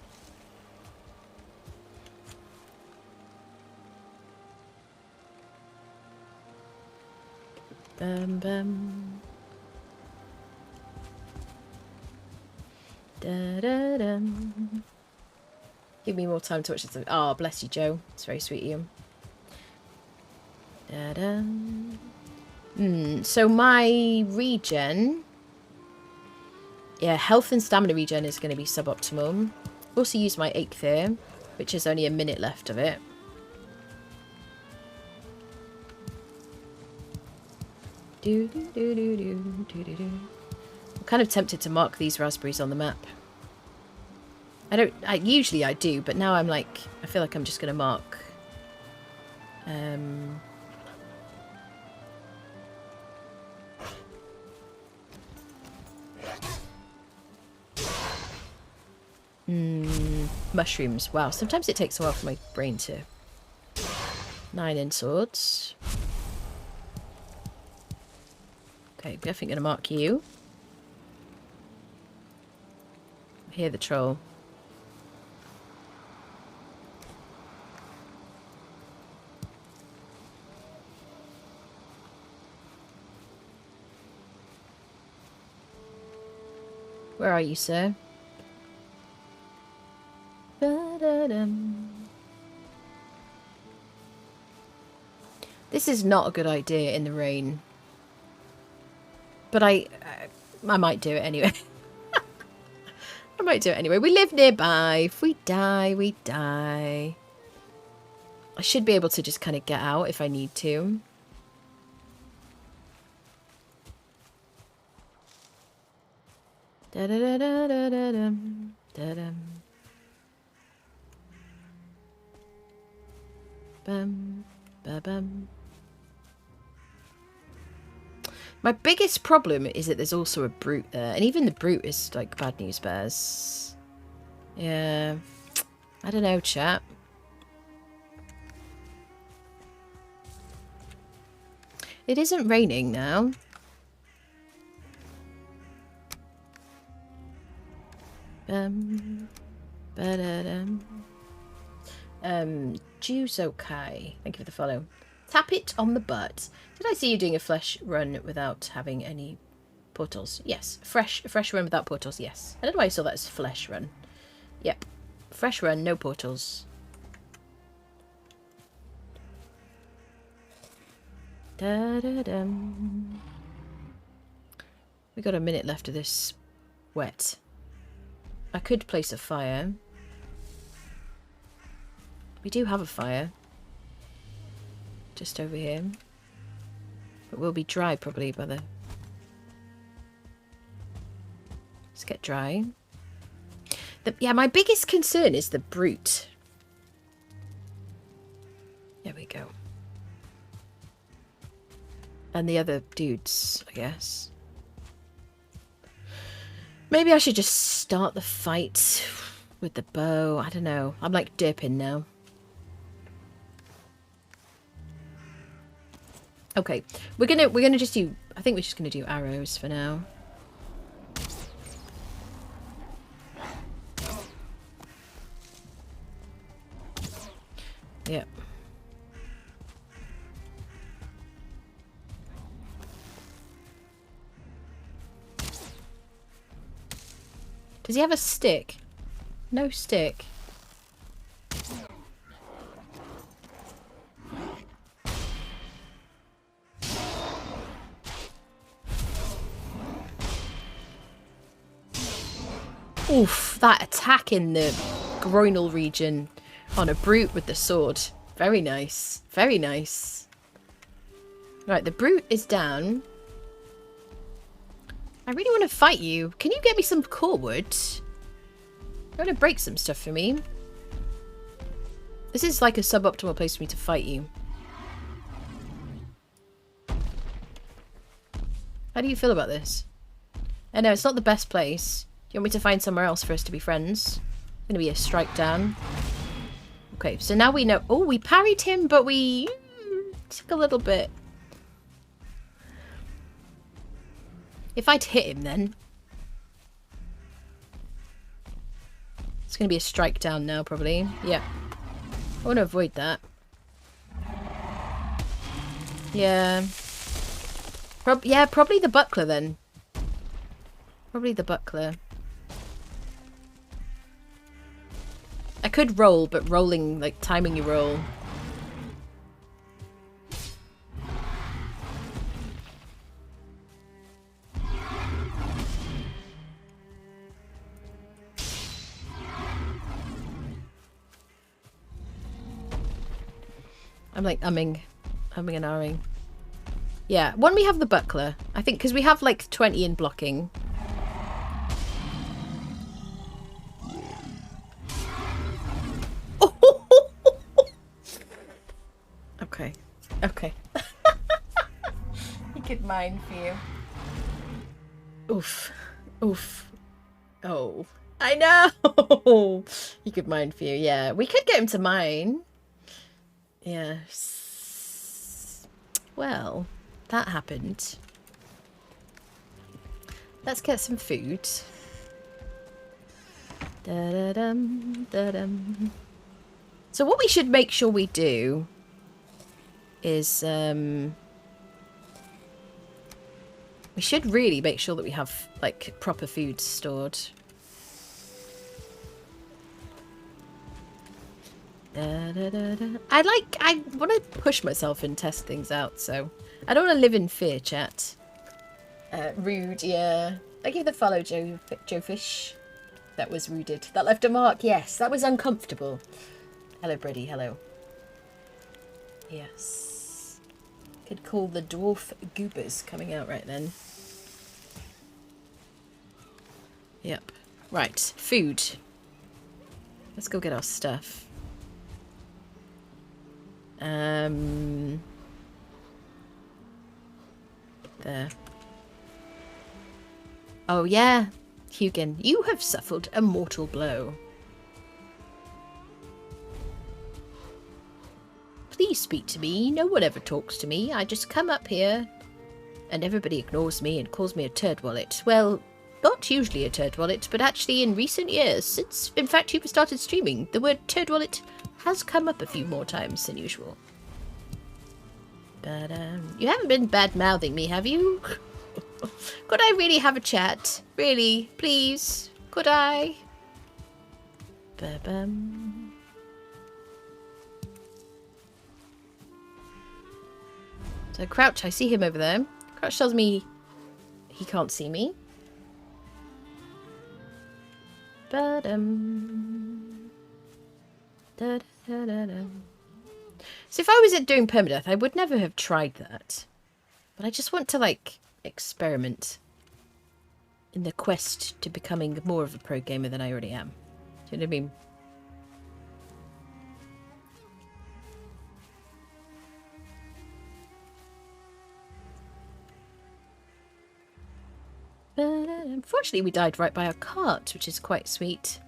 S1: Bum, bum. Da, da, dum. Give me more time to watch this. Oh, bless you, Joe. It's very sweet of you. Da-da. So my regen... Yeah, health and stamina regen is going to be suboptimal. Also use my ache there, which is only a minute left of it. I'm kind of tempted to mark these raspberries on the map. Usually I do, but now I'm like, I feel like I'm just going to mark... mushrooms. Wow, sometimes it takes a while for my brain to... 9 in swords. Okay, definitely going to mark you. I hear the troll. Where are you, sir? Ba-da-dum. This is not a good idea in the rain. But I might do it anyway. I might do it anyway. We live nearby. If we die, we die. I should be able to just kind of get out if I need to. Da-da-da-da-da-da-dum. Da-dum. Bum, ba-bum. My biggest problem is that there's also a brute there. And even the brute is like bad news bears. Yeah. I don't know, chat. It isn't raining now. Ba-da-dum. Juzokai. Thank you for the follow. Tap it on the butt. Did I see you doing a flesh run without having any portals? Yes. Fresh run without portals, yes. I don't know why I saw that as flesh run. Yep. Fresh run, no portals. Da-da-dum. We got a minute left of this wet. I could place a fire. We do have a fire. just over here. But we'll be dry probably by the... Let's get dry. Yeah, my biggest concern is the brute. There we go. And the other dudes, I guess. Maybe I should just start the fight with the bow. I don't know. I'm like dipping now. Okay, we're gonna just do. I think we're just gonna do arrows for now. Yep. Does he have a stick? No stick. Oof, that attack in the groinal region on a brute with the sword. Very nice. Very nice. Right, the brute is down. I really want to fight you. Can you get me some core wood? You want to break some stuff for me? This is like a suboptimal place for me to fight you. How do you feel about this? I know, it's not the best place. Do you want me to find somewhere else for us to be friends? Gonna be a strike down. Okay, so now we know... Oh, we parried him, but we took a little bit. If I'd hit him then... It's gonna be a strike down now, probably. Yeah. I want to avoid that. Yeah. Yeah, probably the buckler then. Probably the buckler. I could roll, but rolling, like, timing your roll. I'm like umming and ahhing. Yeah, when we have the buckler, I think, because we have like 20 in blocking. Okay. Okay. He could mine for you. Oof. Oof. Oh. I know! He could mine for you, yeah. We could get him to mine. Yes. Well, that happened. Let's get some food. Da-da-dum, da-dum. So what we should make sure we do is we should really make sure that we have like proper food stored. I want to push myself and test things out, so I don't want to live in fear, chat. Rude, yeah. Thank you for the follow, Joe Fish. That was ruded. That left a mark, yes. That was uncomfortable. Hello, Brady, hello. Yes. Could call the dwarf goobers coming out right then. Yep. Right, food. Let's go get our stuff. There. Oh yeah, Hugin, you have suffered a mortal blow. Please speak to me. No one ever talks to me. I just come up here and everybody ignores me and calls me a turd wallet. Well, not usually a turd wallet, but actually in recent years, since in fact you've started streaming, the word turd wallet has come up a few more times than usual. But you haven't been bad-mouthing me, have you? Could I really have a chat? Really? Please? Could I? Ba-bum. So Crouch, I see him over there. Crouch tells me he can't see me. Ba-dum. Da-da-da-da-da. So if I was doing permadeath, I would never have tried that. But I just want to, like, experiment in the quest to becoming more of a pro gamer than I already am. Do you know what I mean? But unfortunately, we died right by our cart, which is quite sweet.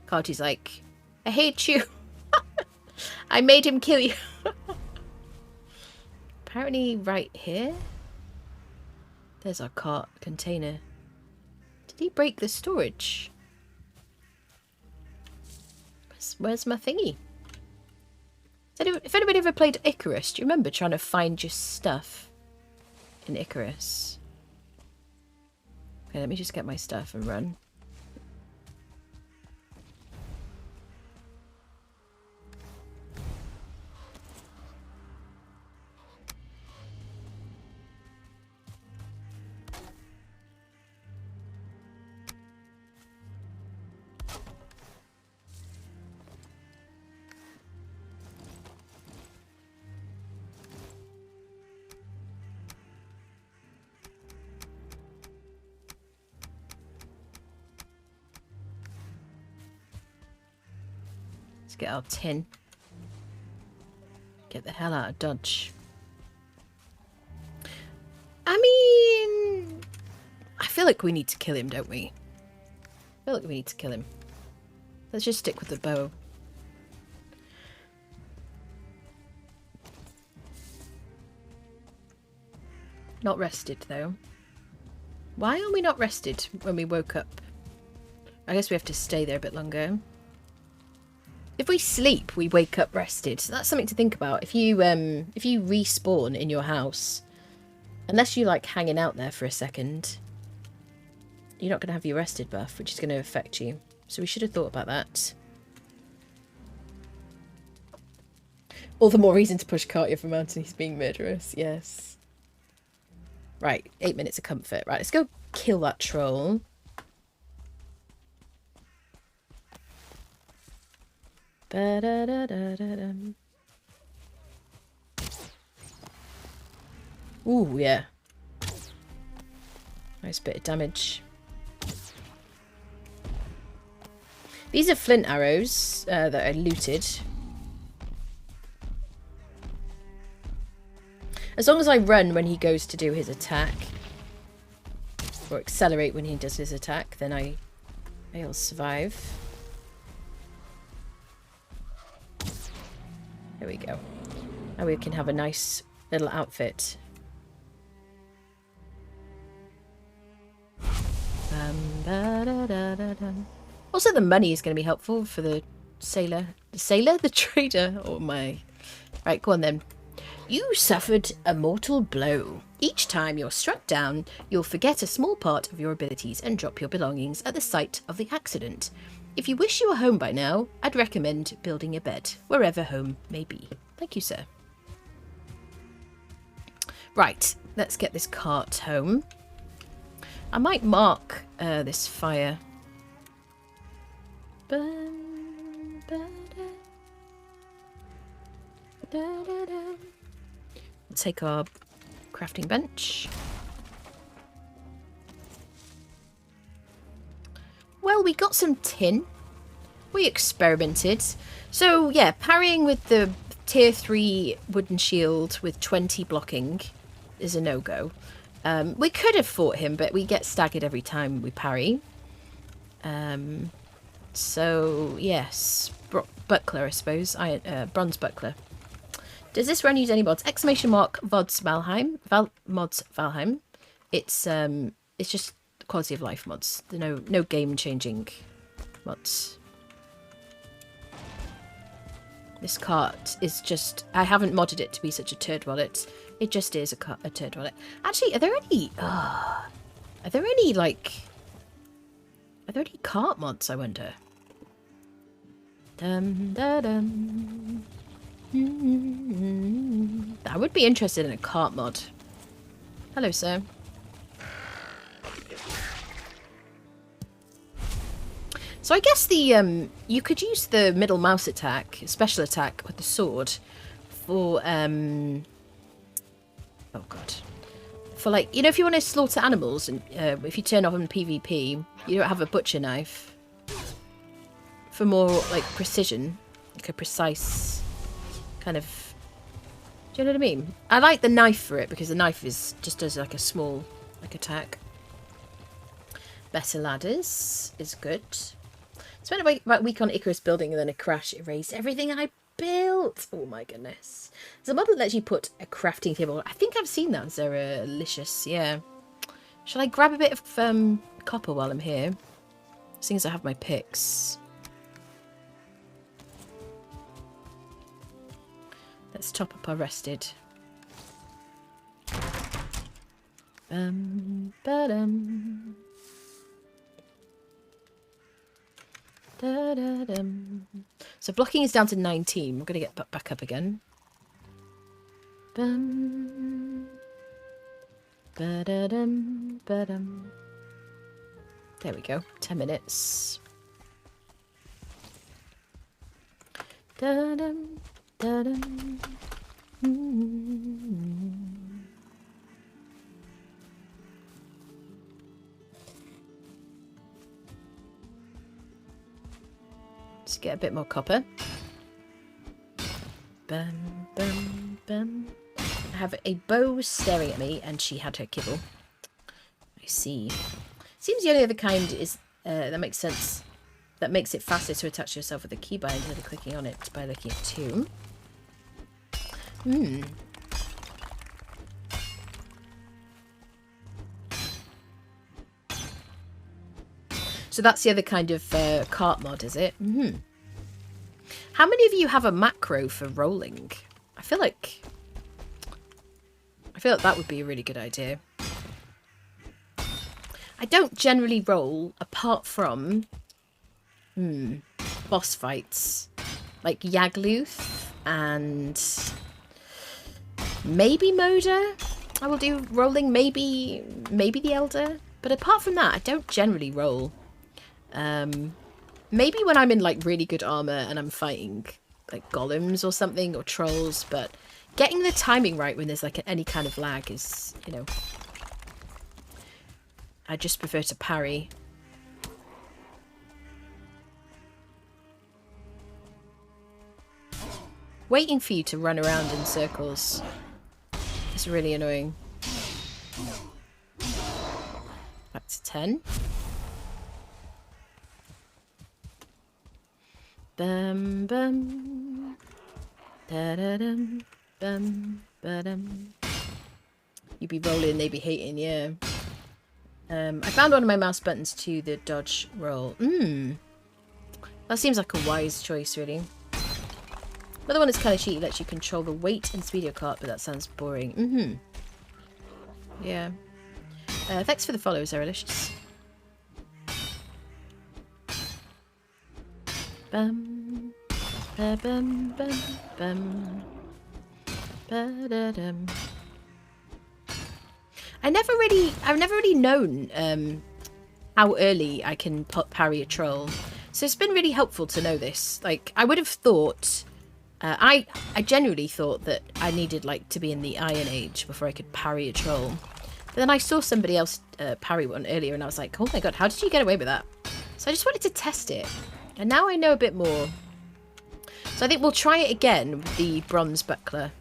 S1: Carty's like, I hate you. I made him kill you. Apparently right here. There's our cart container. Did he break the storage? Where's my thingy? If anybody ever played Icarus, do you remember trying to find your stuff in Icarus? Okay, let me just get my stuff and run. Get our tin. Get the hell out of Dodge. I mean, I feel like we need to kill him, don't we? I feel like we need to kill him. Let's just stick with the bow. Not rested, though. Why are we not rested when we woke up? I guess we have to stay there a bit longer. If we sleep, we wake up rested. So that's something to think about. If you respawn in your house, unless you like hanging out there for a second, you're not going to have your rested buff, which is going to affect you. So we should have thought about that. All the more reason to push Cartier for mountain. He's being murderous. Yes. Right, 8 minutes of comfort. Right, let's go kill that troll. Ba-da-da-da-da-dum. Ooh, yeah. Nice bit of damage. These are flint arrows that I looted. As long as I run when he goes to do his attack, or accelerate when he does his attack, then I'll survive. There we go. Now we can have a nice little outfit. Also, the money is going to be helpful for the sailor. The sailor? The trader? Oh my. Right, go on then. You suffered a mortal blow. Each time you're struck down, you'll forget a small part of your abilities and drop your belongings at the site of the accident. If you wish you were home by now, I'd recommend building a bed, wherever home may be. Thank you, sir. Right, let's get this cart home. I might mark this fire. We'll take our crafting bench. Well, we got some tin. We experimented. So, yeah, parrying with the tier 3 wooden shield with 20 blocking is a no-go. We could have fought him, but we get staggered every time we parry. So, yes. Buckler, I suppose. Bronze buckler. Does this run use any mods? Exclamation mark VODs Valheim. Mods Valheim. It's just quality of life mods. No game changing mods. This cart is just, I haven't modded it to be such a turd wallet. It just is a turd wallet. Actually, are there any cart mods, I wonder? Dum da dum. I would be interested in a cart mod. Hello, sir. So I guess the you could use the middle mouse attack, special attack with the sword, for oh god, for like, you know, if you want to slaughter animals and if you turn off on PvP, you don't have a butcher knife. For more like precision, like a precise kind of, do you know what I mean? I like the knife for it because the knife is just does like a small like attack. Better ladders is good. Spent about a week on Icarus building and then a crash erased everything I built. Oh my goodness. There's a mod that lets you put a crafting table. I think I've seen that. They're delicious. Yeah. Shall I grab a bit of copper while I'm here? Seeing as I have my picks. Let's top up our rested. Ba-dum. Da-da-dum. So blocking is down to 19. We're going to get back up again. Bum. Ba-da-dum. Ba-dum. There we go. 10 minutes. Da-dum. Da-dum. Let's get a bit more copper. Bum, bum, bum. I have a bow staring at me, and she had her kibble. I see. Seems the only other kind is that makes sense. That makes it faster to attach yourself with a keybind instead of clicking on it by looking at 2. Hmm. So that's the other kind of cart mod, is it? Mm-hmm. How many of you have a macro for rolling? I feel like that would be a really good idea. I don't generally roll apart from boss fights like Yagluth and maybe Moda. I will do rolling, maybe the Elder, but apart from that, I don't generally roll. Maybe when I'm in like really good armor and I'm fighting like golems or something or trolls, but getting the timing right when there's like any kind of lag is, you know, I just prefer to parry. Waiting for you to run around in circles is really annoying. Back to 10. Bum bum. Da da dum. Bum ba-dum. You be rolling, they be hating, yeah. I found one of my mouse buttons to the dodge roll. That seems like a wise choice, really. Another one is kind of cheaty, lets you control the weight and speed of your cart, but that sounds boring. Yeah. Thanks for the follow, Zeralicious. Bum, ba bum bum bum, ba da dum. I've never really known how early I can parry a troll, so it's been really helpful to know this. Like, I would have thought. I genuinely thought that I needed like to be in the Iron Age before I could parry a troll. But then I saw somebody else parry one earlier and I was like, oh my god, how did you get away with that? So I just wanted to test it. And now I know a bit more. So I think we'll try it again with the bronze buckler.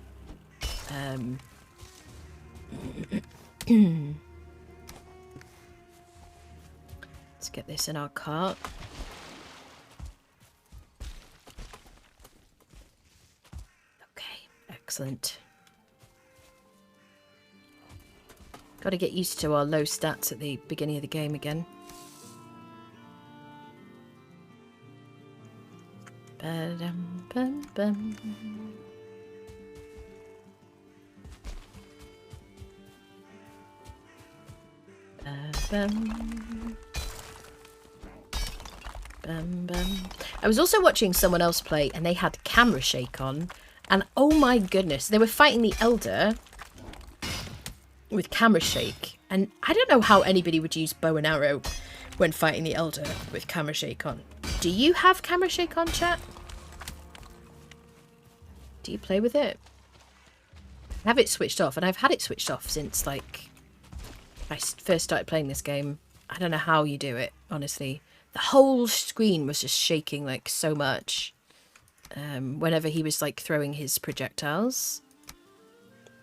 S1: Let's get this in our cart. Excellent. Got to get used to our low stats at the beginning of the game again. Ba-dum, bum, bum. Ba-bum. Bum, bum. I was also watching someone else play and they had camera shake on. And oh my goodness, they were fighting the Elder with camera shake. And I don't know how anybody would use bow and arrow when fighting the Elder with camera shake on. Do you have camera shake on, chat? Do you play with it? I have it switched off, and I've had it switched off since, like, I first started playing this game. I don't know how you do it, honestly. The whole screen was just shaking, like, so much. Whenever he was, like, throwing his projectiles.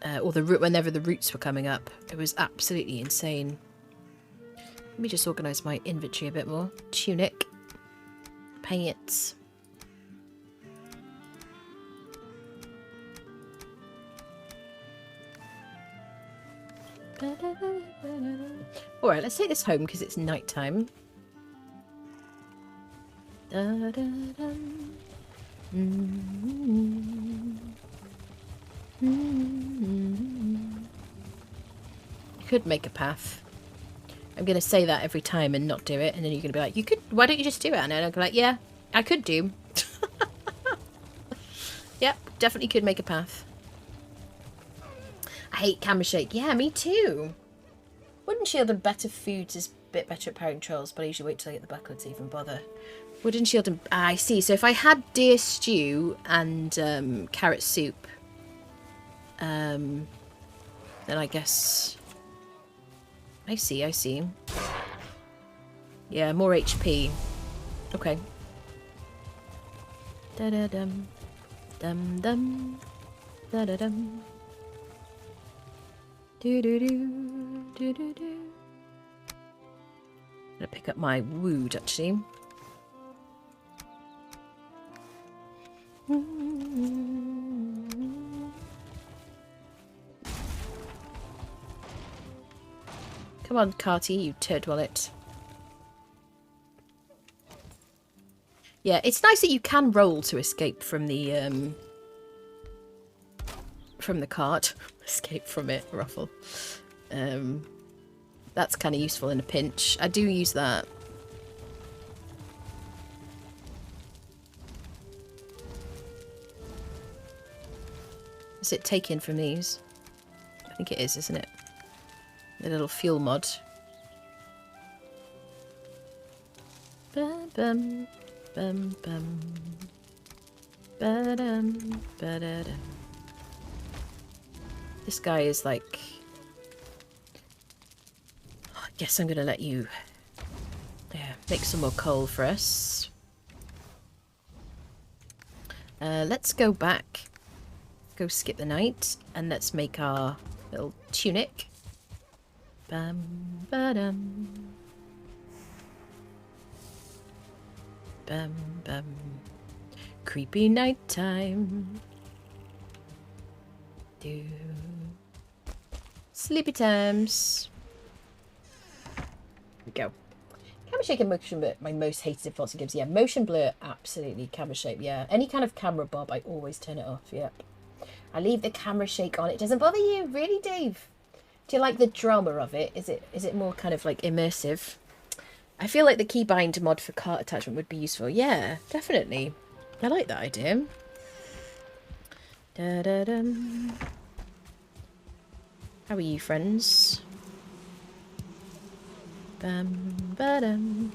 S1: Or whenever the roots were coming up. It was absolutely insane. Let me just organise my inventory a bit more. Tunic. Paints. Alright, let's take this home because it's night time. You could make a path. I'm going to say that every time and not do it, and then you're going to be like, why don't you just do it? And I'm like, yeah, I could do. Yep, definitely could make a path. I hate camera shake. Yeah, me too. Wooden shield and better foods is a bit better at parrying trolls, but I usually wait till I get the buckler to even bother. Wooden shield and... I see. So if I had deer stew and carrot soup, then I guess... I see. Yeah, more HP. Okay. Da-da-dum. Dum-dum. Da-da-dum. Do-do-do. Do-do-do. I'm gonna pick up my wood, actually. Come on, Carty, you turd wallet. Yeah, it's nice that you can roll to escape from the cart. Escape from it, ruffle. That's kind of useful in a pinch. I do use that. Is it taken from these? I think it is, isn't it? The little fuel mod. Bum, bum, bum, bum. Ba-dum, ba-da-dum. This guy is like... I guess I'm going to let you make some more coal for us. Let's go back. Go skip the night. And let's make our little tunic. Bam, ba-dum. Bam, bam. Creepy nighttime. Do. Sleepy times. Here we go. Camera shake and motion blur, my most hated influence in games. Yeah, motion blur, absolutely. Camera shake, yeah. Any kind of camera bob, I always turn it off, yep. I leave the camera shake on. It doesn't bother you, really, Dave? Do you like the drama of it? Is it more kind of like immersive? I feel like the keybind mod for cart attachment would be useful. Yeah, definitely. I like that idea. Da-da-dum. How are you, friends? Bam, ba-dum.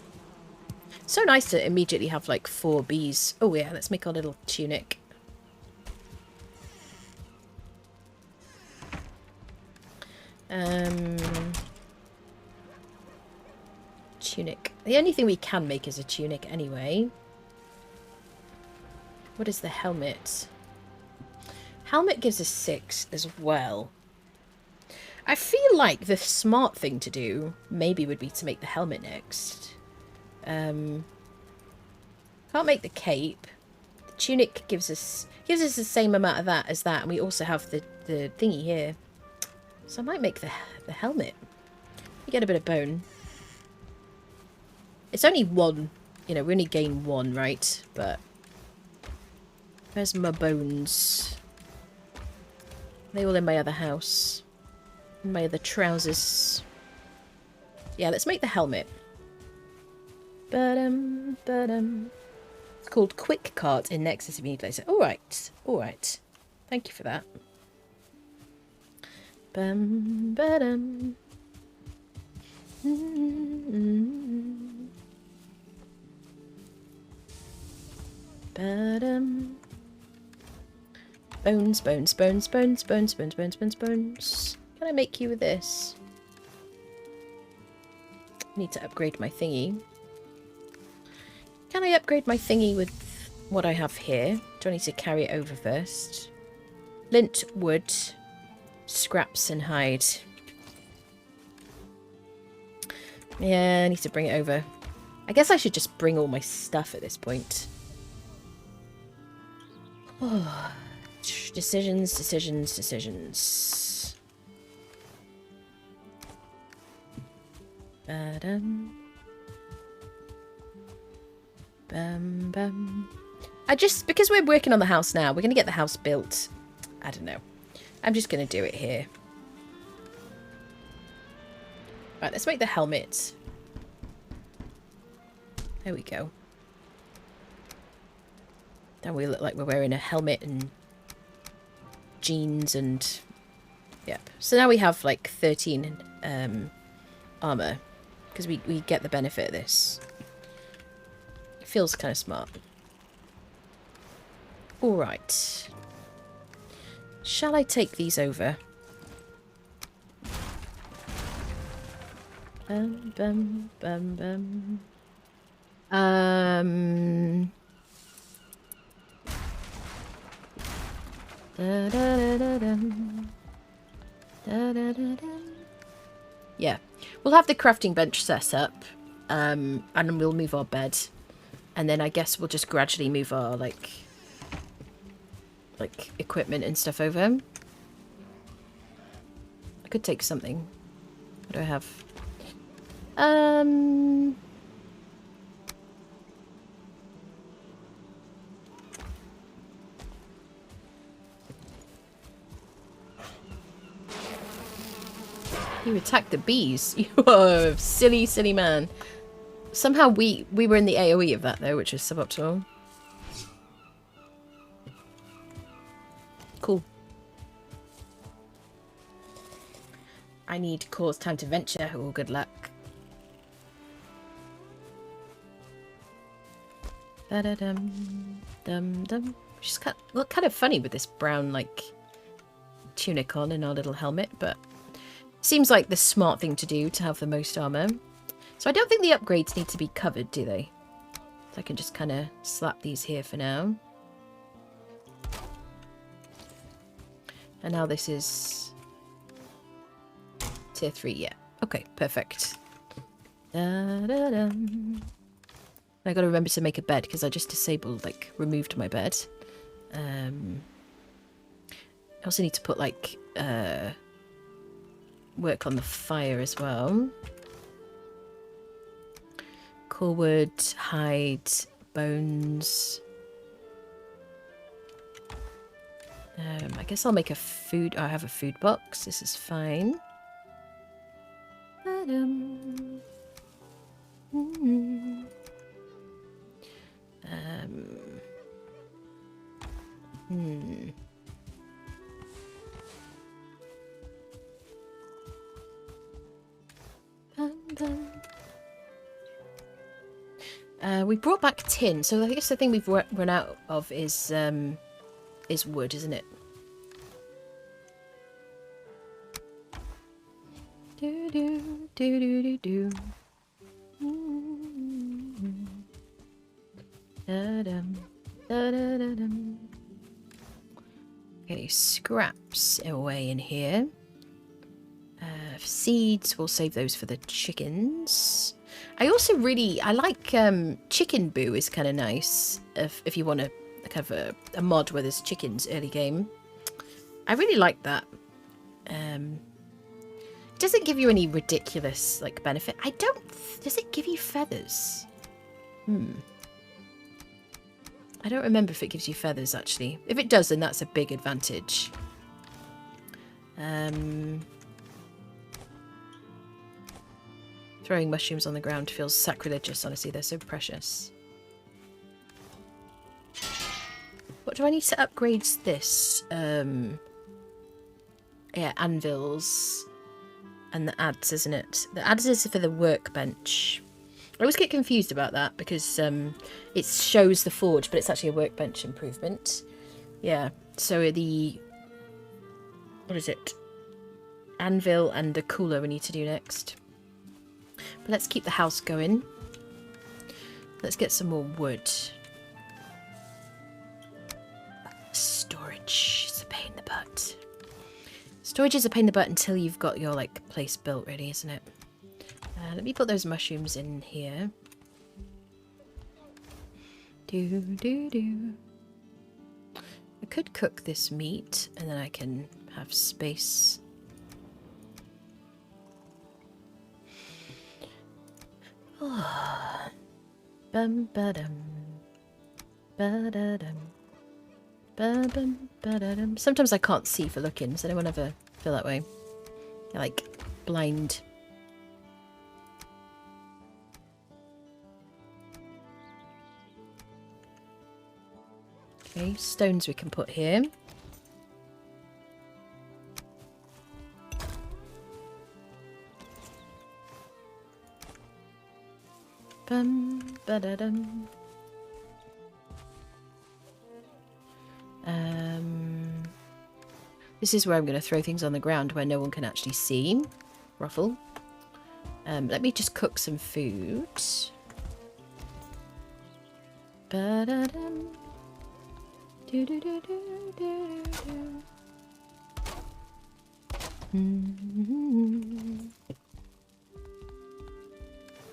S1: So nice to immediately have like 4 bees. Oh yeah, let's make our little tunic. Tunic. The only thing we can make is a tunic anyway. What is the helmet? Helmet gives us 6 as well. I feel like the smart thing to do maybe would be to make the helmet next. Can't make the cape. The tunic gives us the same amount of that as that, and we also have the thingy here. So I might make the helmet. We get a bit of bone. It's only 1. You know, we only gain 1, right? But where's my bones? Are they all in my other house? In my other trousers. Yeah, let's make the helmet. Ba-dum, ba-dum. It's called Quick Cart in Nexus if you need later. Alright, alright. Thank you for that. Bum, ba-dum. Ba-dum. Bones, bones, bones, bones, bones, bones, bones, bones, bones. Can I make you with this? Need to upgrade my thingy. Can I upgrade my thingy with what I have here? Do I need to carry it over first? Lint, wood, scraps and hide. Yeah, I need to bring it over. I guess I should just bring all my stuff at this point. Oh, decisions, decisions, decisions. Ba-dum. Bum, bum. Because we're working on the house now, we're going to get the house built. I don't know. I'm just going to do it here. Right, let's make the helmet. There we go. Then we look like we're wearing a helmet and jeans and... Yep. So now we have like 13 armor. Because we get the benefit of this. It feels kind of smart. Alright. Shall I take these over? Bum, bum, bum, bum. Da, da, da, da, dum. Da, da, da, dum. Yeah, we'll have the crafting bench set up, and we'll move our bed, and then I guess we'll just gradually move our like equipment and stuff over. I could take something. What do I have? You attacked the bees. You are a silly, silly man. Somehow we were in the AoE of that though, which is suboptimal. Cool. I need cause time to venture. Oh, good luck. Da-da-dum, dum-dum. She's kind of funny with this brown, like, tunic on and our little helmet, but seems like the smart thing to do to have the most armor. So I don't think the upgrades need to be covered, do they? So I can just kind of slap these here for now. And now this is tier 3, yeah. Okay, perfect. Da-da-dum. I gotta remember to make a bed because I just disabled, like, removed my bed. I also need to put, like, work on the fire as well. Core wood, hide, bones. I guess I'll make a food. Oh, I have a food box. This is fine. We brought back tin, so I guess the thing we've run out of is wood, isn't it? Do do do do do do. Da-dum, da-da-da-dum. Okay, scraps away in here. Seeds, we'll save those for the chickens. I also I like chicken boo is kind of nice if you want to have a mod where there's chickens early game. I really like that. It doesn't give you any ridiculous like benefit. Does it give you feathers? I don't remember if it gives you feathers actually. If it does, then that's a big advantage. Throwing mushrooms on the ground feels sacrilegious, honestly. They're so precious. What do I need to upgrade this? Yeah, anvils. And the adze, isn't it? The adze is for the workbench. I always get confused about that because it shows the forge, but it's actually a workbench improvement. Yeah. So the... What is it? Anvil and a cooler we need to do next. But let's keep the house going. Let's get some more wood. Storage is a pain in the butt. Storage is a pain in the butt until you've got your like place built, really, isn't it? Let me put those mushrooms in here. I could cook this meat and then I can have space. Oh. Bum ba dum. Ba da dum. Ba bum ba da dum. Sometimes I can't see for looking. Does anyone ever feel that way? You're like blind. Okay, stones we can put here. Bum, ba-da-dum. This is where I'm going to throw things on the ground where no one can actually see. Ruffle. Let me just cook some food. Ba-da-dum. Do-do-do-do-do-do.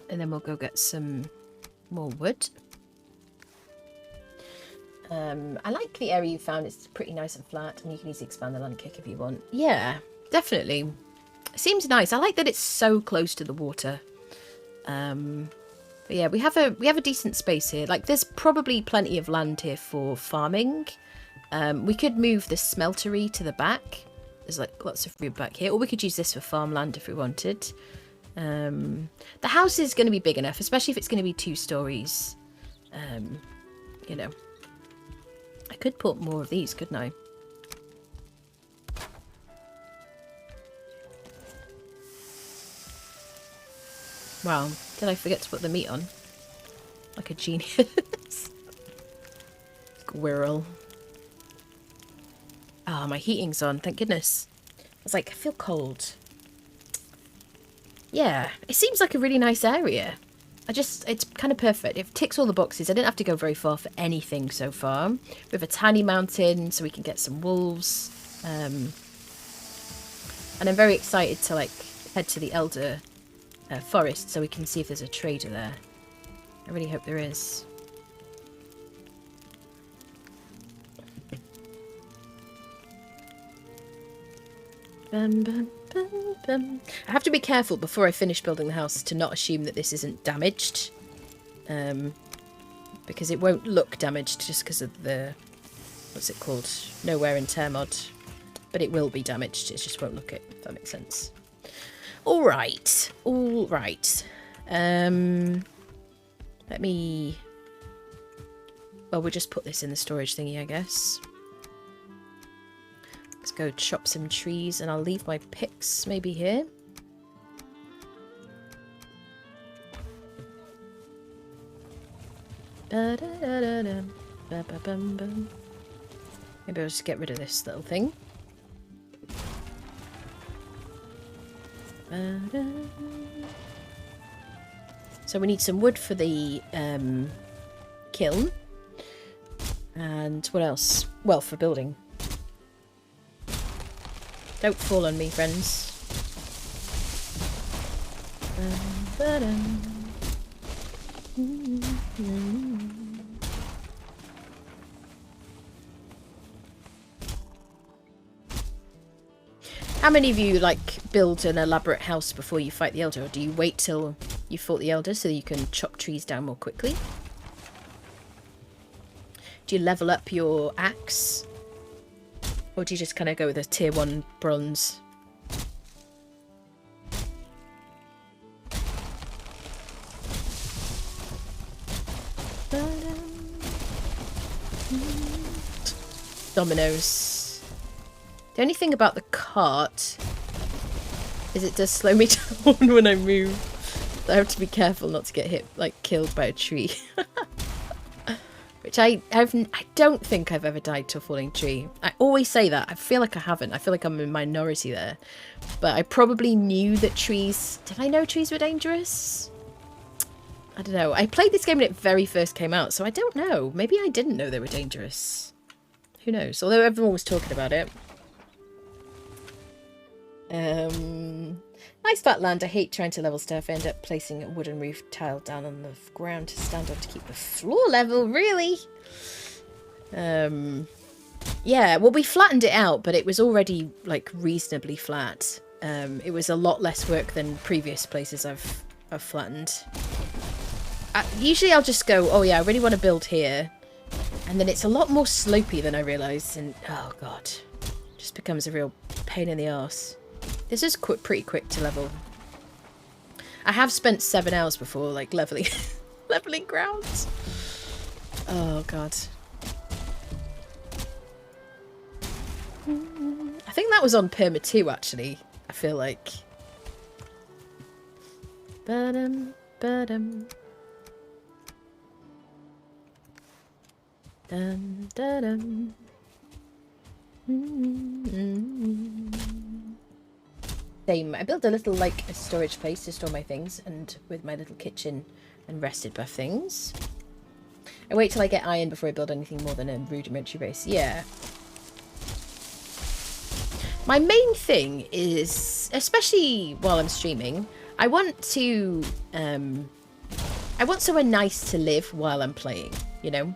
S1: And then we'll go get some more wood. I like the area you found. It's pretty nice and flat, and you can easily expand the land kick if you want. Yeah, definitely. It seems nice. I like that it's so close to the water. But yeah, we have a decent space here. Like, there's probably plenty of land here for farming. We could move the smeltery to the back. There's like lots of food back here, or we could use this for farmland if we wanted. The house is going to be big enough, especially if it's going to be 2 stories. You know, I could put more of these, couldn't I? Wow, did I forget to put the meat on? Like a genius. Squirrel. Ah, oh, my heating's on, thank goodness. I was like, I feel cold. Yeah, it seems like a really nice area. It's kind of perfect. It ticks all the boxes. I didn't have to go very far for anything so far. We have a tiny mountain, so we can get some wolves. And I'm very excited to like head to the Elder Forest so we can see if there's a trader there. I really hope there is. Bum, bum, bum, bum. I have to be careful before I finish building the house to not assume that this isn't damaged. Because it won't look damaged just because of the... What's it called? No wear and tear mod. But it will be damaged. It just won't look it, if that makes sense. Alright. Alright. Let me... Well, we'll just put this in the storage thingy, I guess. Let's go chop some trees, and I'll leave my picks maybe here. Maybe I'll just get rid of this little thing. So we need some wood for the kiln. And what else? Well, for building. Don't fall on me, friends. How many of you like build an elaborate house before you fight the Elder, or do you wait till you fought the Elder so you can chop trees down more quickly? Do you level up your axe? Or do you just kind of go with a tier 1 bronze? Dominoes. The only thing about the cart is it does slow me down when I move. I have to be careful not to get hit, like killed by a tree. Which I don't think I've ever died to a falling tree. I always say that. I feel like I haven't. I feel like I'm in minority there. But I probably knew that trees... Did I know trees were dangerous? I don't know. I played this game when it very first came out, so I don't know. Maybe I didn't know they were dangerous. Who knows? Although everyone was talking about it. Nice flat land. I hate trying to level stuff. I end up placing a wooden roof tile down on the ground to stand on to keep the floor level. Really? Yeah, well, we flattened it out, but it was already, like, reasonably flat. It was a lot less work than previous places I've flattened. Usually I'll just go, oh yeah, I really want to build here. And then it's a lot more slopey than I realised. And, oh god. It just becomes a real pain in the arse. This is pretty quick to level. I have spent 7 hours before, like, leveling grounds. Oh, God. I think that was on Perma 2, actually. I feel like. Ba-dum, ba-dum. Dum, da-dum. Same. I built a little, like, a storage place to store my things, and with my little kitchen and rested buff things. I wait till I get iron before I build anything more than a rudimentary base. Yeah. My main thing is, especially while I'm streaming, I want to, I want somewhere nice to live while I'm playing, you know?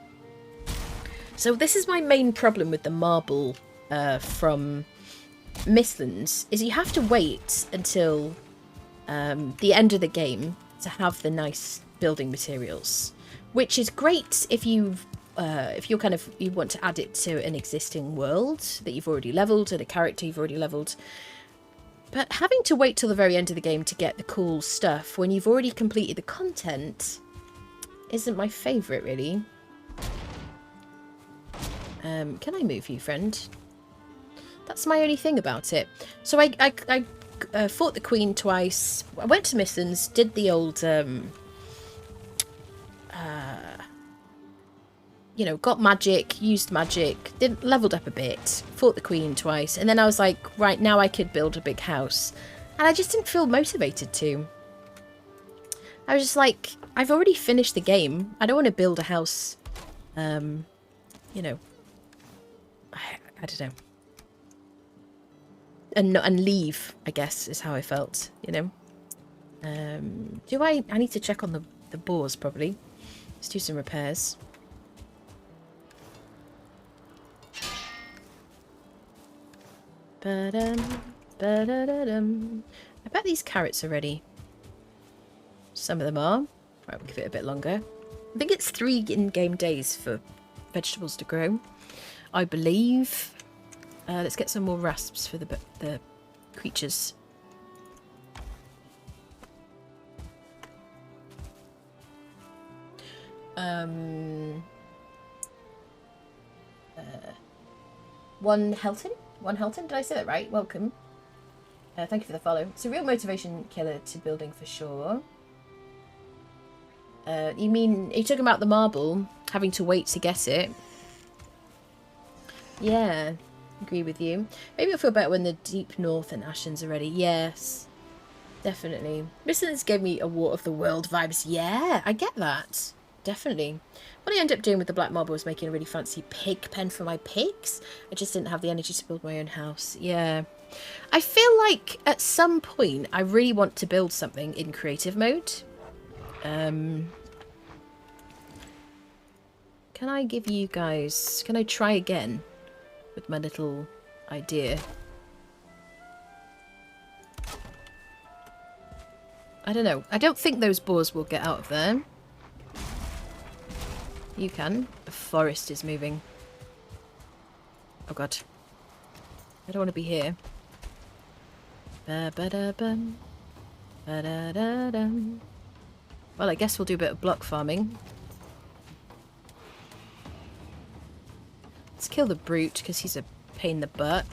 S1: So this is my main problem with the marble from Mistlands, is you have to wait until the end of the game to have the nice building materials, which is great if you want to add it to an existing world that you've already leveled and a character you've already leveled. But having to wait till the very end of the game to get the cool stuff when you've already completed the content isn't my favourite, really. Can I move you, friend? That's my only thing about it. So I fought the Queen twice. I went to Mistlands, did the old, you know, got magic, used magic, leveled up a bit, fought the Queen twice, and then I was like, right, now I could build a big house. And I just didn't feel motivated to. I was just like, I've already finished the game. I don't want to build a house, you know, I don't know. And leave, I guess, is how I felt, you know. I need to check on the boars, probably. Let's do some repairs. Ba-dum, ba-da-da-dum. I bet these carrots are ready. Some of them are. Right, we'll give it a bit longer. I think it's 3 in-game days for vegetables to grow, I believe. Let's get some more rasps for the creatures. One Helton, did I say that right? Welcome. Thank you for the follow. It's a real motivation killer to building for sure. You mean, are you talking about the marble? Having to wait to get it? Yeah, agree with you. Maybe I'll feel better when the deep north and Ashens are ready. Yes, definitely. Mistlands gave me a War of the World vibes. Yeah, I get that. Definitely. What I ended up doing with the black marble was making a really fancy pig pen for my pigs. I just didn't have the energy to build my own house. Yeah. I feel like at some point I really want to build something in creative mode. Can I give you guys... Can I try again with my little idea? I don't know. I don't think those boars will get out of there. You can. The forest is moving. Oh god. I don't want to be here. Ba-ba-da-bum. Ba-da-da-dum. Well, I guess we'll do a bit of block farming. Let's kill the brute, because he's a pain in the butt.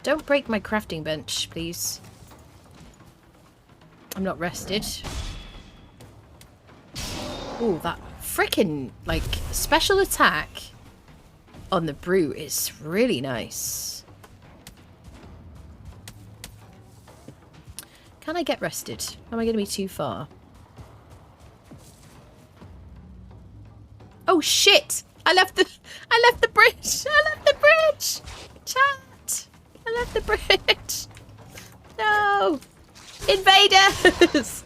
S1: Don't break my crafting bench, please. I'm not rested. Ooh, that frickin' like special attack on the brute is really nice. Can I get rested? Am I going to be too far? Oh shit! I left the bridge! I left the bridge! Chat! I left the bridge! No! Invaders!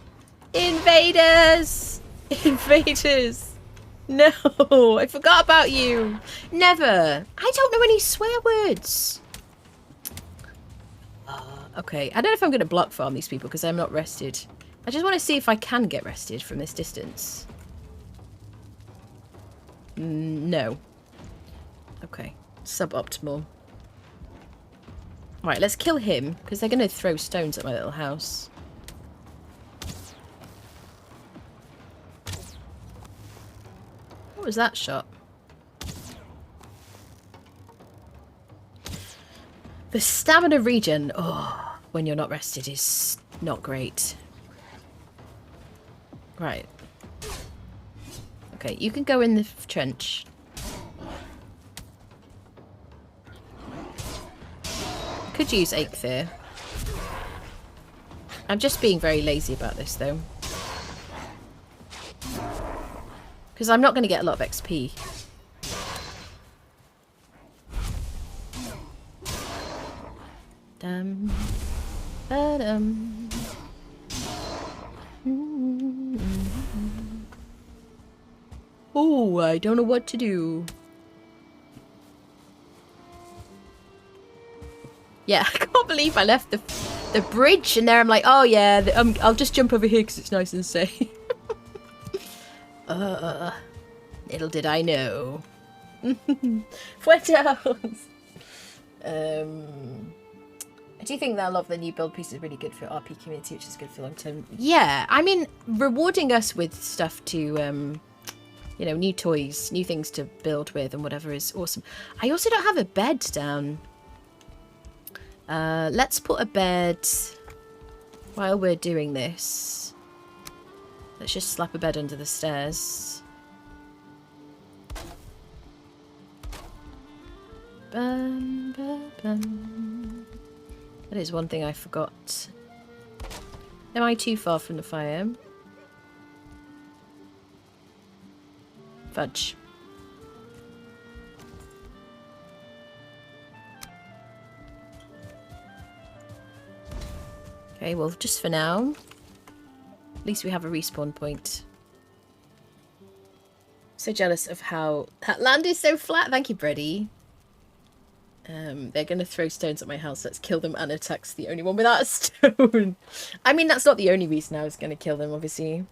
S1: Invaders! Invaders! No! I forgot about you! Never! I don't know any swear words! Okay, I don't know if I'm going to block farm these people because I'm not rested. I just want to see if I can get rested from this distance. No. Okay. Suboptimal. Right, let's kill him, because they're going to throw stones at my little house. What was that shot? The stamina regen, oh, when you're not rested is not great. Right. Okay, you can go in the trench. Could use Eikthyr. I'm just being very lazy about this, though. Because I'm not going to get a lot of XP. Dum, ba-dum. Oh, I don't know what to do. Yeah, I can't believe I left the bridge and there I'm like, oh yeah, I'll just jump over here because it's nice and safe. Little did I know. Fuetos! Do you think that a lot of the new build pieces are really good for RP community, which is good for long term? Yeah, I mean, rewarding us with stuff to, you know, new toys, new things to build with and whatever is awesome. I also don't have a bed down. Let's put a bed while we're doing this. Let's just slap a bed under the stairs. Bum, bum, bum. That is one thing I forgot. Am I too far from the fire? Fudge. Okay, well, just for now. At least we have a respawn point. So jealous of how that land is so flat. Thank you, Brady. They're going to throw stones at my house. Let's kill them. And attack's the only one without a stone. I mean, that's not the only reason I was going to kill them, obviously.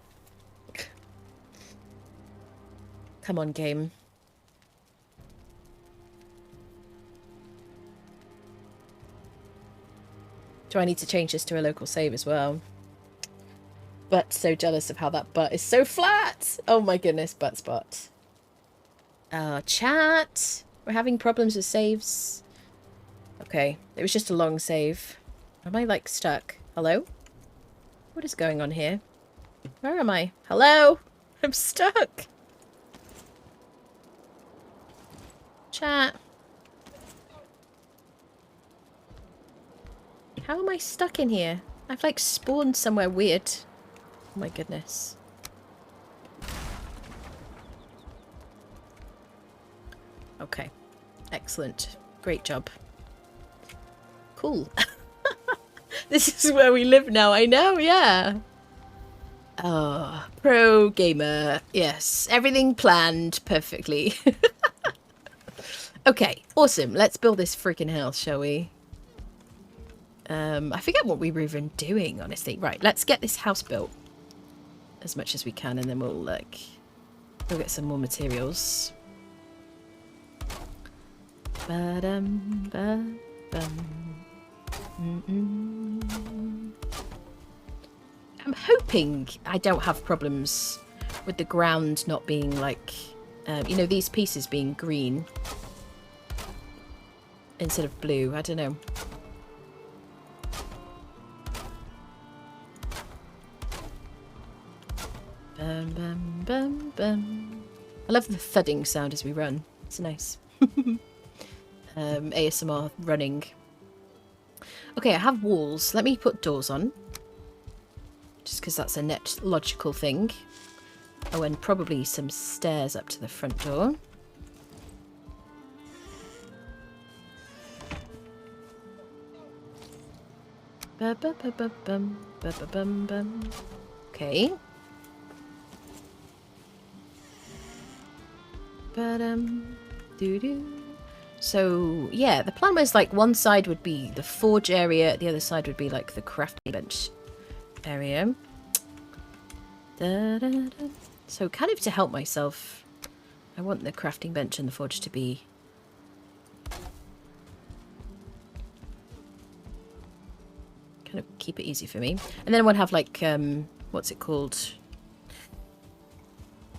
S1: Come on, game. Do I need to change this to a local save as well? But so jealous of how that butt is so flat. Oh my goodness, butt spot. Chat. We're having problems with saves. Okay, it was just a long save. Am I like stuck? Hello? What is going on here? Where am I? Hello? I'm stuck. Chat. How am I stuck in here? I've like spawned somewhere weird. Oh my goodness. Okay. Excellent. Great job. Cool. This is where we live now. I know, yeah. Oh, pro gamer. Yes. Everything planned perfectly. Okay. Awesome. Let's build this freaking house, shall we? I forget what we were even doing, honestly. Right. Let's get this house built as much as we can, and then we'll like go get some more materials. Ba-dum, ba-bum. I'm hoping I don't have problems with the ground not being like, you know, these pieces being green instead of blue. I don't know. bum, bum, bum. I love the thudding sound as we run. It's nice. ASMR running. Okay, I have walls. Let me put doors on. Just because that's a net logical thing. Oh, and probably some stairs up to the front door. Okay. So, yeah, the plan was like one side would be the forge area, the other side would be like the crafting bench area. So, kind of to help myself, I want the crafting bench and the forge to be kind of keep it easy for me. And then I want to have like, what's it called?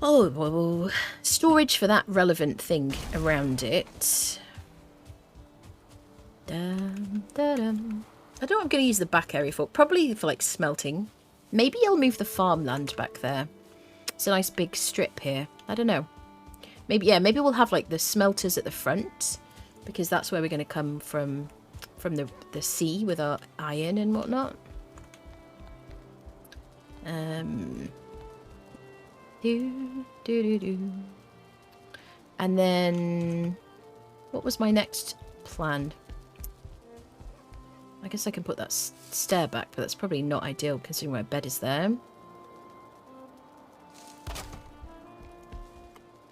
S1: Oh, storage for that relevant thing around it. I don't know what I'm going to use the back area for. Probably for like smelting. Maybe I'll move the farmland back there. It's a nice big strip here. I don't know. Maybe, yeah, maybe we'll have like the smelters at the front. Because that's where we're going to come from the sea with our iron and whatnot. And then what was my next plan? I guess I can put that stair back, but that's probably not ideal considering my bed is there.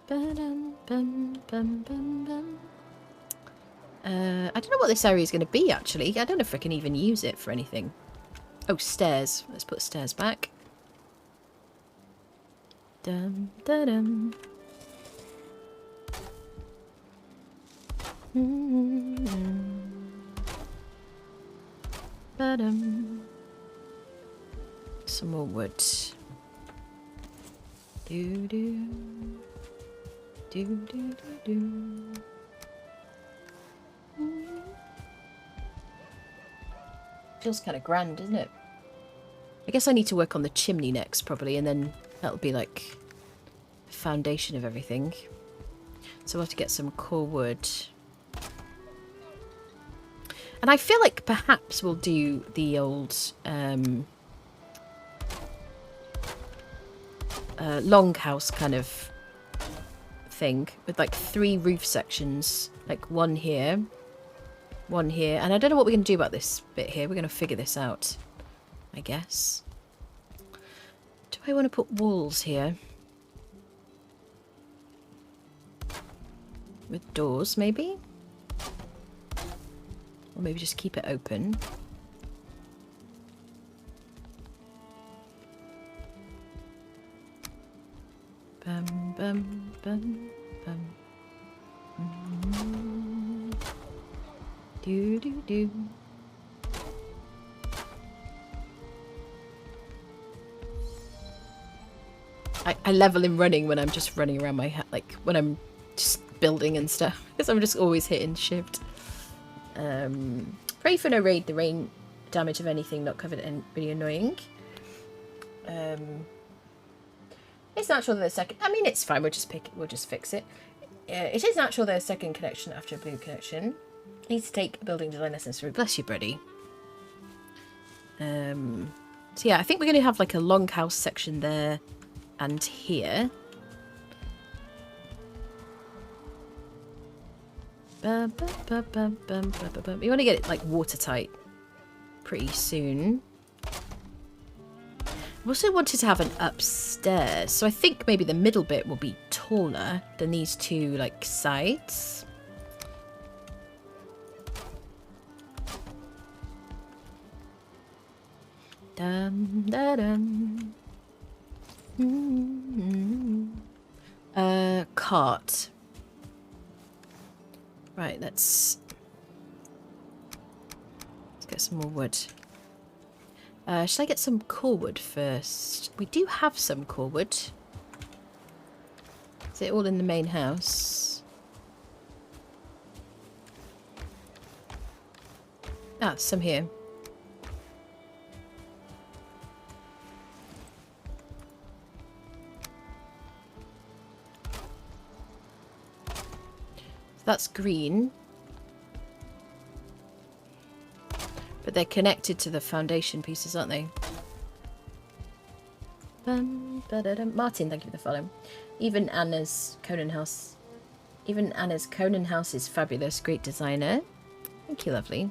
S1: I don't know what this area is going to be, actually. I don't know if I can even use it for anything. Oh, stairs. Let's put stairs back. Dum, da, dum. Some more wood. Do do do do do do. Feels kind of grand, doesn't it? I guess I need to work on the chimney next, probably, and then that'll be like the foundation of everything. So we'll have to get some core wood. And I feel like perhaps we'll do the old longhouse kind of thing with like 3 roof sections, like one here, and I don't know what we're going to do about this bit here. We're going to figure this out, I guess. Do I want to put walls here with doors, maybe? Or maybe just keep it open. Bum, bum, bum, bum. Do, do, do. I level in running when I'm just running around my hat, like when I'm just building and stuff, because I'm just always hitting shift. Pray for no raid. The rain damage of anything not covered and really annoying. It's natural that the second. I mean, it's fine. We'll just fix it. It is natural that a second connection after a blue connection. Needs to take building design lessons through. Bless you, buddy. So yeah, I think we're going to have like a longhouse section there and here. You want to get it like watertight pretty soon. I also wanted to have an upstairs, so I think maybe the middle bit will be taller than these 2 like sides. Dum da dum. Cart. Right, let's get some more wood. Should I get some core wood first? We do have some core wood. Is it all in the main house? Ah, some here. That's green. But they're connected to the foundation pieces, aren't they? Martin, thank you for the follow. Even Anna's Conan house. Even Anna's Conan house is fabulous. Great designer. Thank you, lovely.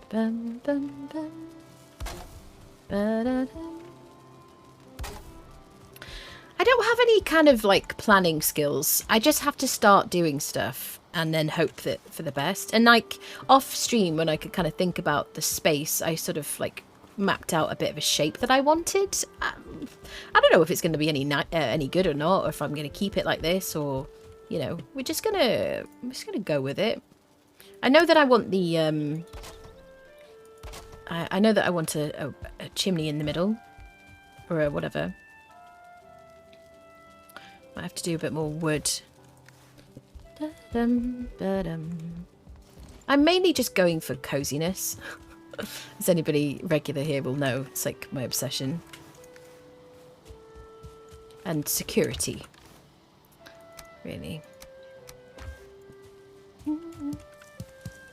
S1: Bum, bum, bum. Ba-da-dum. I don't have any kind of like planning skills. I just have to start doing stuff and then hope that for the best. And like off stream, when I could kind of think about the space, I sort of like mapped out a bit of a shape that I wanted. I don't know if it's going to be any good or not, or if I'm going to keep it like this, or you know, we're just gonna go with it. I know that I want the I know that I want a chimney in the middle, or whatever. Might have to do a bit more wood. I'm mainly just going for coziness. As anybody regular here will know, it's like my obsession. And security. Really.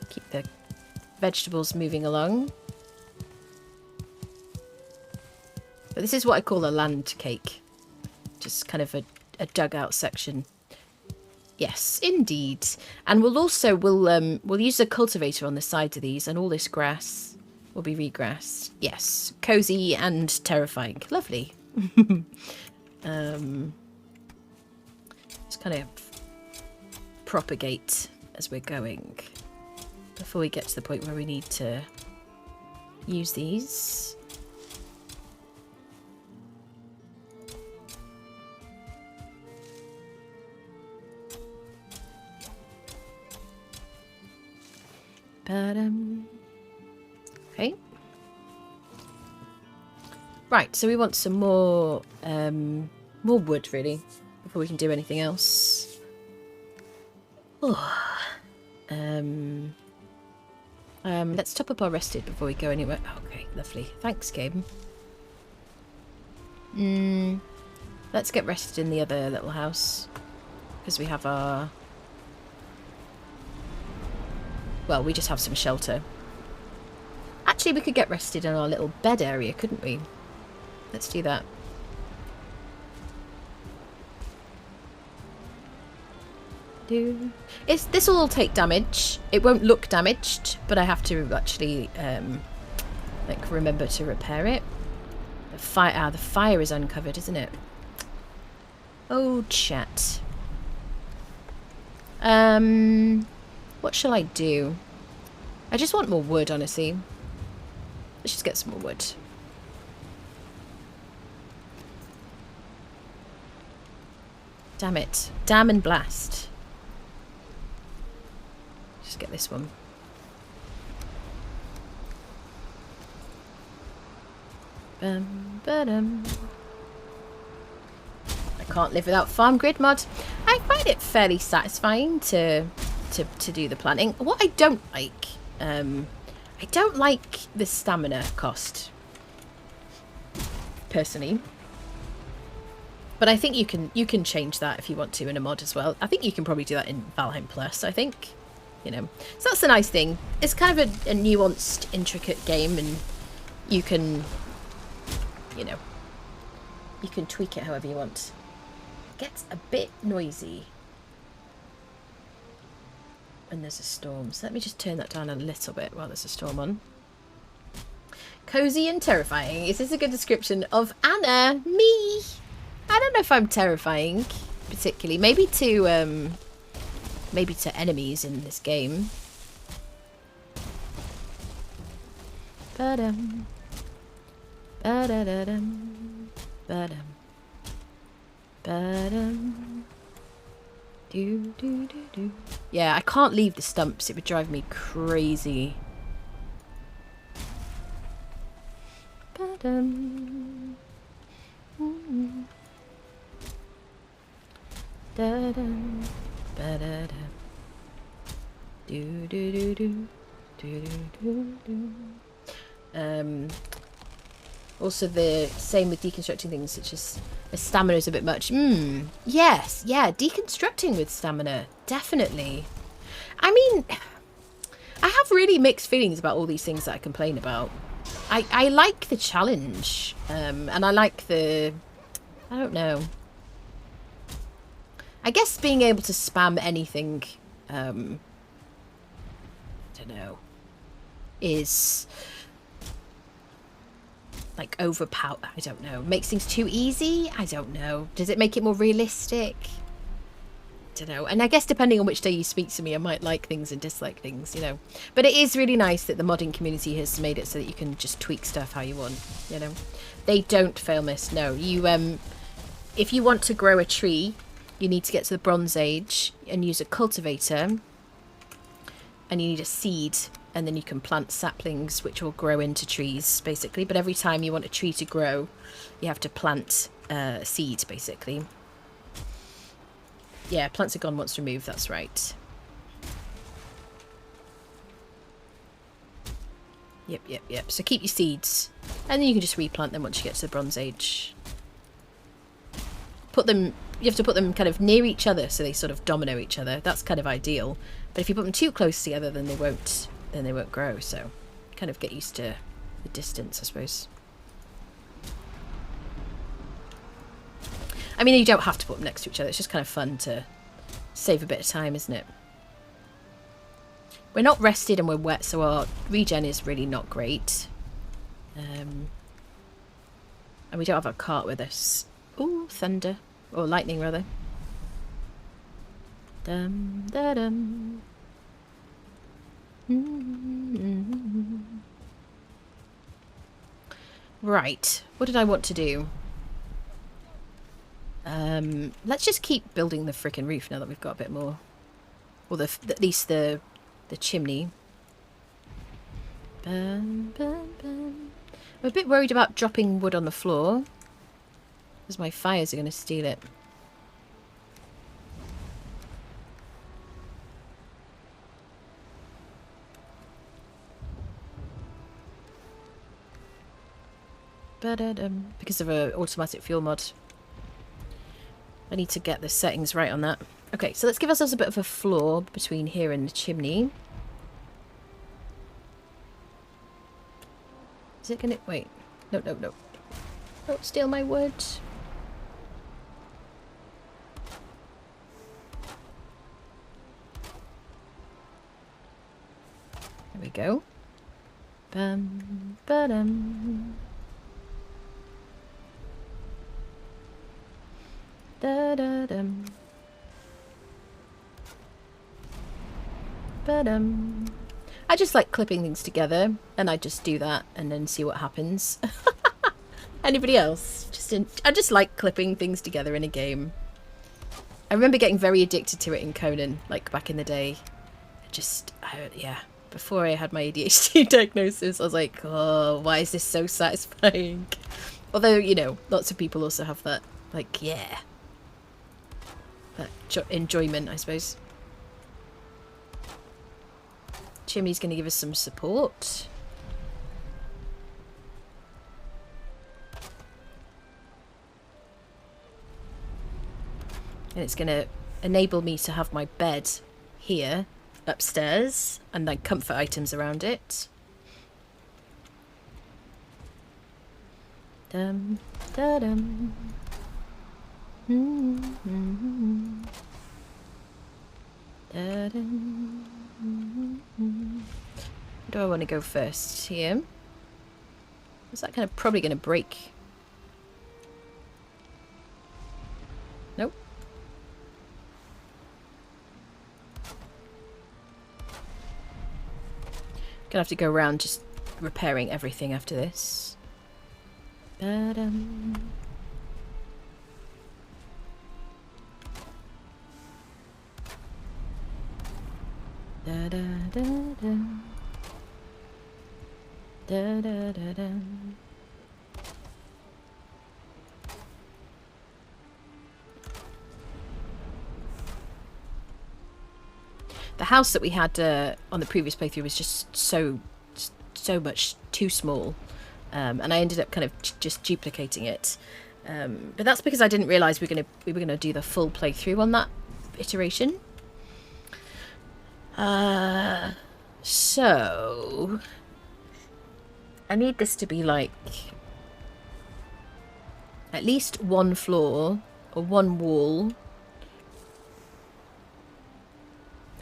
S1: Keep the vegetables moving along. But this is what I call a land cake. Just kind of a dugout section. Yes, indeed. And we'll use a cultivator on the sides of these, and all this grass will be regrassed. Yes, cozy and terrifying. Lovely. Just kind of propagate as we're going before we get to the point where we need to use these. Okay. Right, so we want some more wood, really, before we can do anything else. Oh. Let's top up our rested before we go anywhere. Okay, lovely. Thanks, game. Let's get rested in the other little house, because we have our... Well, we just have some shelter. Actually, we could get rested in our little bed area, couldn't we? Let's do that. This will all take damage. It won't look damaged, but I have to actually like remember to repair it. The fire is uncovered, isn't it? Oh, chat. What shall I do? I just want more wood, honestly. Let's just get some more wood. Damn it. Damn and blast. Just get this one. Ba-dum. I can't live without farm grid mod. I find it fairly satisfying to do the planning. What I don't like, I don't like the stamina cost, personally. But I think you can change that if you want to in a mod as well. I think you can probably do that in Valheim Plus, I think. You know. So that's the nice thing. It's kind of a nuanced, intricate game, and you can, you know, you can tweak it however you want. It gets a bit noisy when there's a storm. So let me just turn that down a little bit while there's a storm on. Cozy and terrifying. Is this a good description of Anna? Me? I don't know if I'm terrifying, particularly. Maybe to enemies in this game. Ba-dum. Ba-da-da-dum. Ba-dum. Ba-dum. Do. Yeah, I can't leave the stumps. It would drive me crazy. Ba-dum. Mm-hmm. Da-dum. Ba-da-da. Do. Also the same with deconstructing things, such as stamina is a bit much. Yes, yeah, deconstructing with stamina, definitely. I mean, I have really mixed feelings about all these things that I complain about. I like the challenge, and I like the... I don't know. I guess being able to spam anything, I don't know, is... like overpower. I don't know. Makes things too easy? I don't know. Does it make it more realistic? I don't know. And I guess depending on which day you speak to me, I might like things and dislike things, you know. But it is really nice that the modding community has made it so that you can just tweak stuff how you want, you know. They don't fail miss. No, you if you want to grow a tree, you need to get to the Bronze Age and use a cultivator, and you need a seed. And then you can plant saplings which will grow into trees, basically. But every time you want a tree to grow, you have to plant a seed, basically. Yeah, plants are gone once removed, that's right. Yep. So keep your seeds. And then you can just replant them once you get to the Bronze Age. You have to put them kind of near each other so they sort of domino each other. That's kind of ideal. But if you put them too close together, then they won't grow, so kind of get used to the distance, I suppose. I mean, you don't have to put them next to each other, it's just kind of fun to save a bit of time, isn't it? We're not rested and we're wet, so our regen is really not great. And we don't have our cart with us. Ooh, thunder. Or lightning, rather. Dum-da-dum. Right, what did I want to do? Let's just keep building the frickin' roof now that we've got a bit more. Or at least the chimney. I'm a bit worried about dropping wood on the floor, because my fires are going to steal it. Because of an automatic fuel mod. I need to get the settings right on that. Okay, so let's give ourselves a bit of a floor between here and the chimney. Is it gonna... wait. No. Don't steal my wood. There we go. Ba-dum. Da-da-dum. Ba-dum. I just like clipping things together, and I just do that and then see what happens. Anybody else? I just like clipping things together in a game. I remember getting very addicted to it in Conan, like back in the day. Yeah. Before I had my ADHD diagnosis, I was like, oh, why is this so satisfying? Although, you know, lots of people also have that, like, yeah. That enjoyment, I suppose. Chimney's going to give us some support. And it's going to enable me to have my bed here, upstairs, and like comfort items around it. Dum, da, dum. Da, dum. Where do I want to go first? Here. Is that kind of probably going to break? Nope. Gonna have to go around just repairing everything after this. Ba-dum. Da da da da. Da da da da. The house that we had on the previous playthrough was just so much too small. and I ended up kind of just duplicating it. But that's because I didn't realise we were gonna do the full playthrough on that iteration. So I need this to be like at least one floor or one wall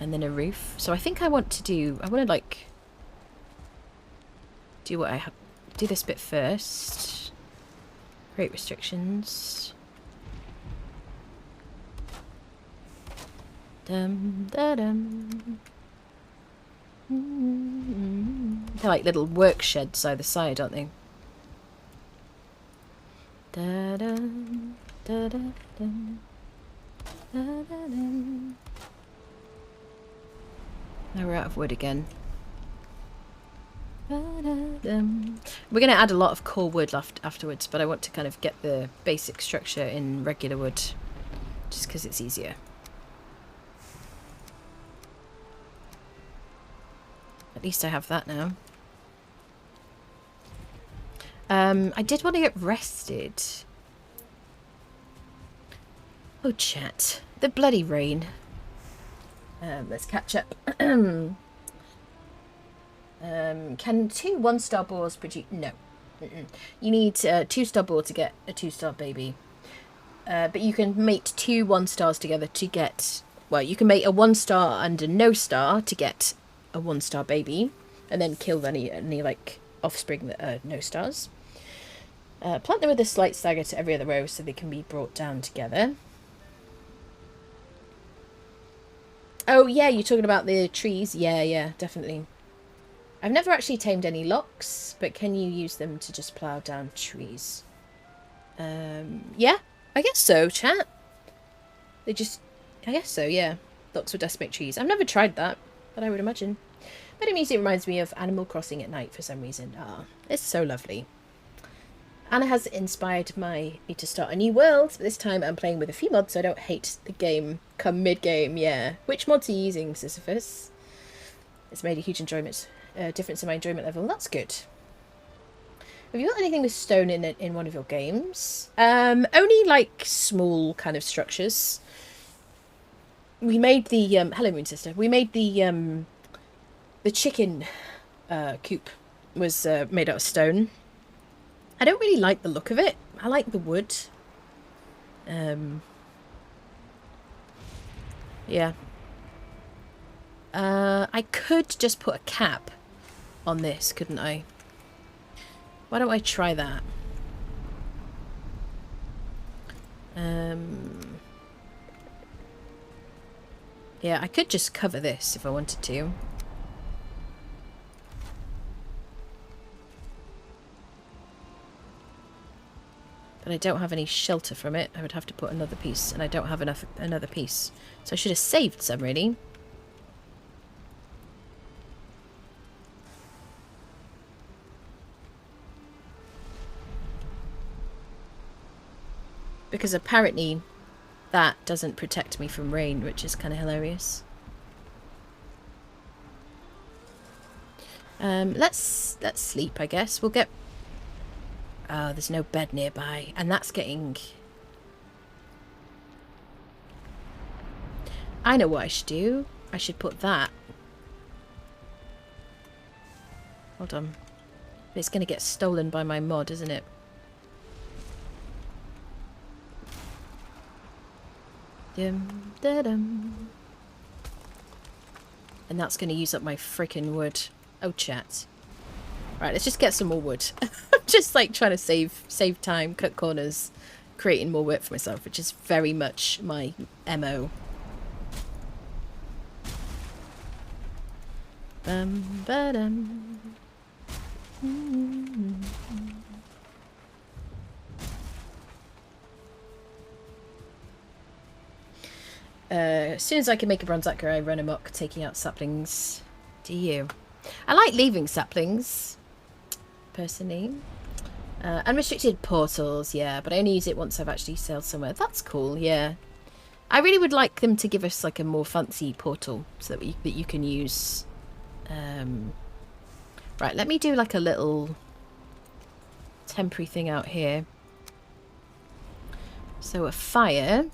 S1: and then a roof. So I think I want to like do what I have, do this bit first. Create restrictions. Dum da dum. They're like little work sheds either side, aren't they? Da dum da da dum da da dum. Now we're out of wood again. We're going to add a lot of core wood afterwards, but I want to kind of get the basic structure in regular wood, just because it's easier. At least I have that now. I did want to get rested. Oh, chat. The bloody rain. Let's catch up. Can 2 1-star boars produce... No. You need a 2-star boar to get a 2-star baby. But you can mate 2 1-stars together to get... Well, you can mate a 1-star and a no-star to get a 1-star baby. And then kill any like, offspring that are no-stars. Plant them with a slight stagger to every other row so they can be brought down together. Oh, yeah, you're talking about the trees. Yeah, definitely. I've never actually tamed any locks, but can you use them to just plough down trees? Yeah, I guess so, chat. I guess so, yeah. Locks would decimate trees. I've never tried that, but I would imagine. But music reminds me of Animal Crossing at night for some reason. Ah, it's so lovely. Anna has inspired me to start a new world, but this time I'm playing with a few mods so I don't hate the game come mid-game, yeah. Which mods are you using, Sisyphus? It's made a huge difference in my enjoyment level. That's good. Have you got anything with stone in one of your games? Only like small kind of structures. We made the hello Moon Sister. We made the chicken coop was made out of stone. I don't really like the look of it. I like the wood. Yeah. I could just put a cap on this, couldn't I? Why don't I try that? Yeah, I could just cover this if I wanted to. But I don't have any shelter from it. I would have to put another piece, and I don't have another piece. So I should have saved some, really. Because apparently that doesn't protect me from rain, which is kind of hilarious. Let's sleep, I guess. We'll get... Oh, there's no bed nearby, and that's getting... I know what I should do. I should put that. Hold on. It's going to get stolen by my mod, isn't it? Dum, da, dum. And that's going to use up my freaking wood. Oh, chat. Right, let's just get some more wood. I'm just like trying to save time, cut corners, creating more work for myself, which is very much my MO. Bum, ba-dum. As soon as I can make a bronze acre, I run amok, taking out saplings. Do you? I like leaving saplings, personally. Unrestricted portals, yeah, but I only use it once I've actually sailed somewhere. That's cool, yeah. I really would like them to give us like a more fancy portal so that you can use. Right, let me do like a little temporary thing out here. So a fire,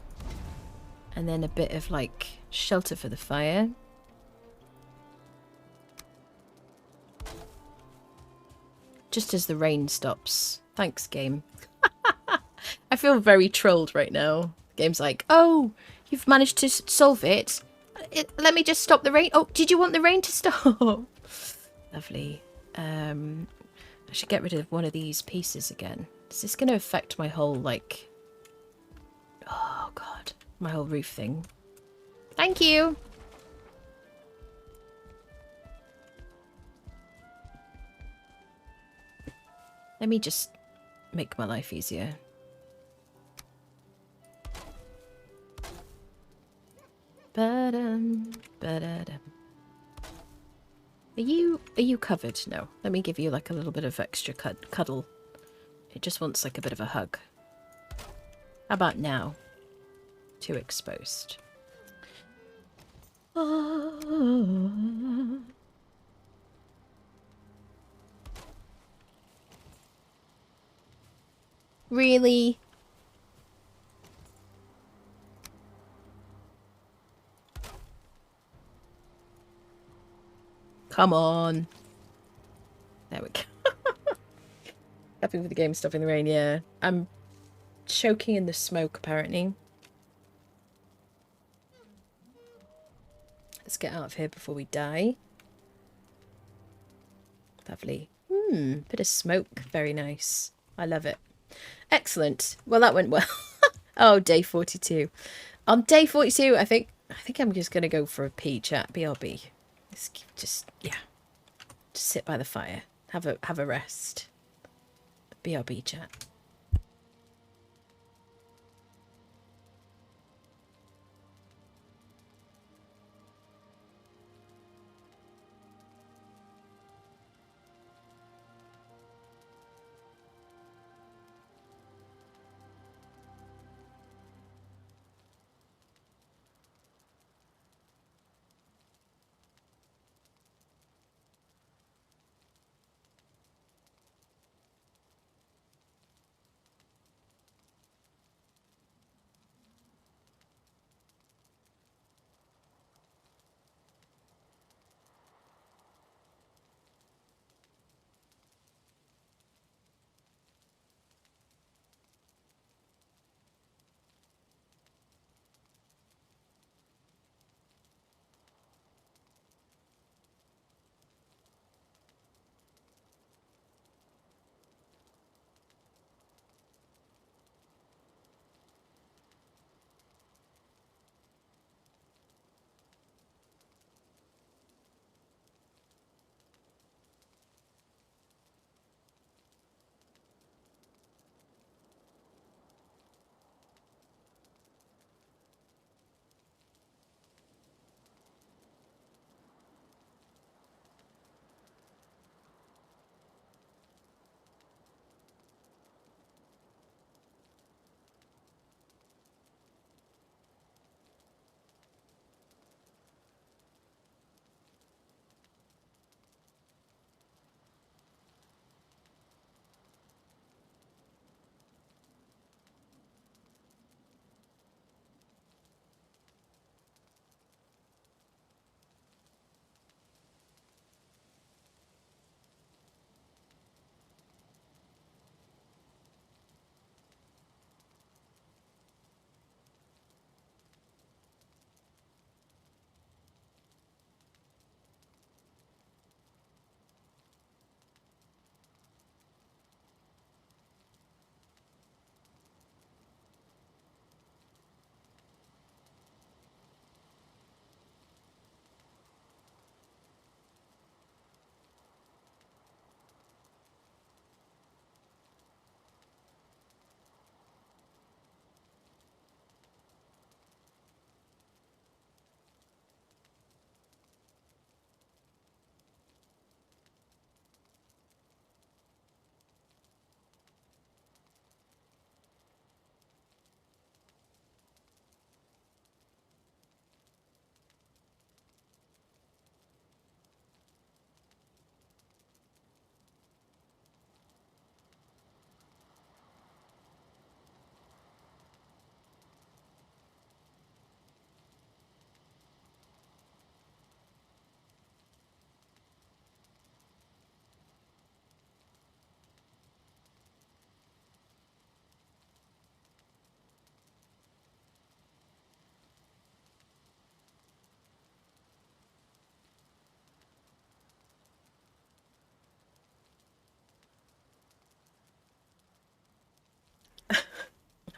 S1: and then a bit of like shelter for the fire. Just as the rain stops. Thanks, game. I feel very trolled right now. The game's like, oh, you've managed to solve it. Let me just stop the rain. Oh, did you want the rain to stop? Lovely. I should get rid of one of these pieces again. Is this going to affect my whole, like... Oh, God. My whole roof thing. Thank you. Let me just make my life easier. Ba-dum, ba-da-dum. Are you covered? No. Let me give you like a little bit of extra cuddle. It just wants like a bit of a hug. How about now? Too exposed. Really? Come on. There we go. Happy with the game stuff in the rain, yeah. I'm choking in the smoke, apparently. Let's get out of here before we die. Lovely. Bit of smoke. Very nice. I love it. Excellent. Well, that went well. Oh, day 42. On day 42, I think I'm just going to go for a pee chat. BRB. Just sit by the fire. Have a rest. BRB chat.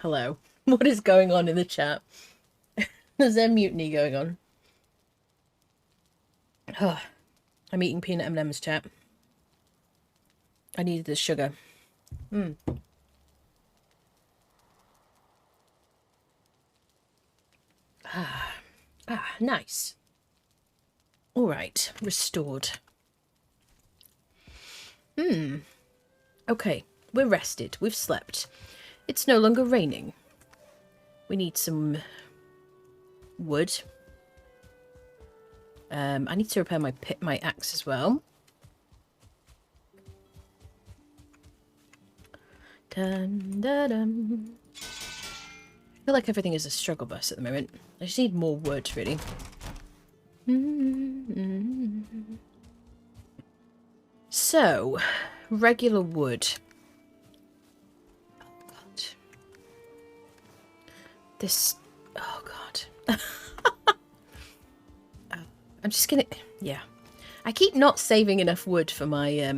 S1: Hello. What is going on in the chat? There's a mutiny going on. Oh, I'm eating peanut M&M's, chat. I needed the sugar. Nice. All right, restored. Okay, we're rested. We've slept. It's no longer raining. We need some wood. I need to repair my axe as well. Dun, dun, dun. I feel like everything is a struggle bus at the moment. I just need more wood, really. So, regular wood. Oh, God. This... Oh, God. I'm just gonna... Yeah. I keep not saving enough wood for my,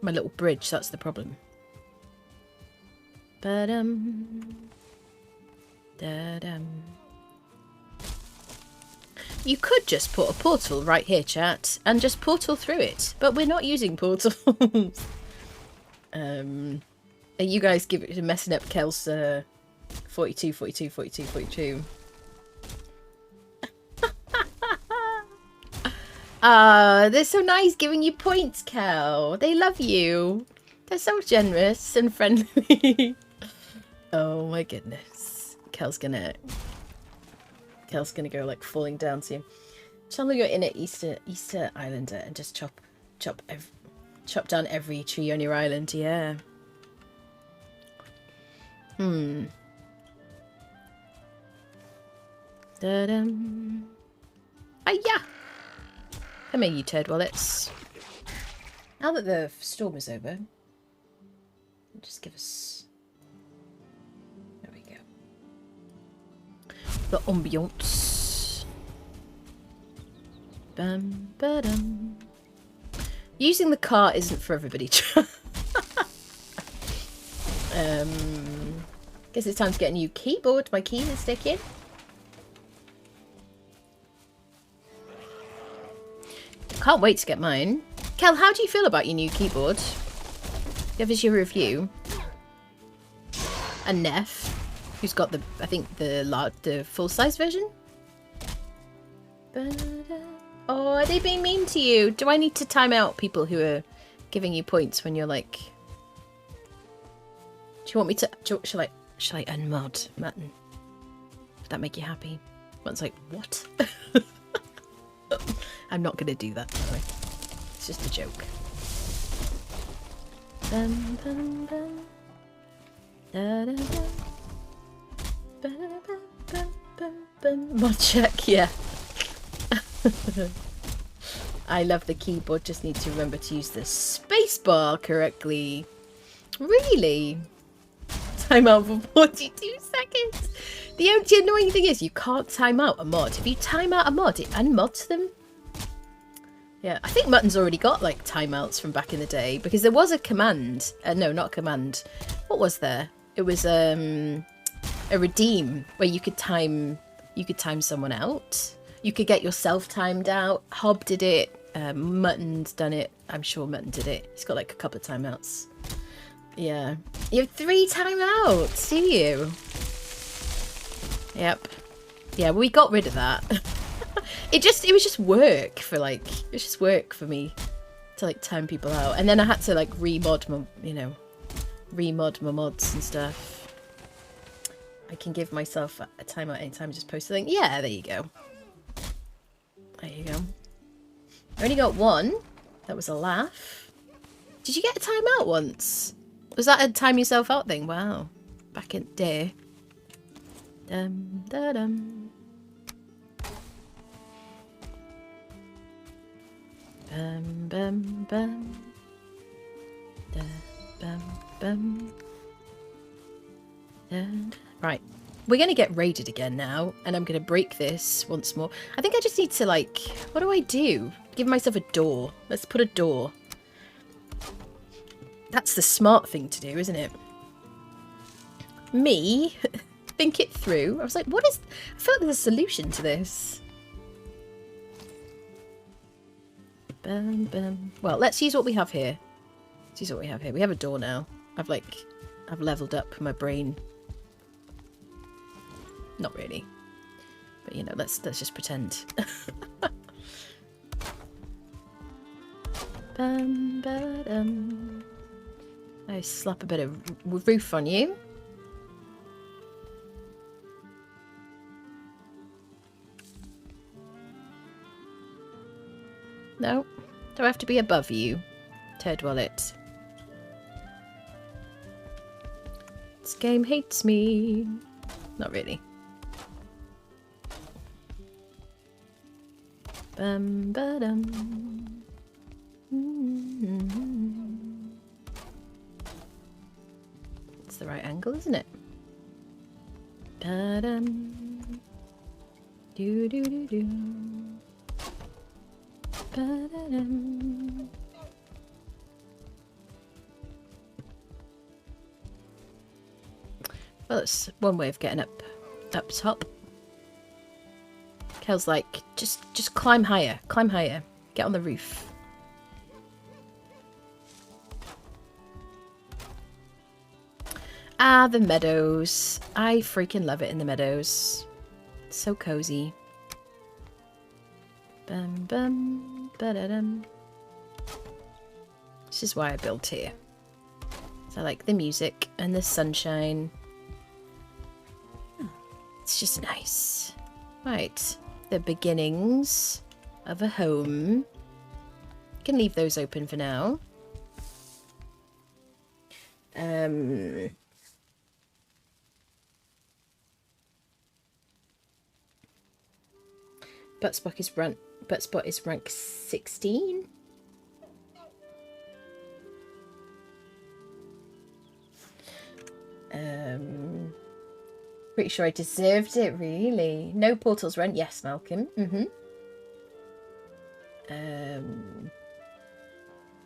S1: my little bridge. That's the problem. You could just put a portal right here, chat, and just portal through it, but we're not using portals. You guys give it messing up Kel's 42, 42, 42, 42. They're so nice giving you points, Kel. They love you. They're so generous and friendly. Oh my goodness. Kel's gonna go like falling down to you. Channel your inner Easter Islander and just chop down every tree on your island. Yeah. Da-dum. Hiya! Come here, you turd wallets. Now that the storm is over, just give us... There we go. The ambiance. Bum, ba-dum. Using the car isn't for everybody. Guess it's time to get a new keyboard. My keys are sticking. Can't wait to get mine. Kel, how do you feel about your new keyboard? Give us your review. And Neff, who's got the, I think the full-size version. Oh, are they being mean to you? Do I need to time out people who are giving you points when you're like... Do you want me to... Shall I unmod Mutton? Would that make you happy? Mutton's like, what? I'm not going to do that, by the way. It's just a joke. Bum, bum, bum. Da, da, da. Ba, ba, bum, bum, bum. Mod check, yeah. I love the keyboard, just need to remember to use the spacebar correctly. Really? Time out for 42 seconds. The only annoying thing is you can't time out a mod. If you time out a mod, it unmods them. Yeah, I think Mutton's already got like timeouts from back in the day because there was a command. No, not a command. What was there? It was a redeem where you could time someone out. You could get yourself timed out. Hob did it. Mutton's done it. I'm sure Mutton did it. He's got like a couple of timeouts. Yeah. You have 3 timeouts, do you? Yep. Yeah, well, we got rid of that. It was just work for like, it's just work for me to like time people out. And then I had to like remod my mods and stuff. I can give myself a timeout anytime, just post a thing. Yeah, there you go. There you go. I only got 1. That was a laugh. Did you get a timeout once? Was that a time yourself out thing? Wow. Back in the day. Dum da dum. Bum bum bum. Da bum bum. And right. We're gonna get raided again now, and I'm gonna break this once more. I think I just need to like, what do I do? Give myself a door. Let's put a door. That's the smart thing to do, isn't it? me think it through. I was like, what is... I felt there's a solution to this. Bum, bum. Well, let's use what we have here. Let's use what we have here. We have a door now. I've leveled up my brain. Not really. But, you know, let's just pretend. Bum, ba-dum. I slap a bit of roof on you. No, do I have to be above you to dwell it? This game hates me. Not really. Bum ba dum. It's the right angle, isn't it? Ba dum. Do do do do. Ba da dum. Well, it's one way of getting up top. Kel's like, just climb higher, get on the roof. Ah, the meadows. I freaking love it in the meadows. It's so cozy. Bum bum ba-da-dum. This is why I built here. So I like the music and the sunshine. It's just nice. Right, the beginnings of a home. Can leave those open for now. Buttspot is rank 16. Pretty sure I deserved it, really. No portals run. Yes, Malcolm.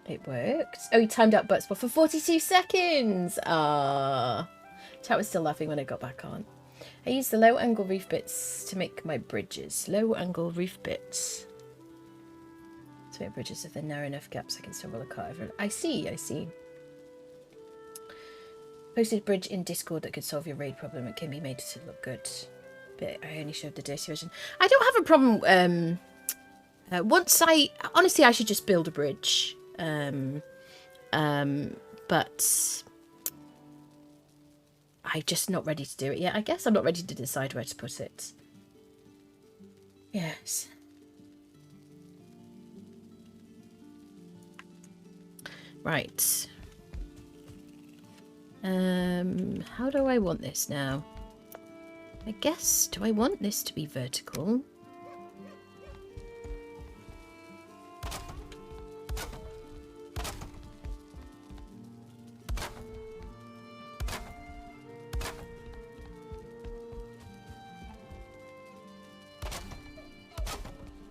S1: It worked. Oh, he timed out Buttspot for 42 seconds. Ah. Chat was still laughing when I got back on. I use the low angle roof bits to make my bridges. Low angle roof bits. To make bridges if they're narrow enough gaps I can still roll a cart over. I see. Posted bridge in Discord that could solve your raid problem. It can be made to look good. But I only showed the dirty version. I don't have a problem. Honestly, I should just build a bridge. But I'm just not ready to do it yet. I guess I'm not ready to decide where to put it. Yes. Right. How do I want this now? I guess, do I want this to be vertical?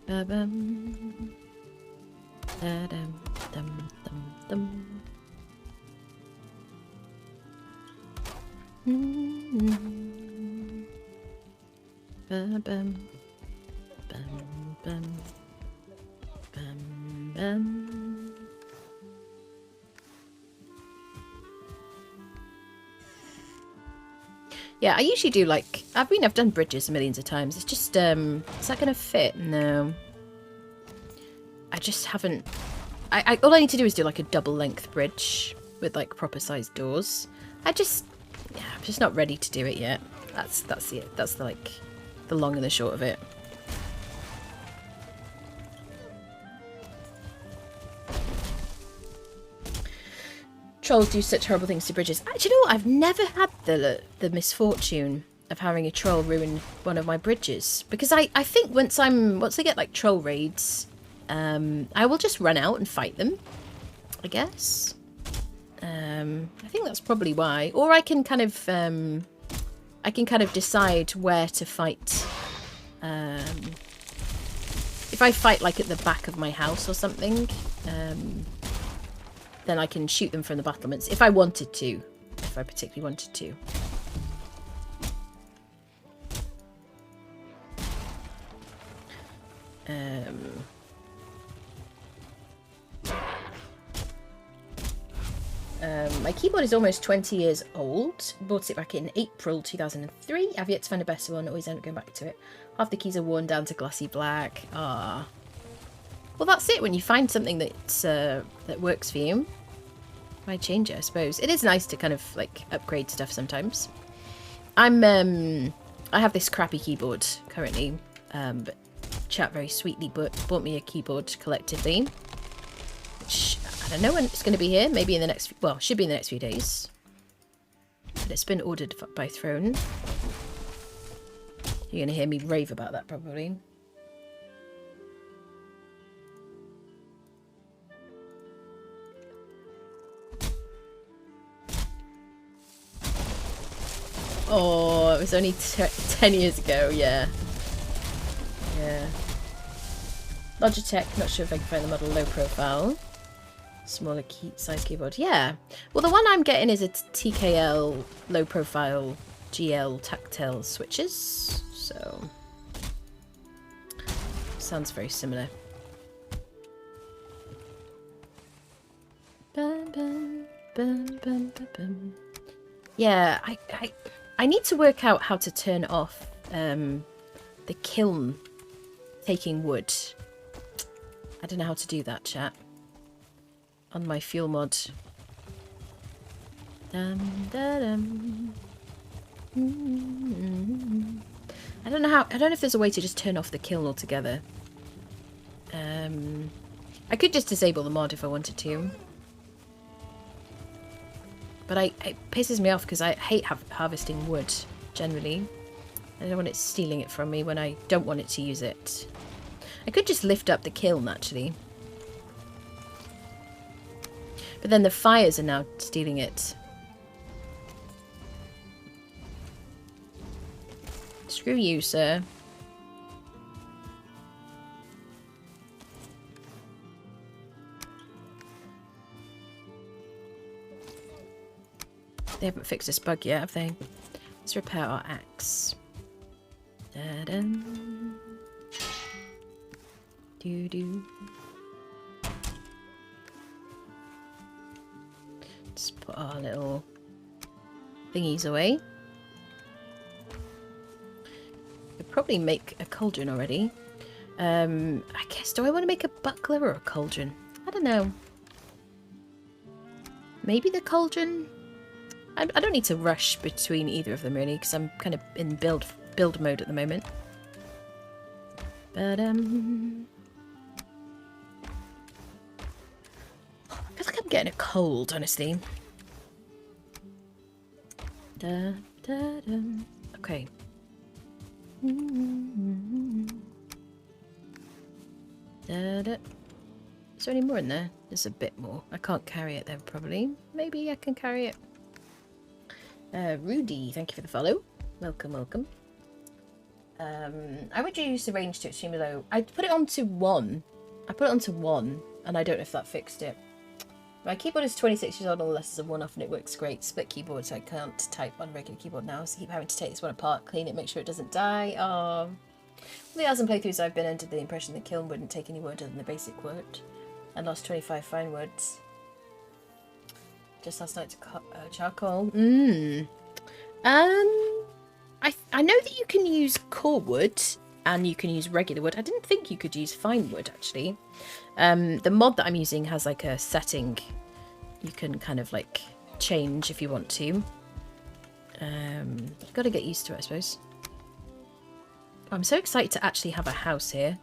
S1: Ba-bum. Da-dum, dum, dum, dum. Bum, bum, bum, bum, bum, bum. Yeah, I usually do I've done bridges millions of times. It's just, is that gonna fit? No. I just haven't, all I need to do is do like a double length bridge with like proper sized doors. I'm just not ready to do it yet. That's it. That's the long and the short of it. Trolls do such horrible things to bridges. Actually, you know what? I've never had the misfortune of having a troll ruin one of my bridges, because I think once they get like troll raids, I will just run out and fight them, I guess. I think that's probably why. Or I can kind of decide where to fight. If I fight like at the back of my house or something, then I can shoot them from the battlements if I wanted to. If I particularly wanted to. My keyboard is almost 20 years old. Bought it back in April 2003. I've yet to find a better one. Always end up going back to it. Half the keys are worn down to glossy black. Ah. Well, that's it. When you find something that's that works for you, why change it? I suppose it is nice to kind of like upgrade stuff sometimes. I have this crappy keyboard currently, but chat very sweetly bought me a keyboard collectively. Which I don't know when it's going to be here. Maybe in the next, well, should be in the next few days. But it's been ordered by Throne. You're going to hear me rave about that probably. Oh, it was only 10 years ago, yeah. Yeah. Logitech, not sure if I can find the model, low profile. Smaller size keyboard, yeah. Well, the one I'm getting is a TKL low profile GL tactile switches, so sounds very similar. Bum, bum, bum, bum, bum, bum. Yeah, I need to work out how to turn off the kiln taking wood. I don't know how to do that, chat. On my fuel mod. Dum. I don't know if there's a way to just turn off the kiln altogether. I could just disable the mod if I wanted to. But it pisses me off because I hate harvesting wood, generally. I don't want it stealing it from me when I don't want it to use it. I could just lift up the kiln, actually. But then the fires are now stealing it. Screw you, sir. They haven't fixed this bug yet, have they? Let's repair our axe. Da-dum. Doo-doo. Let's put our little thingies away. Could probably make a cauldron already. I guess, do I want to make a buckler or a cauldron? I don't know. Maybe the cauldron? I don't need to rush between either of them really, because I'm kind of in build mode at the moment. But I feel like I'm getting a cold, honestly. Okay. Is there any more in there? There's a bit more. I can't carry it then, probably. Maybe I can carry it. Rudy, thank you for the follow. Welcome, welcome. I would use the range to extremely low. I put it onto 1. I put it onto 1, and I don't know if that fixed it. My keyboard is 26 years old, all less than 1 off, and it works great. Split keyboard, so I can't type on regular keyboard now, so I keep having to take this one apart, clean it, make sure it doesn't die. Oh. The hours and playthroughs I've been under the impression the kiln wouldn't take any wood other than the basic wood. I lost 25 fine woods. Just last night to charcoal. I know that you can use core wood and you can use regular wood. I didn't think you could use fine wood actually. The mod that I'm using has like a setting you can kind of like change if you want to. You've got to get used to it, I suppose. I'm so excited to actually have a house here.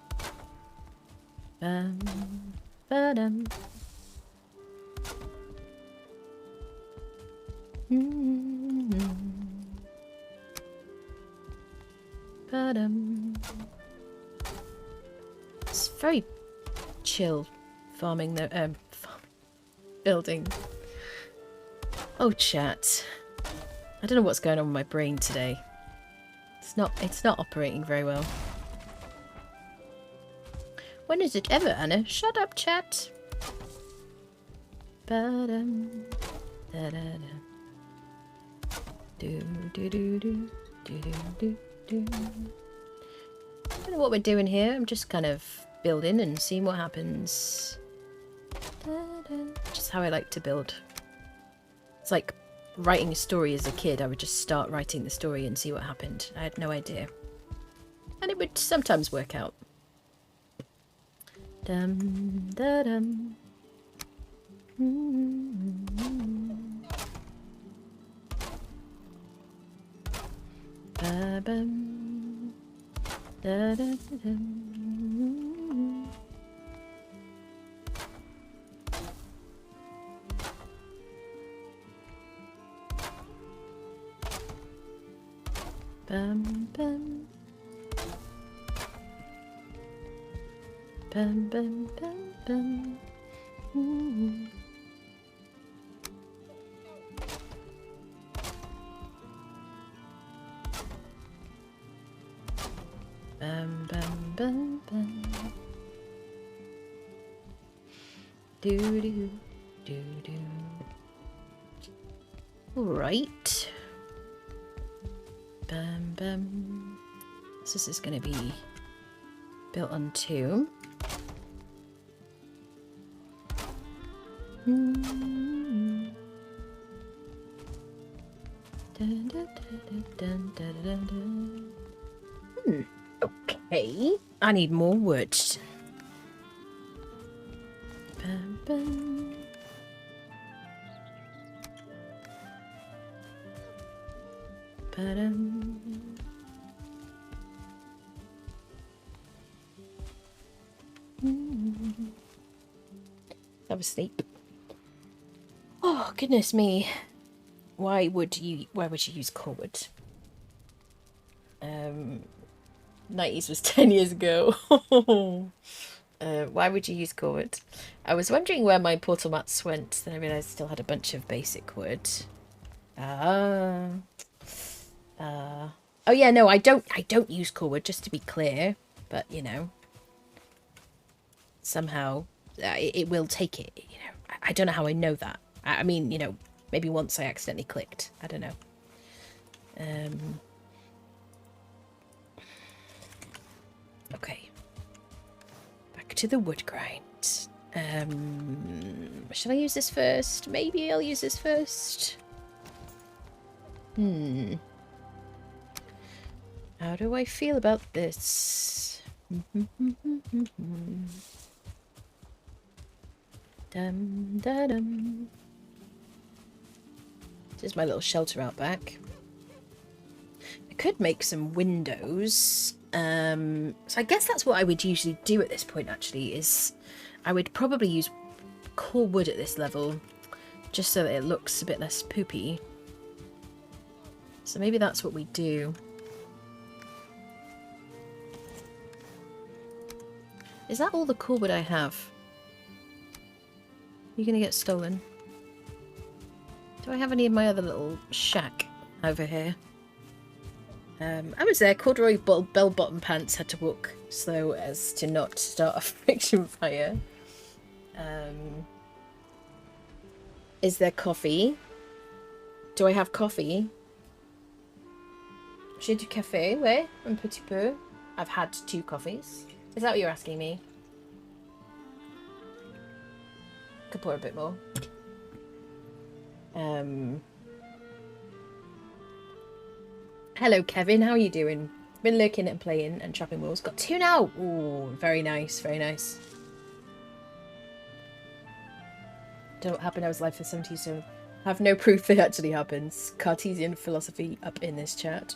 S1: It's very chill farming the building. Oh chat. I don't know what's going on with my brain today. It's not operating very well. When is it ever, Anna? Shut up, chat. Ba-dum, da-da-da. Do do do do do do do. don't know what we're doing here. I'm just kind of building and seeing what happens. Just how I like to build. It's like writing a story as a kid. I would just start writing the story and see what happened. I had no idea. And it would sometimes work out. Dum da dum. Ba bum. Da da da dum. Bum bum. Bum bum bum bum. Bum bum bum bum. Do do do do. All right. Bum bum. So this is going to be built on 2. Dun, dun, dun, dun, dun, dun, dun. Okay. I need more wood. Bum, bum. Ba-dum. Have a sleep. Oh goodness me! Why would you use core-wood? 90s was 10 years ago. Why would you use core-wood? I was wondering where my portal mats went. Then I realised I still had a bunch of basic wood. Oh yeah, no, I don't use core-wood, just to be clear. But you know, somehow it will take it. You know, I don't know how I know that. I mean, you know, maybe once I accidentally clicked. I don't know. Okay. Back to the wood grind. Shall I use this first? Maybe I'll use this first. How do I feel about this? Dum da dum. This is my little shelter out back. I could make some windows. So I guess that's what I would usually do at this point, actually, is I would probably use core wood at this level, just so that it looks a bit less poopy. So maybe that's what we do. Is that all the core wood I have? You're gonna get stolen. Do I have any in my other little shack over here? I was there. Corduroy bell-bottom pants had to walk slow as to not start a friction fire. Is there coffee? Do I have coffee? J'ai du café, ouais, un petit peu. I've had 2 coffees. Is that what you're asking me? Could pour a bit more. Hello, Kevin. How are you doing? Been lurking and playing and chopping walls. Got 2 now. Ooh, very nice. Very nice. Don't happen. I was live for 70, so have no proof it actually happens. Cartesian philosophy up in this chat.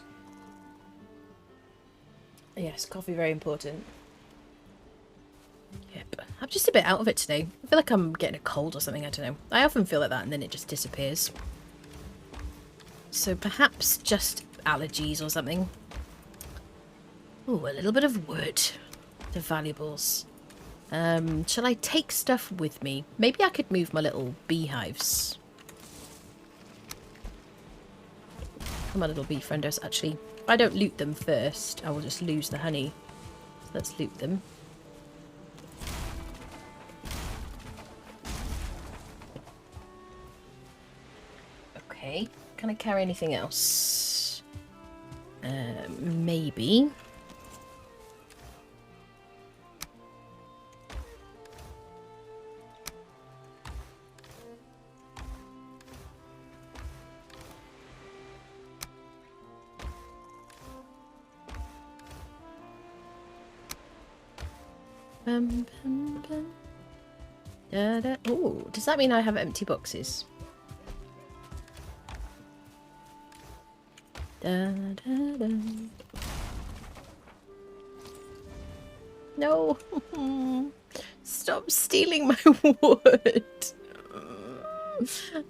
S1: Yes, coffee very important. Yep. I'm just a bit out of it today. I feel like I'm getting a cold or something. I don't know. I often feel like that and then it just disappears. So perhaps just allergies or something. Ooh, a little bit of wood. The valuables. Shall I take stuff with me? Maybe I could move my little beehives. Come on, little bee friendos. Actually, if I don't loot them first, I will just lose the honey. So let's loot them. Okay. Can I carry anything else? Maybe. Bum, bum, bum. Da, da. Oh, does that mean I have empty boxes? Da, da, da. No. Stop stealing my wood.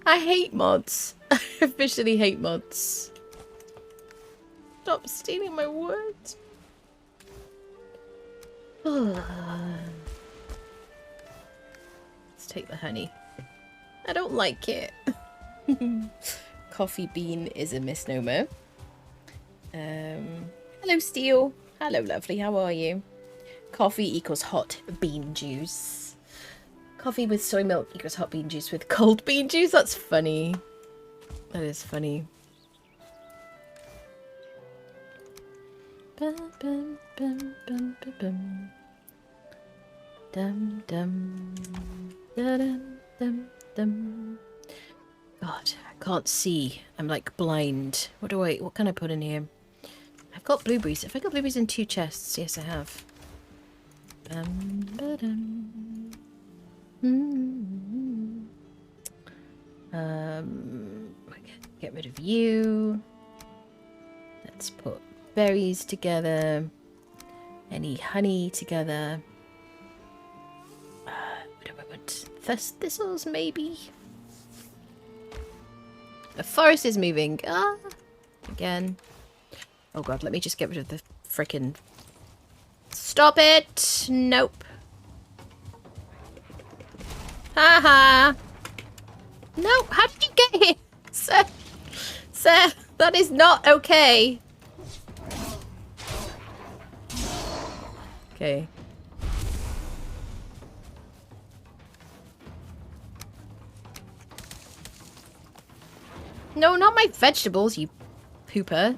S1: I hate mods. I officially hate mods. Stop stealing my wood. Let's take the honey. I don't like it. Coffee bean is a misnomer. Hello, Steel. Hello, lovely. How are you? Coffee equals hot bean juice. Coffee with soy milk equals hot bean juice with cold bean juice. That's funny. That is funny. Bum, bum, bum, bum, bum, bum. Dum, dum. Da-dum, dum, dum. God, I can't see. I'm like blind. What can I put in here? I've got blueberries. Have I got blueberries in 2 chests? Yes, I have. Get rid of you. Let's put berries together. Any honey together. What do I want? Thistles, maybe? The forest is moving. Ah, again. Oh god, let me just get rid of the frickin'... Stop it! Nope. Haha! No, how did you get here? Sir, that is not okay. Okay. No, not my vegetables, you pooper.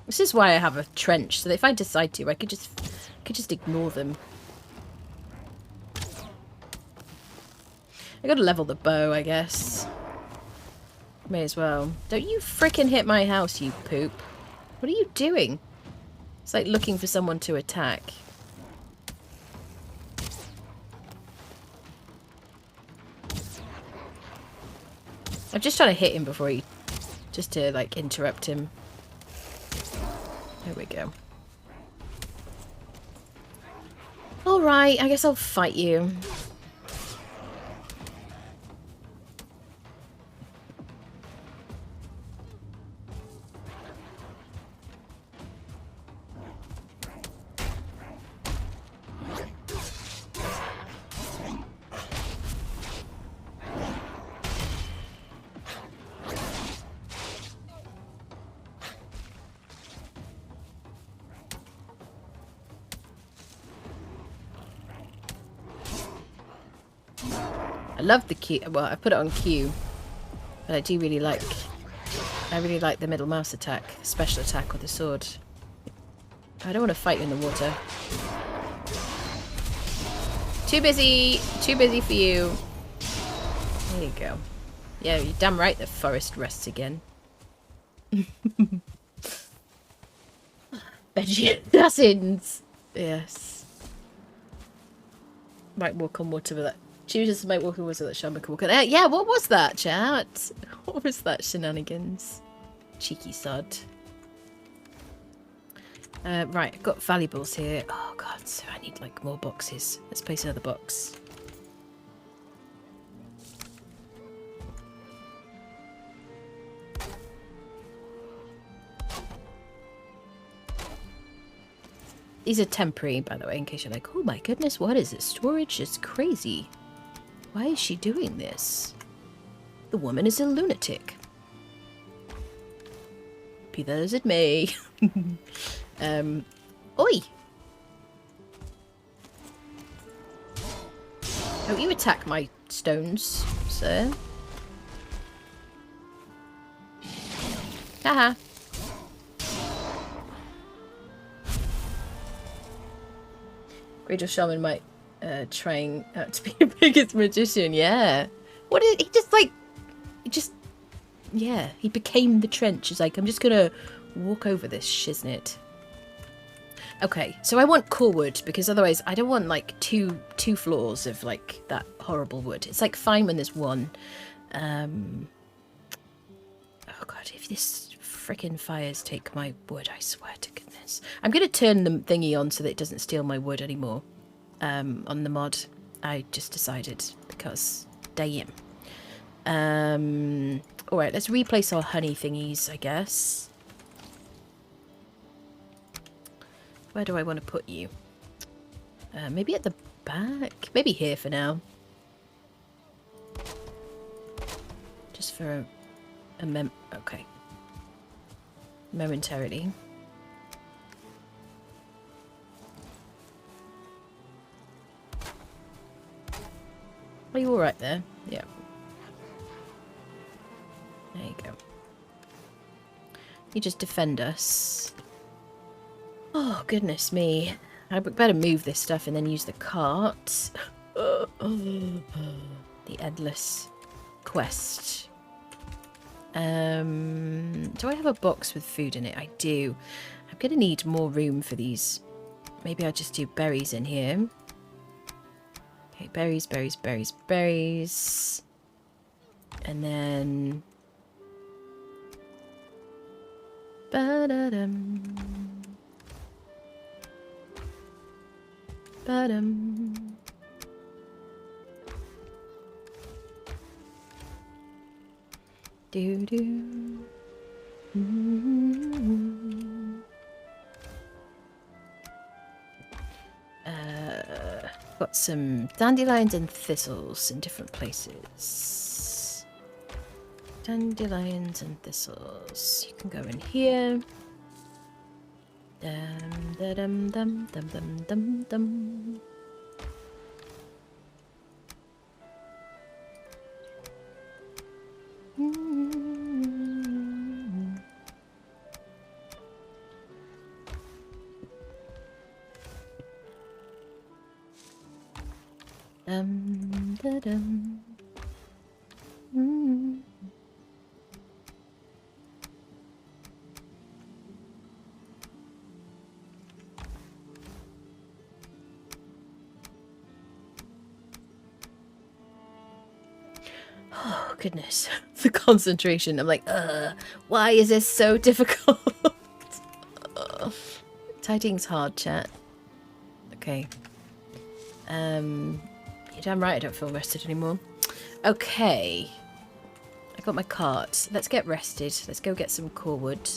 S1: This is why I have a trench, so that if I decide to, I could just ignore them. I gotta level the bow, I guess. May as well. Don't you frickin' hit my house, you poop. What are you doing? It's like looking for someone to attack. I'm just trying to hit him before he... just to, like, interrupt him. There we go. Alright, I guess I'll fight you. I love the Q. Well, I put it on Q, but I do really like. I really like the middle mouse attack, special attack with the sword. I don't want to fight you in the water. Too busy for you. There you go. Yeah, you're damn right. The forest rests again. Veggie assassins. Yes. Might walk on water with that. Chooses might walk on water that Shaman can walk on. Yeah, what was that, chat? What was that shenanigans? Cheeky sod. Right, I've got valuables here. Oh god, so I need like more boxes. Let's place another box. These are temporary, by the way, in case you're like, oh my goodness, what is this? Storage is crazy. Why is she doing this? The woman is a lunatic. Be that as it may. Oi! Don't you attack my stones, sir. Haha. Greater Shaman might trying out to be the biggest magician, yeah. What is he just like? Yeah, he became the trench. He's like, I'm just gonna walk over this shiznit. Okay, so I want core wood because otherwise I don't want like two floors of like that horrible wood. It's like fine when there's one. Oh god, if this frickin' fires take my wood, I swear to goodness. I'm gonna turn the thingy on so that it doesn't steal my wood anymore. On the mod, I just decided because damn. All right, let's replace our honey thingies, I guess. Where do I want to put you? Maybe at the back? Maybe here for now. Just for a okay. Momentarily. Are you alright there? Yeah. There you go. You just defend us. Oh, goodness me. I better move this stuff and then use the cart. The endless quest. Do I have a box with food in it? I do. I'm going to need more room for these. Maybe I'll just do berries in here. Okay, berries, berries, berries, berries. And then... Ba-da-dum. Ba-dum. Do-do. Mm-hmm. Got some dandelions and thistles in different places. Dandelions and thistles. You can go in here. Dum dum dum dum dum dum dum. Dum da dum. Oh, goodness. The concentration. I'm like, why is this so difficult? Typing's hard, chat. Okay. You're damn right I don't feel rested anymore. Okay. I got my cart. Let's get rested. Let's go get some core wood.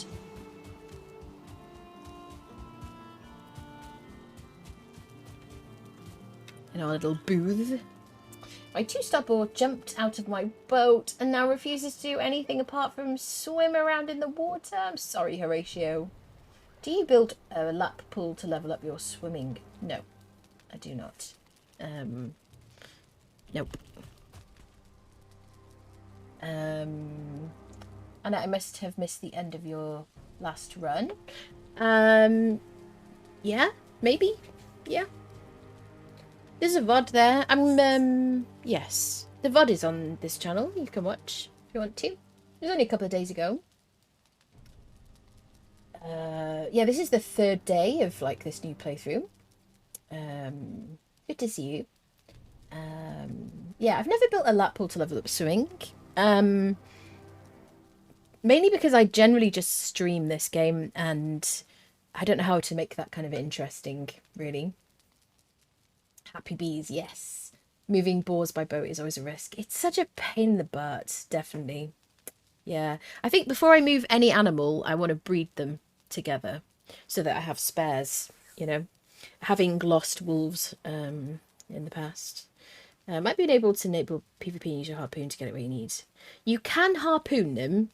S1: In our little booth. My two-star board jumped out of my boat and now refuses to do anything apart from swim around in the water. I'm sorry, Horatio. Do you build a lap pool to level up your swimming? No, I do not. Nope. And I must have missed the end of your last run. Yeah, maybe. Yeah. There's a VOD there. Yes. The VOD is on this channel. You can watch if you want to. It was only a couple of days ago. Yeah, this is the third day of, like, this new playthrough. Good to see you. Yeah, I've never built a lap pool to level up swimming. Mainly because I generally just stream this game and I don't know how to make that kind of interesting, really. Happy bees, yes. Moving boars by boat is always a risk. It's such a pain in the butt, definitely. Yeah. I think before I move any animal, I want to breed them together so that I have spares, you know. Having lost wolves in the past. Might be able to enable PvP and use your harpoon to get it where you need. You can harpoon them,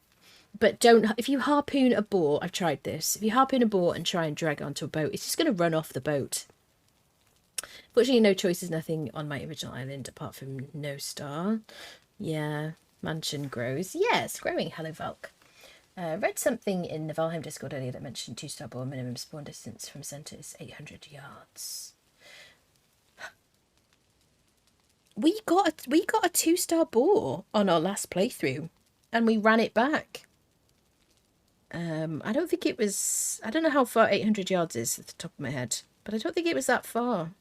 S1: but don't... If you harpoon a boar... I've tried this. If you harpoon a boar and try and drag it onto a boat, it's just going to run off the boat. Fortunately, no choices, nothing on my original island apart from no star. Yeah, mansion grows. Yes, growing. Hello, Valk. Read something in the Valheim Discord earlier that mentioned 2-star boar minimum spawn distance from centre is 800 yards. We got a 2-star boar on our last playthrough, and we ran it back. I don't think it was... I don't know how far 800 yards is at the top of my head, but I don't think it was that far.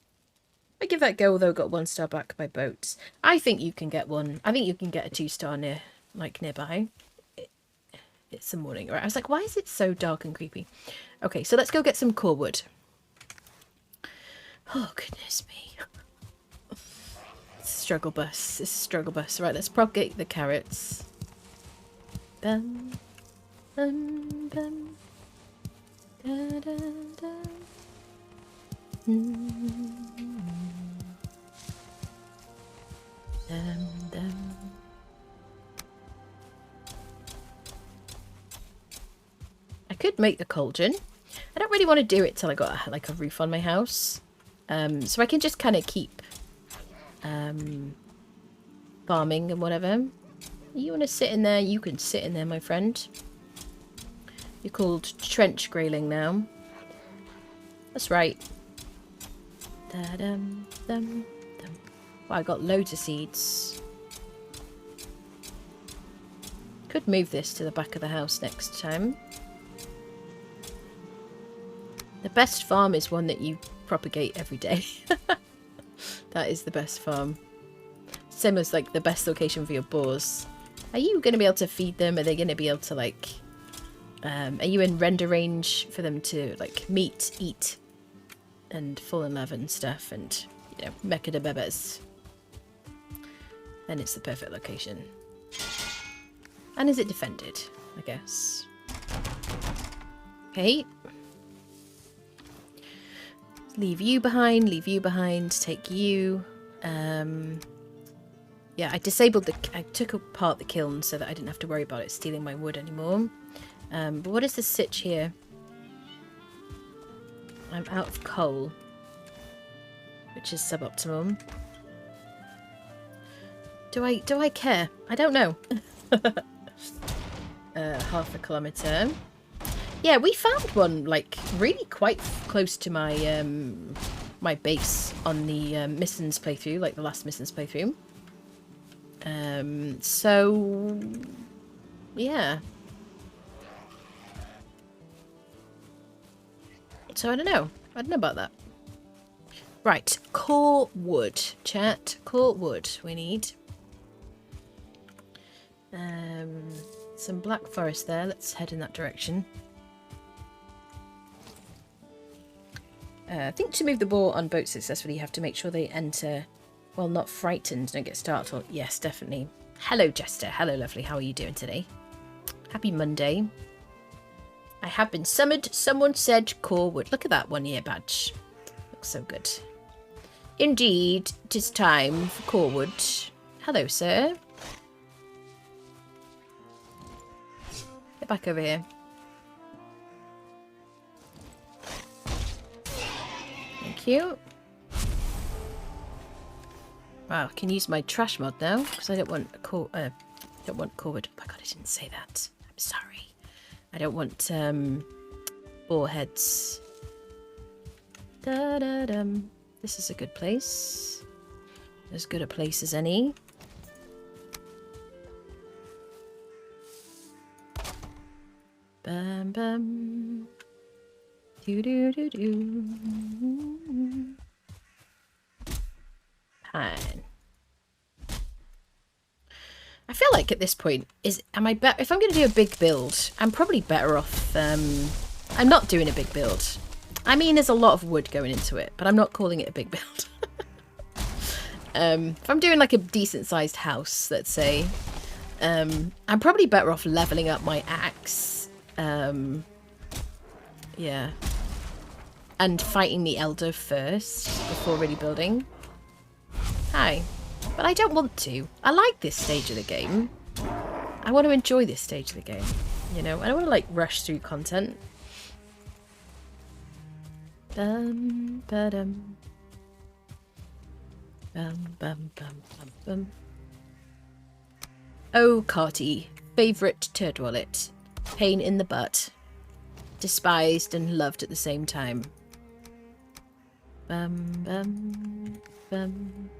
S1: I give that a go, though. Got 1 star back by boats. I think you can get one. I think you can get a 2-star nearby. It's the morning. Right. I was like, why is it so dark and creepy? Okay, so let's go get some core wood. Oh, goodness me. Struggle bus. This is struggle bus. Right, let's propagate the carrots. Bum, bum, bum. Da, da, da. Dum, dum. I could make a cauldron. I don't really want to do it till I got like a roof on my house. So I can just kind of keep farming and whatever. You want to sit in there? You can sit in there, my friend. You're called trench grayling now. That's right. Da-dum, dum, dum. Wow, I got loads of seeds. Could move this to the back of the house next time. The best farm is one that you propagate every day. That is the best farm. Same as like the best location for your boars. Are you going to be able to feed them? Are they going to be able to like... are you in render range for them to like meet, eat, and fall in love and stuff, and, you know, mecha de bebes? Then it's the perfect location. And is it defended? I guess. Okay. Leave you behind, take you. Yeah, I took apart the kiln so that I didn't have to worry about it stealing my wood anymore. But what is the sitch here? I'm out of coal, which is suboptimal. Do I care? I don't know. Half a kilometre. Yeah, we found one like really quite close to my my base on the Mistlands playthrough, like the last Mistlands playthrough. So yeah. So I don't know about that. Right, core wood, chat. Core wood we need. Some black forest there. Let's head in that direction. I think to move the boar on boat successfully, you have to make sure they enter, well, not frightened, don't get startled. Yes, definitely. Hello, Jester. Hello, lovely. How are you doing today? Happy Monday. I have been summoned. Someone said core wood. Look at that 1-year badge. Looks so good. Indeed, it is time for core wood. Hello, sir. Get back over here. Thank you. Wow, I can use my trash mod now because I don't want a core. Don't want core wood. Oh my god, I didn't say that. I'm sorry. I don't want boar heads. Da da dum. This is a good place. As good a place as any. Bam bam. Do do do do. Pine. I feel like at this point, if I'm going to do a big build, I'm probably better off. I'm not doing a big build. I mean, there's a lot of wood going into it, but I'm not calling it a big build. If I'm doing like a decent sized house, let's say, I'm probably better off leveling up my axe. Yeah. And fighting the elder first before really building. Hi. But I don't want to. I like this stage of the game. I want to enjoy this stage of the game. You know, I don't want to like rush through content. Bum ba-dum. Bum bum bum bum bum. Oh, Carty. Favourite turd wallet. Pain in the butt. Despised and loved at the same time. Bum bum bum.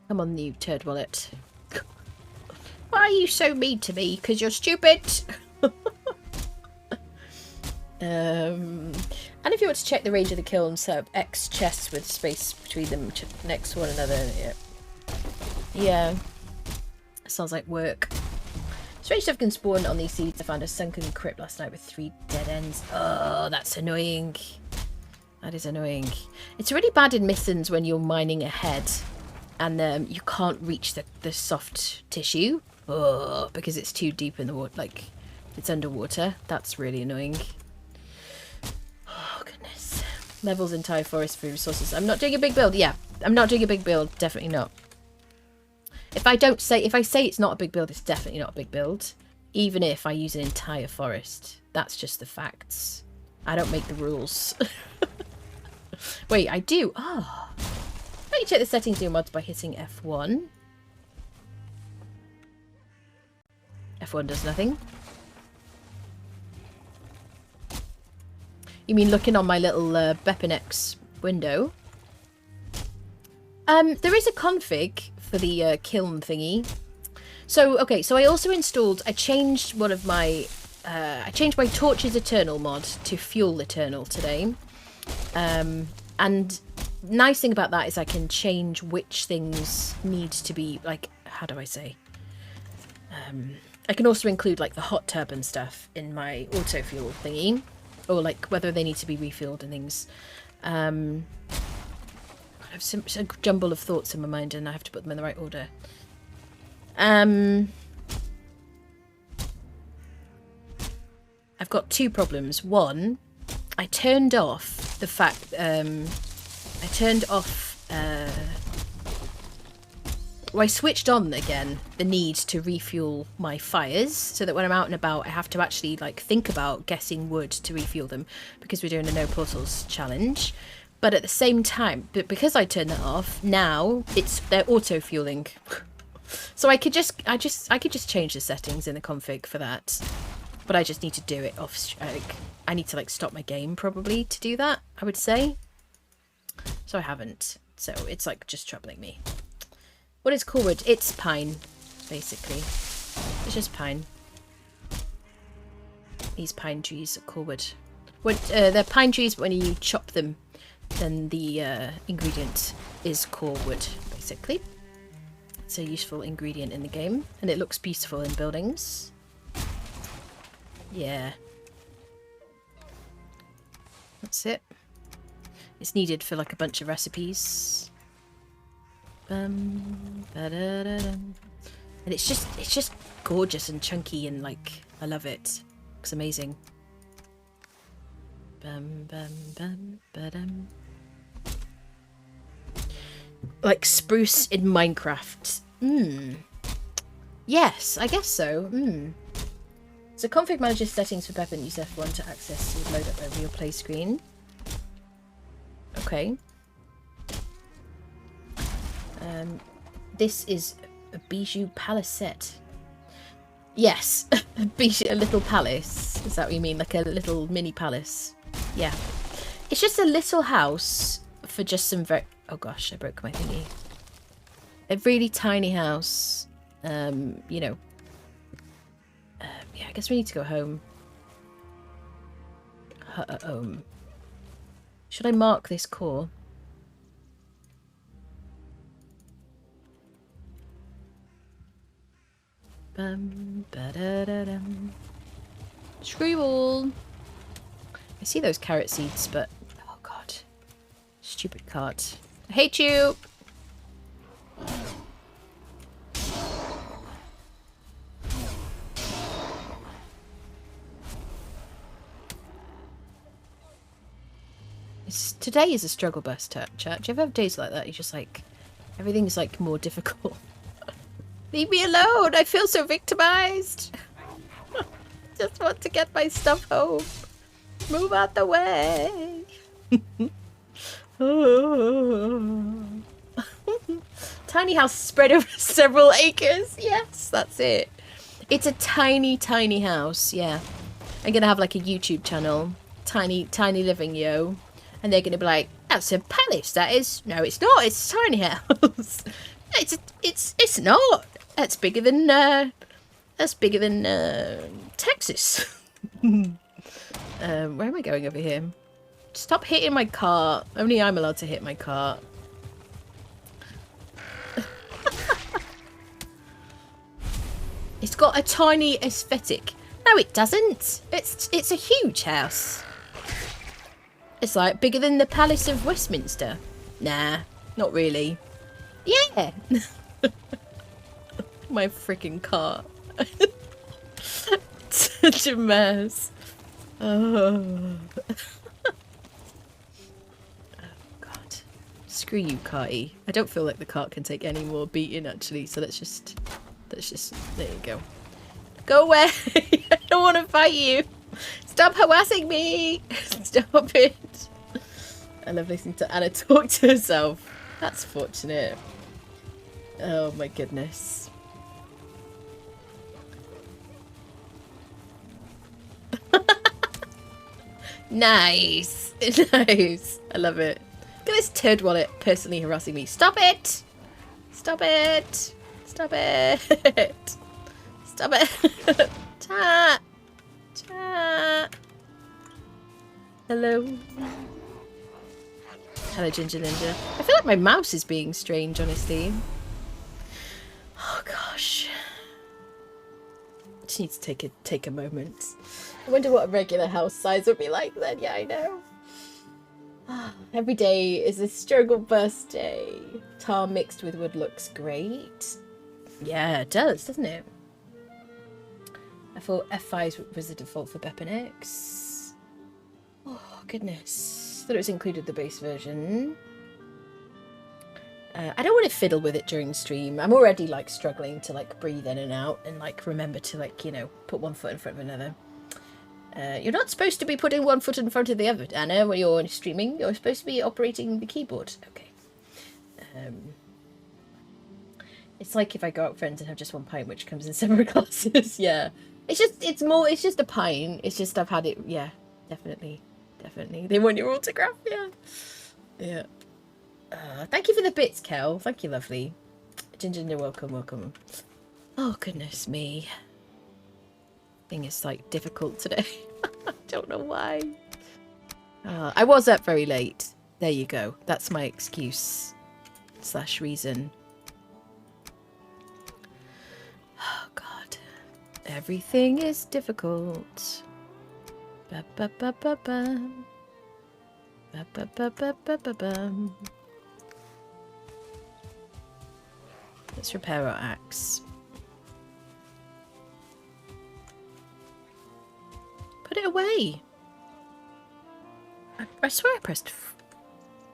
S1: Come on, you turd wallet. Why are you so mean to me? Because you're stupid. And if you want to check the range of the kiln, set up X chests with space between them next to one another. Yeah. Yeah. Sounds like work. Strange stuff can spawn on these seeds. I found a sunken crypt last night with 3 dead ends. Oh, that's annoying. That is annoying. It's really bad in Mistlands when you're mining ahead and you can't reach the soft tissue. Oh, because it's too deep in the water. Like, it's underwater. That's really annoying. Oh, goodness. Levels entire forest for resources. I'm not doing a big build. Yeah, I'm not doing a big build. Definitely not. If I say it's not a big build, it's definitely not a big build. Even if I use an entire forest. That's just the facts. I don't make the rules. Wait, I do. Oh. Let me check the settings of your mods by hitting F1. F1 does nothing. You mean looking on my little Bepinex window? There is a config for the kiln thingy. So, okay, so I also installed, I changed one of my, I changed my Torches Eternal mod to Fuel Eternal today. And nice thing about that is I can change which things need to be, like, how do I say? I can also include, like, the hot tub and stuff in my auto fuel thingy. Or, like, whether they need to be refilled and things. I have a jumble of thoughts in my mind and I have to put them in the right order. I've got 2 problems. One, I turned off the fact, I switched on again the need to refuel my fires so that when I'm out and about I have to actually like think about getting wood to refuel them because we're doing a no portals challenge. But at the same time, because I turned that off, now they're auto fueling. So I could just change the settings in the config for that. But I just need to do it off. I need to like stop my game probably to do that, I would say. So I haven't. So it's like just troubling me. What is corewood? It's pine, basically. It's just pine. These pine trees are corewood. They're pine trees, but when you chop them, then the ingredient is corewood, basically. It's a useful ingredient in the game, and it looks beautiful in buildings. Yeah. That's it. It's needed for like a bunch of recipes. And it's just gorgeous and chunky and like I love it. Looks amazing. Like spruce in Minecraft. Yes, I guess so. So config manager settings for Pepper and use F1 to access and load up over your play screen. Okay. This is a bijou palace set. Yes, a little palace. Is that what you mean? Like a little mini palace? Yeah. It's just a little house for just some very... Oh gosh, I broke my thingy. A really tiny house. You know. Yeah, I guess we need to go home. Home. Should I mark this core? Screwball. I see those carrot seeds, but oh god, stupid cart. I hate you. Today is a struggle bus, chat. Do you ever have days like that? You're just like, everything's like more difficult. Leave me alone! I feel so victimized! Just want to get my stuff home. Move out the way! Tiny house spread over several acres. Yes, that's it. It's a tiny, tiny house. Yeah. I'm gonna have like a YouTube channel. Tiny, tiny living, yo. And they're gonna be like, that's a palace, that is. No, it's not. It's a tiny house. It's not. That's bigger than Texas. Where am I going over here? Stop hitting my cart. Only I'm allowed to hit my cart. It's got a tiny aesthetic. No, it doesn't. It's a huge house. It's like bigger than the Palace of Westminster. Nah, not really. Yeah. My freaking cart. Such a mess. Oh. God. Screw you, carty. I don't feel like the cart can take any more beating actually, so let's just there you go. Go away. I don't want to fight you. Stop harassing me. Stop it. I love listening to Anna talk to herself. That's fortunate. Oh my goodness. Nice. Nice. I love it. Look at this turd wallet personally harassing me. Stop it. Stop it. Stop it. Stop it. Chat. Chat. Hello. Hello, Ginger Ninja. I feel like my mouse is being strange, honestly. Oh, gosh. Just need to take a moment. I wonder what a regular house size would be like then. Yeah, I know. Every day is a struggle birthday. Tar mixed with wood looks great. Yeah, it does, doesn't it? I thought F5 was the default for Bepenix. Oh, goodness. Thought it was included the base version. I don't want to fiddle with it during stream. I'm already, like, struggling to, like, breathe in and out and, like, remember to, like, you know, put one foot in front of another. You're not supposed to be putting one foot in front of the other, Anna, when you're streaming. You're supposed to be operating the keyboard. Okay. It's like if I go out with friends and have just one pint, which comes in several glasses. Yeah. It's just a pint. It's just I've had it. Yeah, definitely. Definitely. They want your autograph. Yeah. Yeah. Thank you for the bits, Kel. Thank you, lovely. Ginger, welcome, welcome. Oh, goodness me. Thing is, like, difficult today. I don't know why. I was up very late. There you go. That's my excuse / reason. Oh, God. Everything is difficult. Ba ba ba ba ba. Ba ba ba ba ba ba ba. Let's repair our axe. Put it away. I swear I pressed...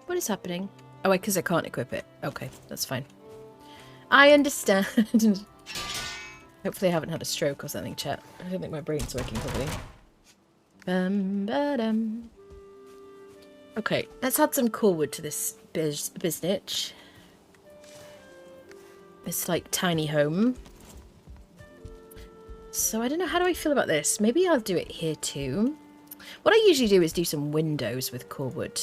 S1: What is happening? Oh, because I can't equip it. Okay, that's fine. I understand. Hopefully I haven't had a stroke or something, chat. I don't think my brain's working properly. Okay, let's add some core wood to this biznitch. This, like, tiny home. So I don't know, how do I feel about this? Maybe I'll do it here too. What I usually do is do some windows with core wood.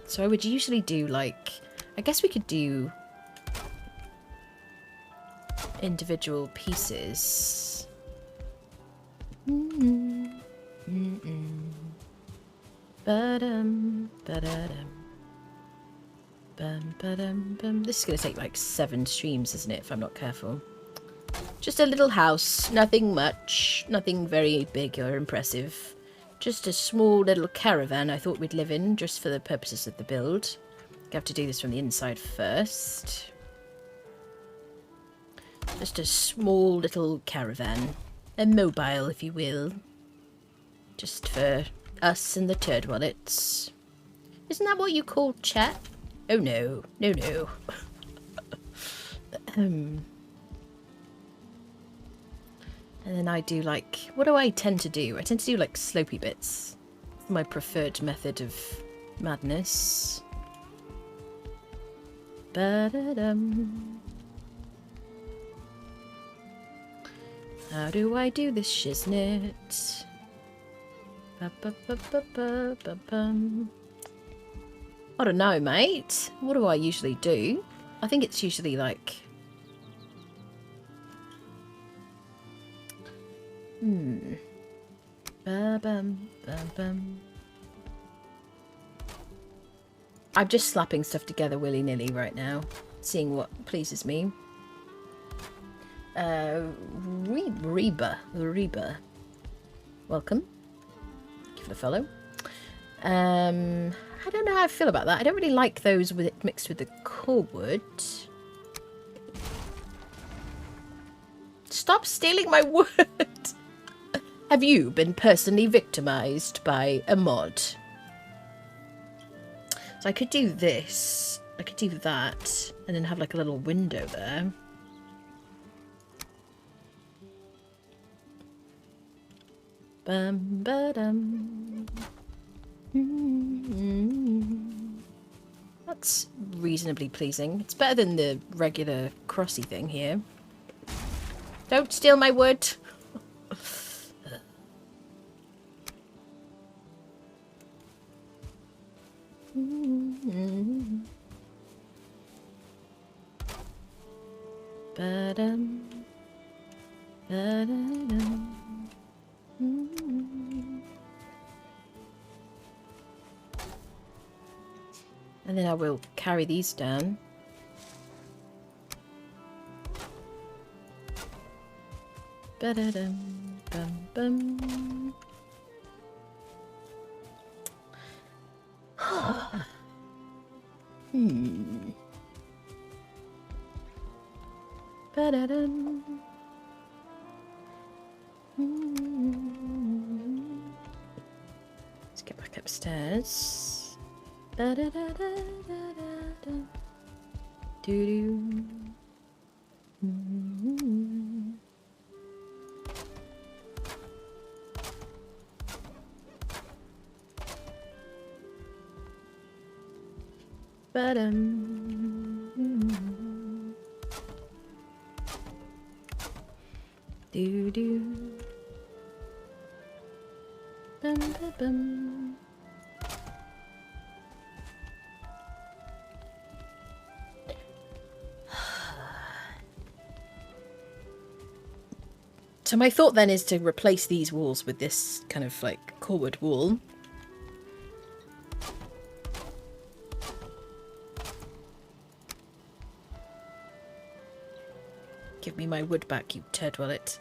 S1: So I would usually do, like... I guess we could do... individual pieces. This is going to take like 7 streams, isn't it, if I'm not careful. Just a little house, nothing much, nothing very big or impressive. Just a small little caravan I thought we'd live in, just for the purposes of the build. I have to do this from the inside first. Just a small little caravan. A mobile, if you will. Just for us and the turd wallets. Isn't that what you call chat? Oh no, no, no. And then I do like, what do I tend to do? I tend to do like slopey bits. My preferred method of madness. Ba-da-dum. How do I do this shiznit? Ba-ba-ba-ba-ba-ba-bum. I don't know, mate. What do I usually do? I think it's usually like... Ba-bum, bum-bum. I'm just slapping stuff together willy-nilly right now, seeing what pleases me. Reba. Welcome. Thank you for the follow. I don't know how I feel about that. I don't really like those with it mixed with the core wood. Stop stealing my wood! Have you been personally victimized by a mod? So I could do this. I could do that. And then have like a little window there. Bum ba dum. That's reasonably pleasing. It's better than the regular crossy thing here. Don't steal my wood. Ba-dum. Ba-da-dum. And then I will carry these down. Ba-da-dum, bum, bum. Ba-da-dum. Let's get back upstairs. Ba-da-da-da-da-da-da. Doo-doo. Ba-dum. Doo-doo. Bum-ba-bum. So my thought then is to replace these walls with this kind of like core wall. Give me my wood back, you turd wallet.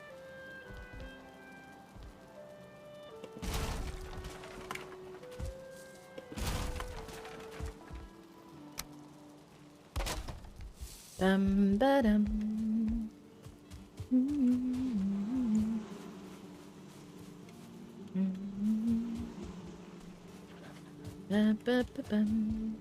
S1: Bum ba dum. Ba ba ba bum.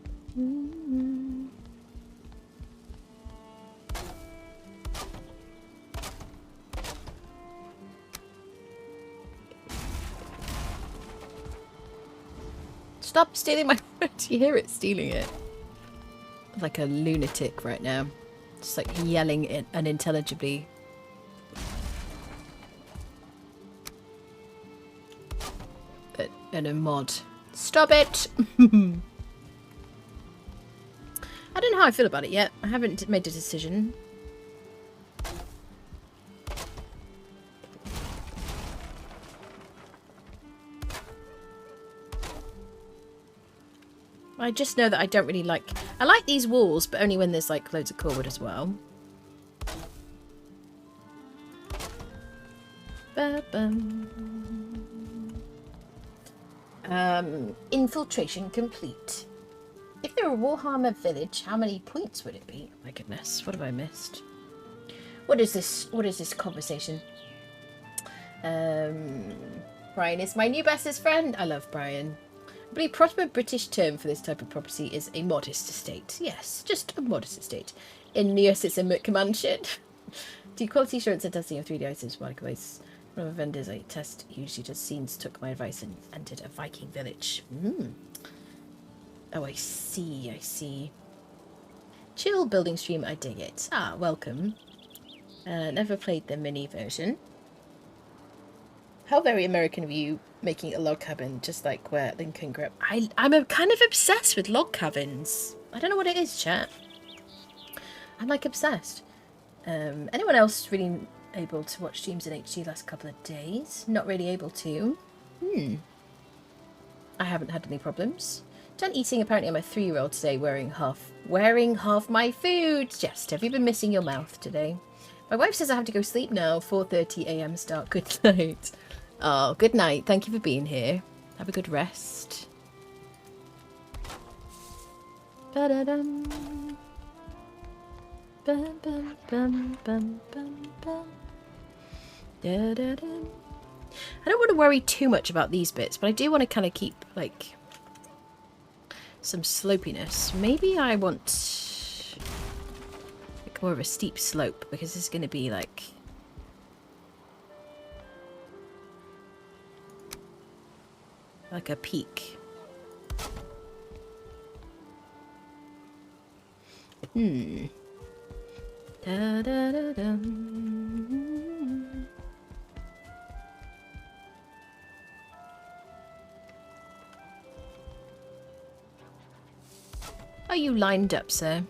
S1: Stop stealing my wood. You hear it stealing it. Like a lunatic right now. Just like yelling unintelligibly. And a mod. Stop it! I don't know how I feel about it yet. I haven't made a decision. I just know that I don't really like... I like these walls, but only when there's like loads of core wood as well. Infiltration complete. If there were a Warhammer village, how many points would it be? Oh my goodness, what have I missed? What is this? What is this conversation? Brian is my new bestest friend. I love Brian. I believe proper British term for this type of property is a modest estate. Yes, just a modest estate. In the US, it's a McMansion. Do quality assurance and testing of 3D items marketplace. One of the vendors I test usually does scenes, took my advice and entered a Viking village. Oh, I see, I see. Chill building stream, I dig it. Ah, welcome. Never played the mini version. How very American of you, making a log cabin just like where Lincoln grew up. I'm kind of obsessed with log cabins. I don't know what it is, chat. I'm like obsessed. Anyone else really able to watch streams in HD last couple of days? Not really able to. I haven't had any problems. Done eating. Apparently I'm a 3-year-old today wearing half my food. Jess, have you been missing your mouth today? My wife says I have to go sleep now. 4:30 a.m. start. Good night. Oh, good night. Thank you for being here. Have a good rest. Ba-da-dum. Bum, bum, bum, bum, bum, bum. Da-da-dum. I don't want to worry too much about these bits, but I do want to kind of keep, like, some slopiness. Maybe I want like more of a steep slope, because it's going to be like a peak. Da, da, da, dum. Are you lined up, sir?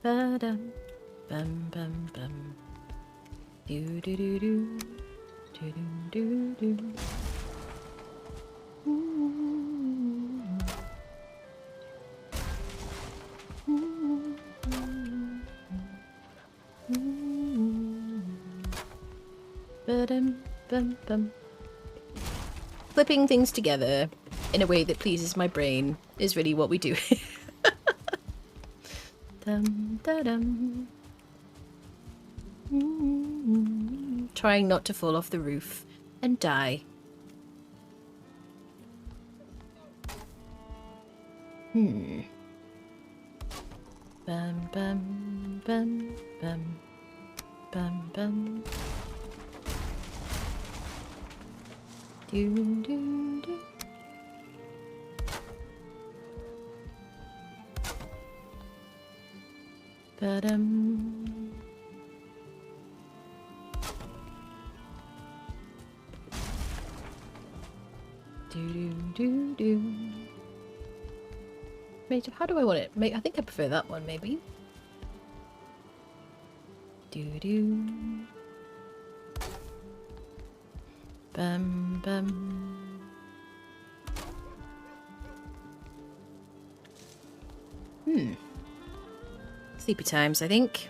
S1: Ba-dum, bum, bum, bum. Do, do, do, do. Do, do, do, do. Ba-dum, bum, bum. Flipping things together in a way that pleases my brain is really what we do. Dum, da, dum. Trying not to fall off the roof and die. Bum, bum, bum, bum, bum, bum. Do, do, do. Ba-dum. Do, do, do, do. Wait, how do I want it? I think I prefer that one, maybe. Do, do. Bum, bum. Sleepy times, I think.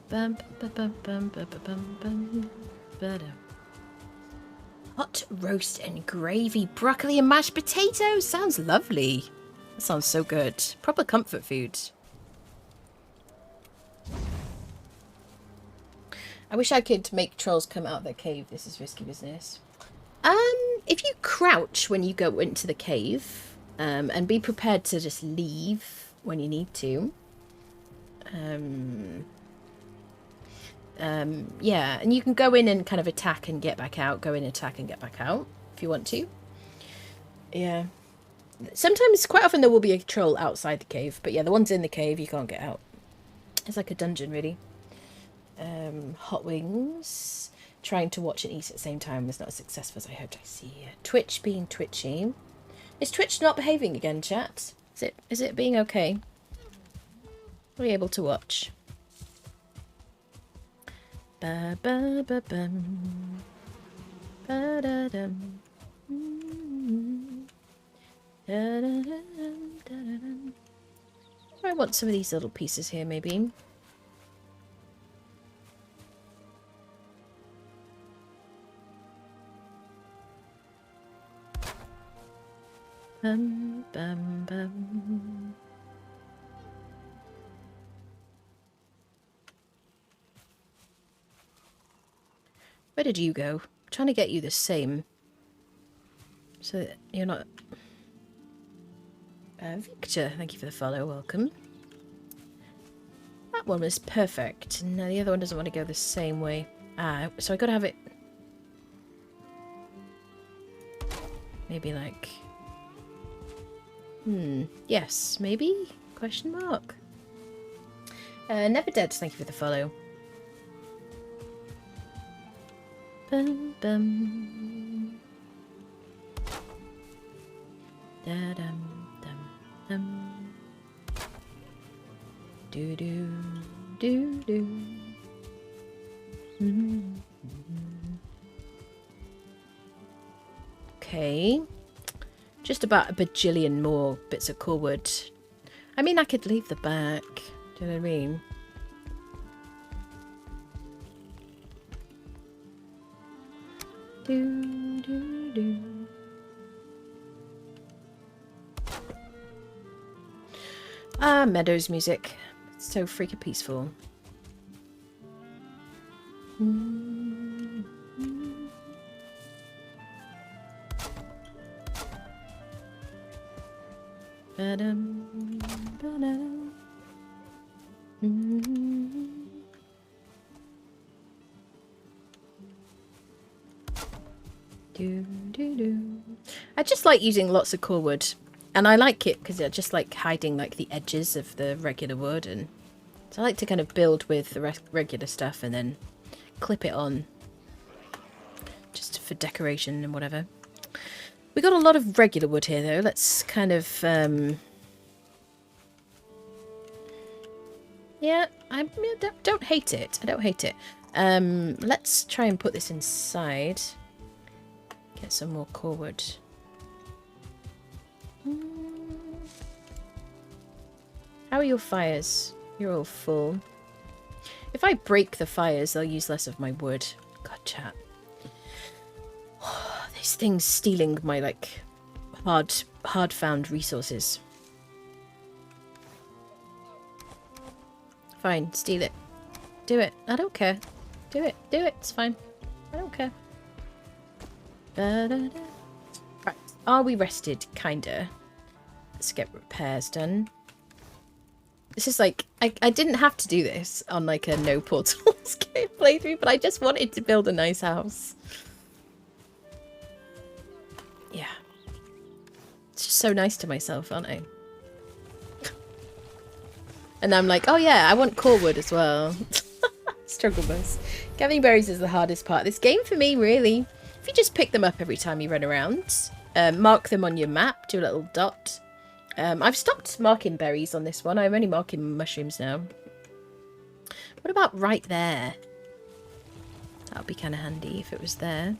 S1: Bum, bum, bum, bum, bum, bum, bum, bum. Hot roast and gravy, broccoli and mashed potatoes. Sounds lovely. That sounds so good. Proper comfort food. I wish I could make trolls come out of their cave. This is risky business. If you crouch when you go into the cave, and be prepared to just leave when you need to. Yeah, and you can go in and kind of attack and get back out. Go in, attack and get back out if you want to. Yeah. Sometimes, quite often, there will be a troll outside the cave. But yeah, the ones in the cave, you can't get out. It's like a dungeon, really. Hot wings. Trying to watch and eat at the same time was not as successful as I hoped. I see. Twitch being twitchy. Is Twitch not behaving again, chat? Is it being okay? Are we able to watch? Ba ba ba bum. Ba da dum. Da da dum da da dum. I want some of these little pieces here, maybe. Bum bum bum. Where did you go? I'm trying to get you the same. So that you're not... Victor, thank you for the follow. Welcome. That one was perfect. No, the other one doesn't want to go the same way. So I gotta have it... Maybe like... Yes, maybe? Question mark. Never Dead, thank you for the follow. Bum bum. Da dum dum dum. Do do do do. Okay. Just about a bajillion more bits of core wood. I mean, I could leave the back. Do you know what I mean? Do, do, do. Ah, Meadows music. It's so freaking peaceful. Ba-dum, ba-dum. Do, do, do. I just like using lots of core wood, and I like it because I just like hiding like the edges of the regular wood, and so I like to kind of build with the regular stuff and then clip it on just for decoration and whatever. We got a lot of regular wood here though. Let's kind of yeah, I don't hate it. I don't hate it. Let's try and put this inside. Get some more core wood. How are your fires? You're all full. If I break the fires, they'll use less of my wood. God, chat. These things stealing my, like, hard found resources. Fine, steal it. Do it. I don't care. Do it. Do it. It's fine. I don't care. Da-da-da. Right. Are we rested? Kinda. Let's get repairs done. This is like, I didn't have to do this on like a no portals game playthrough, but I just wanted to build a nice house. Yeah. It's just so nice to myself, aren't I? And I'm like, oh yeah, I want core wood as well. Struggle bus. Gathering berries is the hardest part of this game for me, really. If you just pick them up every time you run around, mark them on your map, do a little dot. I've stopped marking berries on this one. I'm only marking mushrooms now. What about right there? That would be kind of handy if it was there.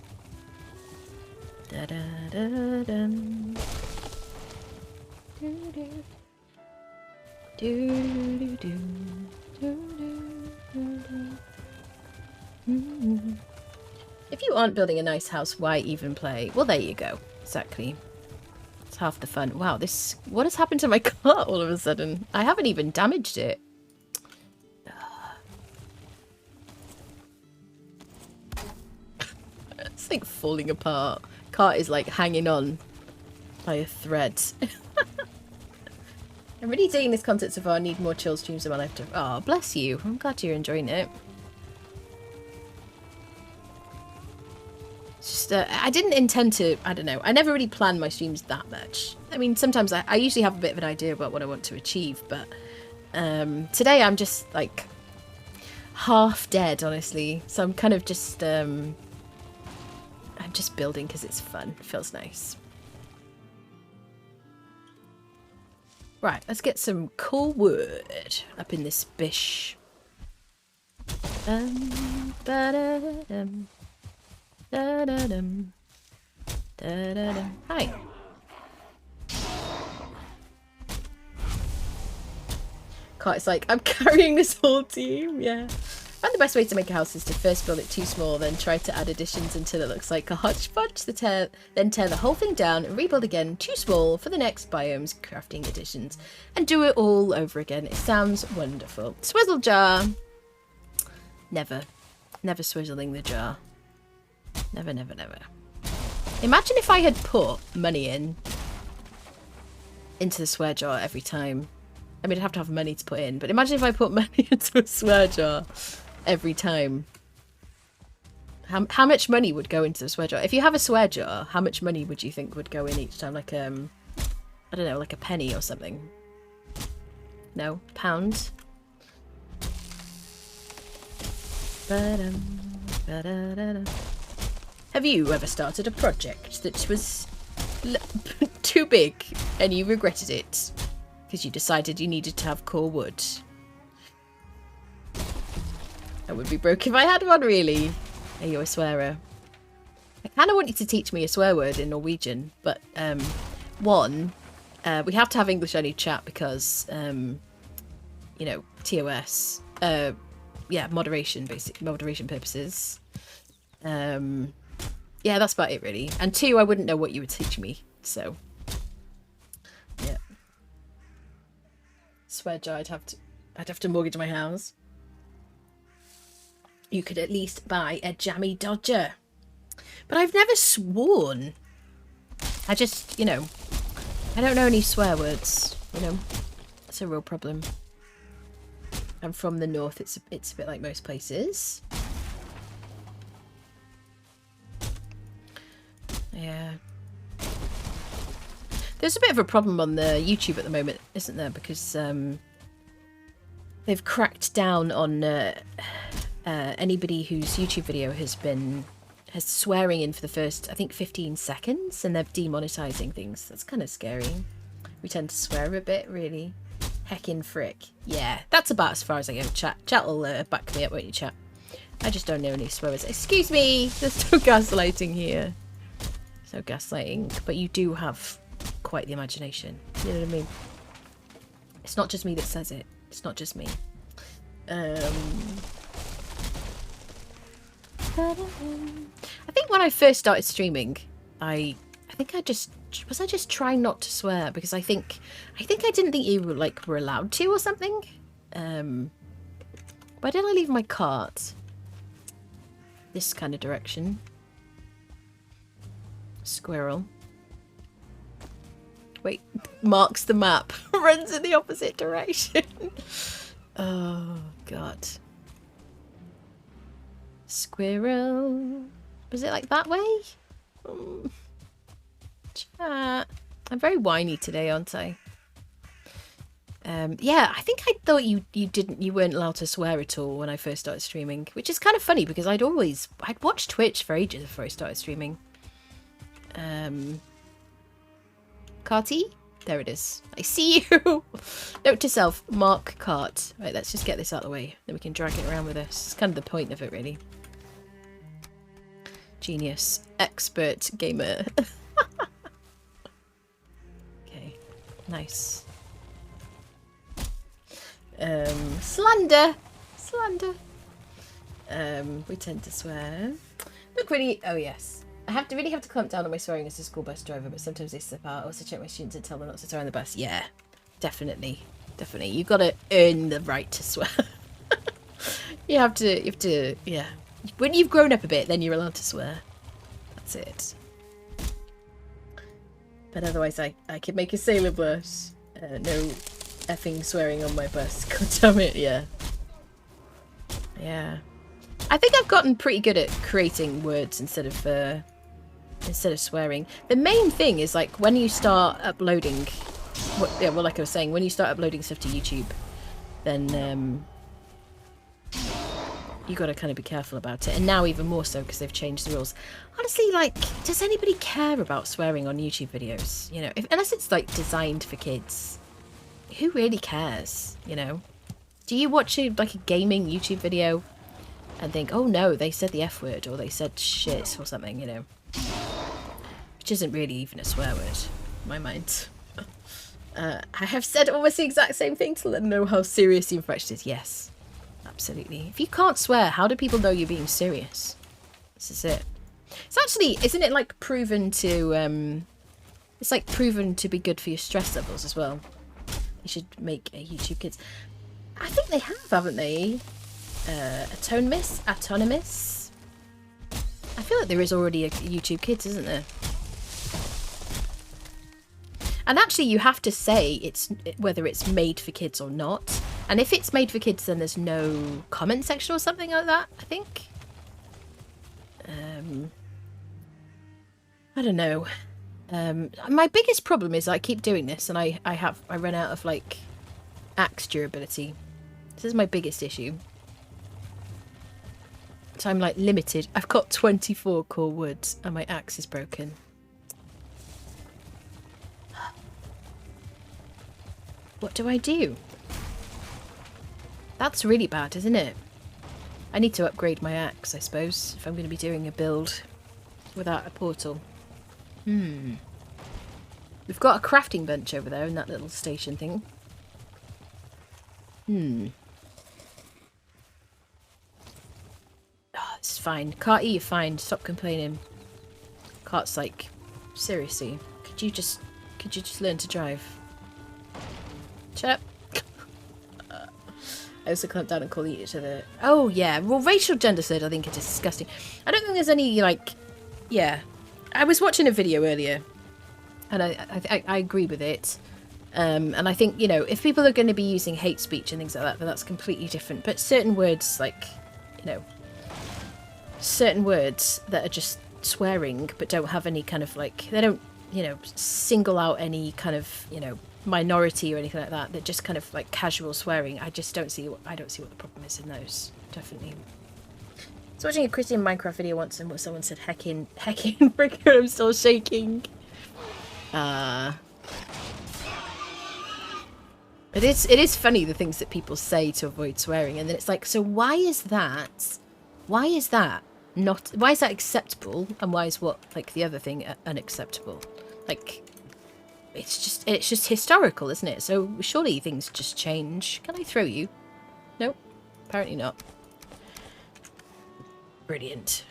S1: Da da da dum. Do do do do do do do. If you aren't building a nice house, why even play? Well, there you go. Exactly. It's half the fun. Wow, this... What has happened to my car all of a sudden? I haven't even damaged it. It's like falling apart. Car is like hanging on by a thread. I'm really digging this content so far. I need more chill streams in my life. Oh, bless you. I'm glad you're enjoying it. It's just, I didn't intend to, I don't know. I never really plan my streams that much. I mean, sometimes I usually have a bit of an idea about what I want to achieve, but today I'm just like half dead, honestly. So I'm kind of just, I'm just building because it's fun. It feels nice. Right, let's get some cool wood up in this bish. Ba-da-dum. Da-da-dum. Da-da-dum. Hi. It's like, I'm carrying this whole team, yeah. And the best way to make a house is to first build it too small, then try to add additions until it looks like a hodgepodge, then tear the whole thing down and rebuild again too small for the next biome's crafting additions. And do it all over again. It sounds wonderful. Swizzle jar. Never. Never swizzling the jar. Never, never, never. Imagine if I had put money into the swear jar every time. I mean, I'd have to have money to put in, but imagine if I put money into a swear jar every time. How much money would go into the swear jar? If you have a swear jar, how much money would you think would go in each time? Like, I don't know, like a penny or something. No? Pound? Have you ever started a project that was too big and you regretted it because you decided you needed to have core wood? I would be broke if I had one, really. Are you a swearer? I kind of want you to teach me a swear word in Norwegian, but one, we have to have English only chat because, you know, TOS. Yeah, moderation, moderation purposes. Yeah, that's about it really. And two, I wouldn't know what you would teach me, so yeah. Swear jar, I'd have to mortgage my house. You could at least buy a jammy dodger. But I've never sworn. I just, you know, I don't know any swear words, you know. That's a real problem. I'm from the north, it's a bit like most places. Yeah. There's a bit of a problem on the YouTube at the moment, isn't there? Because they've cracked down on anybody whose YouTube video has swearing in for the first, I think, 15 seconds, and they're demonetizing things. That's kind of scary. We tend to swear a bit, really. Heckin' frick. Yeah, that's about as far as I go. Chat will back me up, won't you, chat? I just don't know any swear words. Excuse me, there's no gaslighting here. There's no gaslighting, but you do have quite the imagination. You know what I mean? It's not just me that says it. It's not just me. I think when I first started streaming, I think I just trying not to swear because I think I didn't think you were allowed to or something. Where did I leave my cart? This kind of direction. Squirrel. Wait, marks the map. Runs in the opposite direction. Oh god. Squirrel. Was it like that way? Chat. I'm very whiny today, aren't I? Yeah, I think I thought you weren't allowed to swear at all when I first started streaming, which is kind of funny because I'd watched Twitch for ages before I started streaming. Carty? There it is. I see you! Note to self, mark cart. Right, let's just get this out of the way. Then we can drag it around with us. It's kind of the point of it, really. Genius. Expert gamer. Okay. Nice. Slander! Slander! We tend to swear. Look really... Oh, yes. I really have to clamp down on my swearing as a school bus driver, but sometimes they slip out. I also check my students and tell them not to swear on the bus. Yeah, definitely. Definitely. You've got to earn the right to swear. You have to, yeah. When you've grown up a bit, then you're allowed to swear. That's it. But otherwise, I could make a sailor blush. No effing swearing on my bus. God damn it, yeah. Yeah. I think I've gotten pretty good at creating words instead of swearing. The main thing is like when you start uploading, like I was saying, when you start uploading stuff to YouTube, then you got to kind of be careful about it. And now even more so because they've changed the rules. Honestly, like, does anybody care about swearing on YouTube videos? You know, unless it's like designed for kids, who really cares? You know, do you watch like a gaming YouTube video and think, oh no, they said the F word or they said shit or something, you know? Which isn't really even a swear word, in my mind. I have said almost the exact same thing to let them know how serious the infection is. Yes, absolutely. If you can't swear, how do people know you're being serious? This is it. It's actually, isn't it like proven to, it's like proven to be good for your stress levels as well. You should make a YouTube Kids. I think they have, haven't they? Autonomous? I feel like there is already a YouTube Kids, isn't there? And actually you have to say whether it's made for kids or not. And if it's made for kids, then there's no comment section or something like that, I think. I don't know. My biggest problem is I keep doing this and I run out of like axe durability. This is my biggest issue. So I'm like limited. I've got 24 core wood and my axe is broken. What do I do? That's really bad, isn't it? I need to upgrade my axe, I suppose, if I'm going to be doing a build. without a portal. We've got a crafting bench over there in that little station thing. Oh, it's fine. Carty, you're fine. Stop complaining. Cart's like, seriously, could you just learn to drive? Shut up. I also clamp down and call each other. Oh yeah, well, racial gendercide I think is disgusting. I don't think there's any like, yeah. I was watching a video earlier, and I agree with it. And I think, you know, if people are going to be using hate speech and things like that, then that's completely different. But certain words, like, you know, certain words that are just swearing but don't have any kind of like, they don't, you know, single out any kind of, you know, minority or anything like that. They're just kind of like casual swearing. I don't see what the problem is in those. Definitely. I was watching a Christian Minecraft video once and someone said heckin' fricker, I'm still shaking. It is funny the things that people say to avoid swearing, and then it's like, so why is that not, why is that acceptable, and why is what, like, the other thing unacceptable? Like, it's just historical, isn't it? So surely things just change. Can I throw you? Nope, apparently not. Brilliant.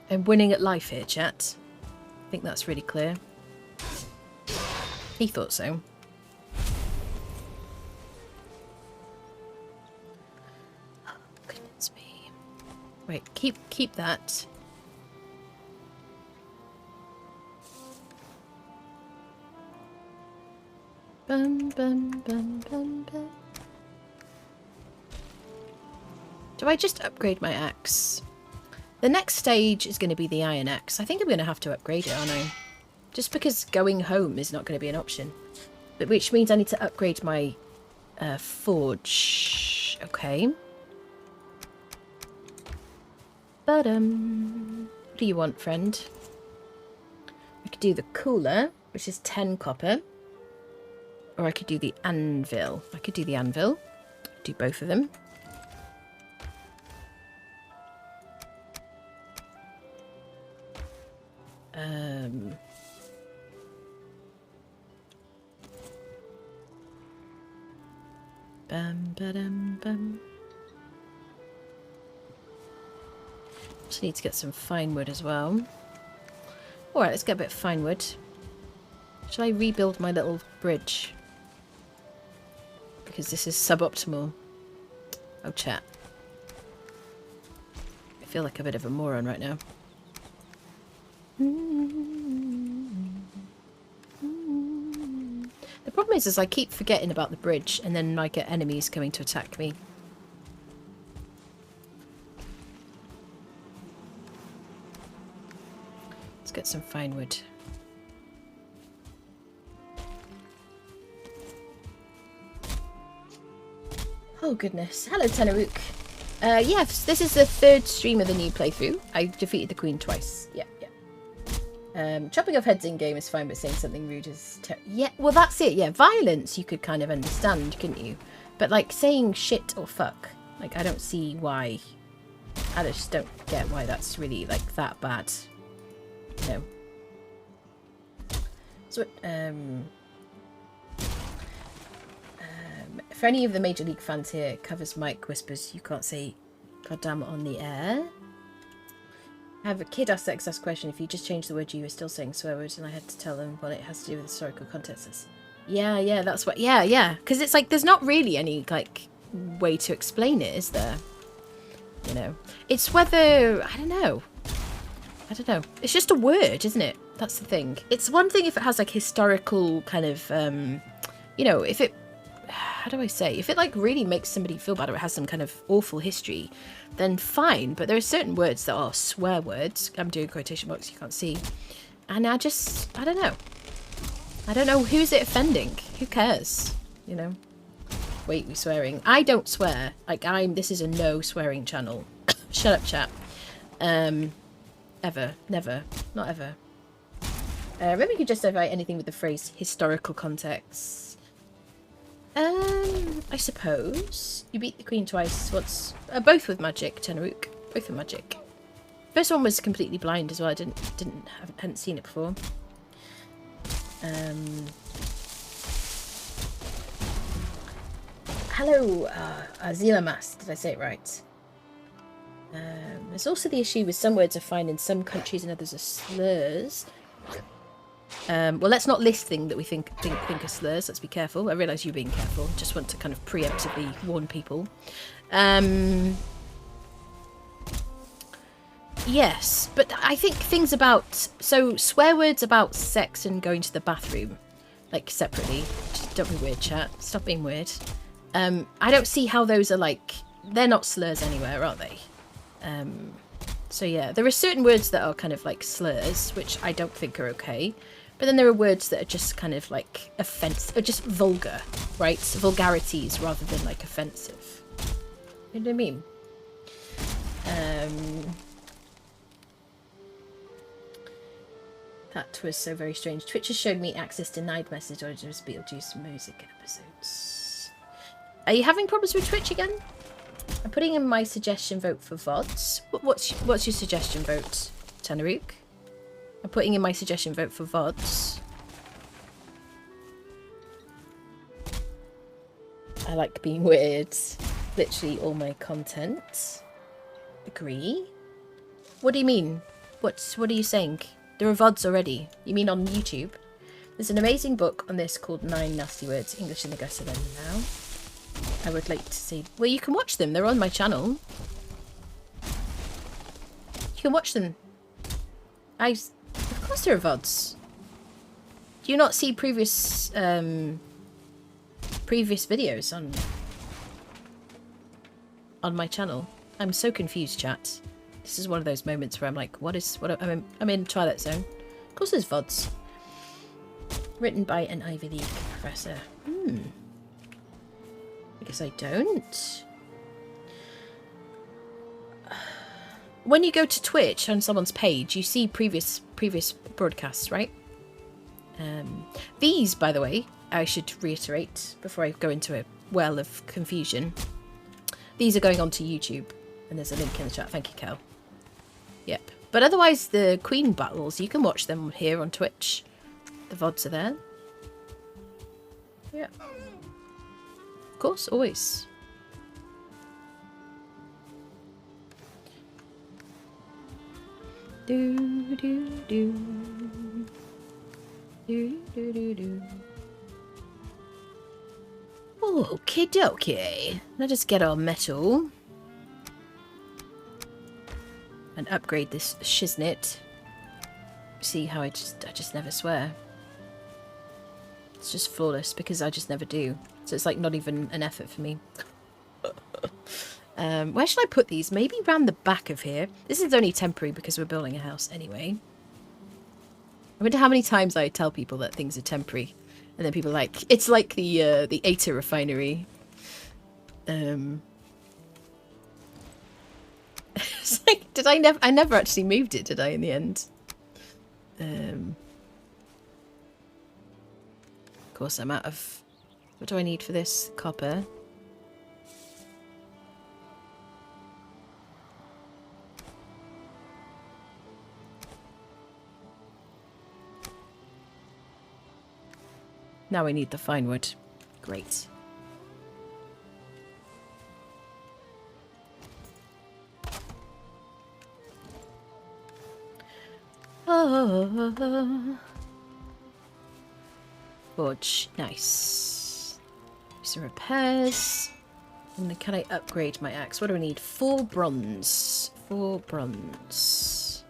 S1: I'm winning at life here, chat. I think that's really clear. He thought so. Goodness me. Wait, keep that. Bum, bum, bum, bum, bum. Do I just upgrade my axe? The next stage is going to be the iron axe. I think I'm going to have to upgrade it, aren't I? Just because going home is not going to be an option. But which means I need to upgrade my forge. Okay. What do you want, friend? I could do the cooler, which is 10 copper. Or I could do the anvil. I could do the anvil. Do both of them. Bum. Just need to get some fine wood as well. Alright, let's get a bit of fine wood. Shall I rebuild my little bridge? Because this is suboptimal. Oh, chat. I feel like a bit of a moron right now. The problem is I keep forgetting about the bridge and then I get enemies coming to attack me. Let's get some fine wood. Oh goodness. Hello, Teneruk. Yes, this is the third stream of the new playthrough. I defeated the queen twice. Yeah. Chopping off heads in game is fine, but saying something rude is... yeah, well, that's it. Yeah, violence you could kind of understand, couldn't you? But, like, saying shit or fuck, like, I don't see why. I just don't get why that's really, like, that bad. No. So, for any of the Major League fans here, Covers Mike whispers, you can't say goddamn on the air. I have a kid asked the exact question, if you just change the word you were still saying swear words, and I had to tell them what it has to do with historical context. Yeah, that's what, yeah. Because it's like, there's not really any, like, way to explain it, is there? You know? It's whether, I don't know. It's just a word, isn't it? That's the thing. It's one thing if it has, like, historical kind of, you know, if it, how do I say? If it, like, really makes somebody feel bad or it has some kind of awful history, then fine. But there are certain words that are swear words. I'm doing quotation marks, you can't see. And I don't know. I don't know, who's it offending? Who cares? You know? Wait, we swearing. I don't swear. Like, this is a no swearing channel. Shut up, chat. Ever. Never. Not ever. Maybe we could justify anything with the phrase historical context. I suppose. You beat the queen twice. Both with magic, Teneruk. Both with magic. First one was completely blind as well. I hadn't seen it before. Hello, Zilamas. Did I say it right? There's also the issue with some words are fine in some countries and others are slurs. Well, let's not list things that we think are slurs. Let's be careful. I realise you're being careful. Just want to kind of preemptively warn people. Yes, but I think things about... So, swear words about sex and going to the bathroom, like, separately. Just don't be weird, chat. Stop being weird. I don't see how those are, like... They're not slurs anywhere, are they? So, yeah. There are certain words that are kind of, like, slurs, which I don't think are okay. But then there are words that are just kind of, like, or just vulgar, right? Vulgarities rather than, like, offensive. You know what I mean? That was so very strange. Twitch has showed me access denied message or just Beetlejuice music episodes. Are you having problems with Twitch again? I'm putting in my suggestion vote for VODs. What's your suggestion vote, Tanaruk? I'm putting in my suggestion vote for VODs. I like being weird. Literally all my content. Agree. What do you mean? What are you saying? There are VODs already. You mean on YouTube? There's an amazing book on this called 9 Nasty Words, English in the Gutter Then Now. I would like to see... Well, you can watch them. They're on my channel. You can watch them. Of course there are VODs. Do you not see previous videos on my channel? I'm so confused, chat. This is one of those moments where I'm like, I'm in Twilight Zone. Of course there's VODs. Written by an Ivy League professor. I guess I don't. When you go to Twitch on someone's page, you see previous broadcasts, right? These, by the way, I should reiterate before I go into a well of confusion. These are going onto YouTube, and there's a link in the chat. Thank you, Kel. Yep. But otherwise, the Queen battles, you can watch them here on Twitch. The VODs are there. Yeah. Of course, always. Do do do. Do do do do. Okie dokie. Let us get our metal. And upgrade this shiznit. See how I just never swear. It's just flawless because I just never do. So it's like not even an effort for me. Where should I put these? Maybe around the back of here. This is only temporary because we're building a house anyway. I wonder how many times I tell people that things are temporary. And then people are like, it's like the Eta refinery. It's like, I never actually moved it, did I, in the end? Of course, I'm out of... What do I need for this? Copper. Now I need the fine wood. Great. Forge. Nice. Some repairs. And then can I upgrade my axe? What do I need? 4 bronze. 4 bronze.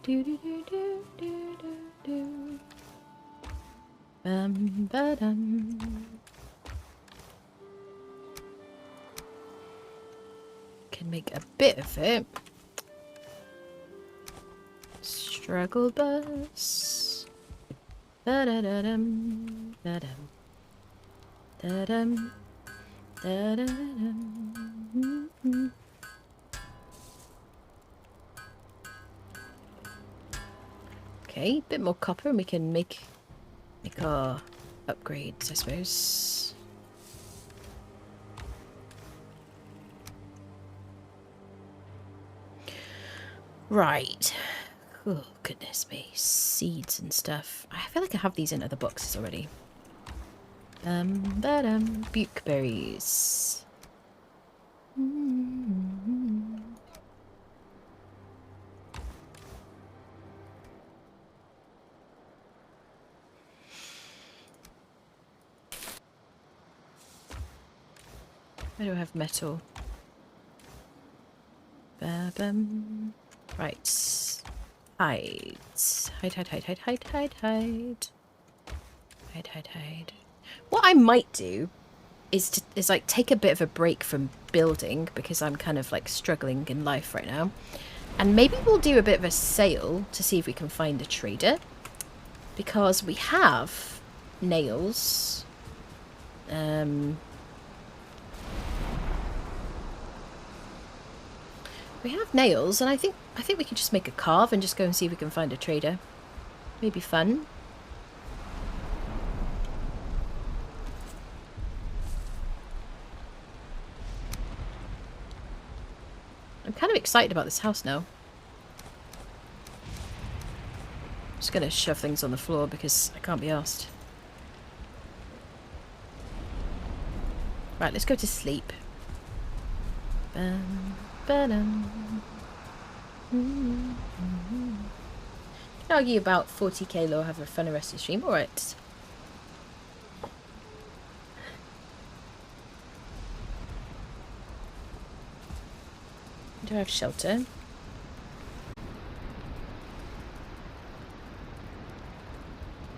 S1: Do do do do do do do. Ba-dum. Can make a bit of it. Struggle bus. Da-da-da-dum. Da-dum. Da-dum. Da-da-dum. Okay, a bit more copper and we can make our upgrades, I suppose. Right. Oh, goodness me. Seeds and stuff. I feel like I have these in other boxes already. Bukeberries. Where do I have metal? Right. Hide. Hide. What I might do is like take a bit of a break from building because I'm kind of like struggling in life right now. And maybe we'll do a bit of a sale to see if we can find a trader. Because we have nails. We have nails, and I think we could just make a carve and just go and see if we can find a trader. Maybe fun. I'm kind of excited about this house now. I'm just gonna shove things on the floor because I can't be arsed. Right, let's go to sleep. Argue about 40k low, have a fun rest of the stream. Alright. Do I have shelter?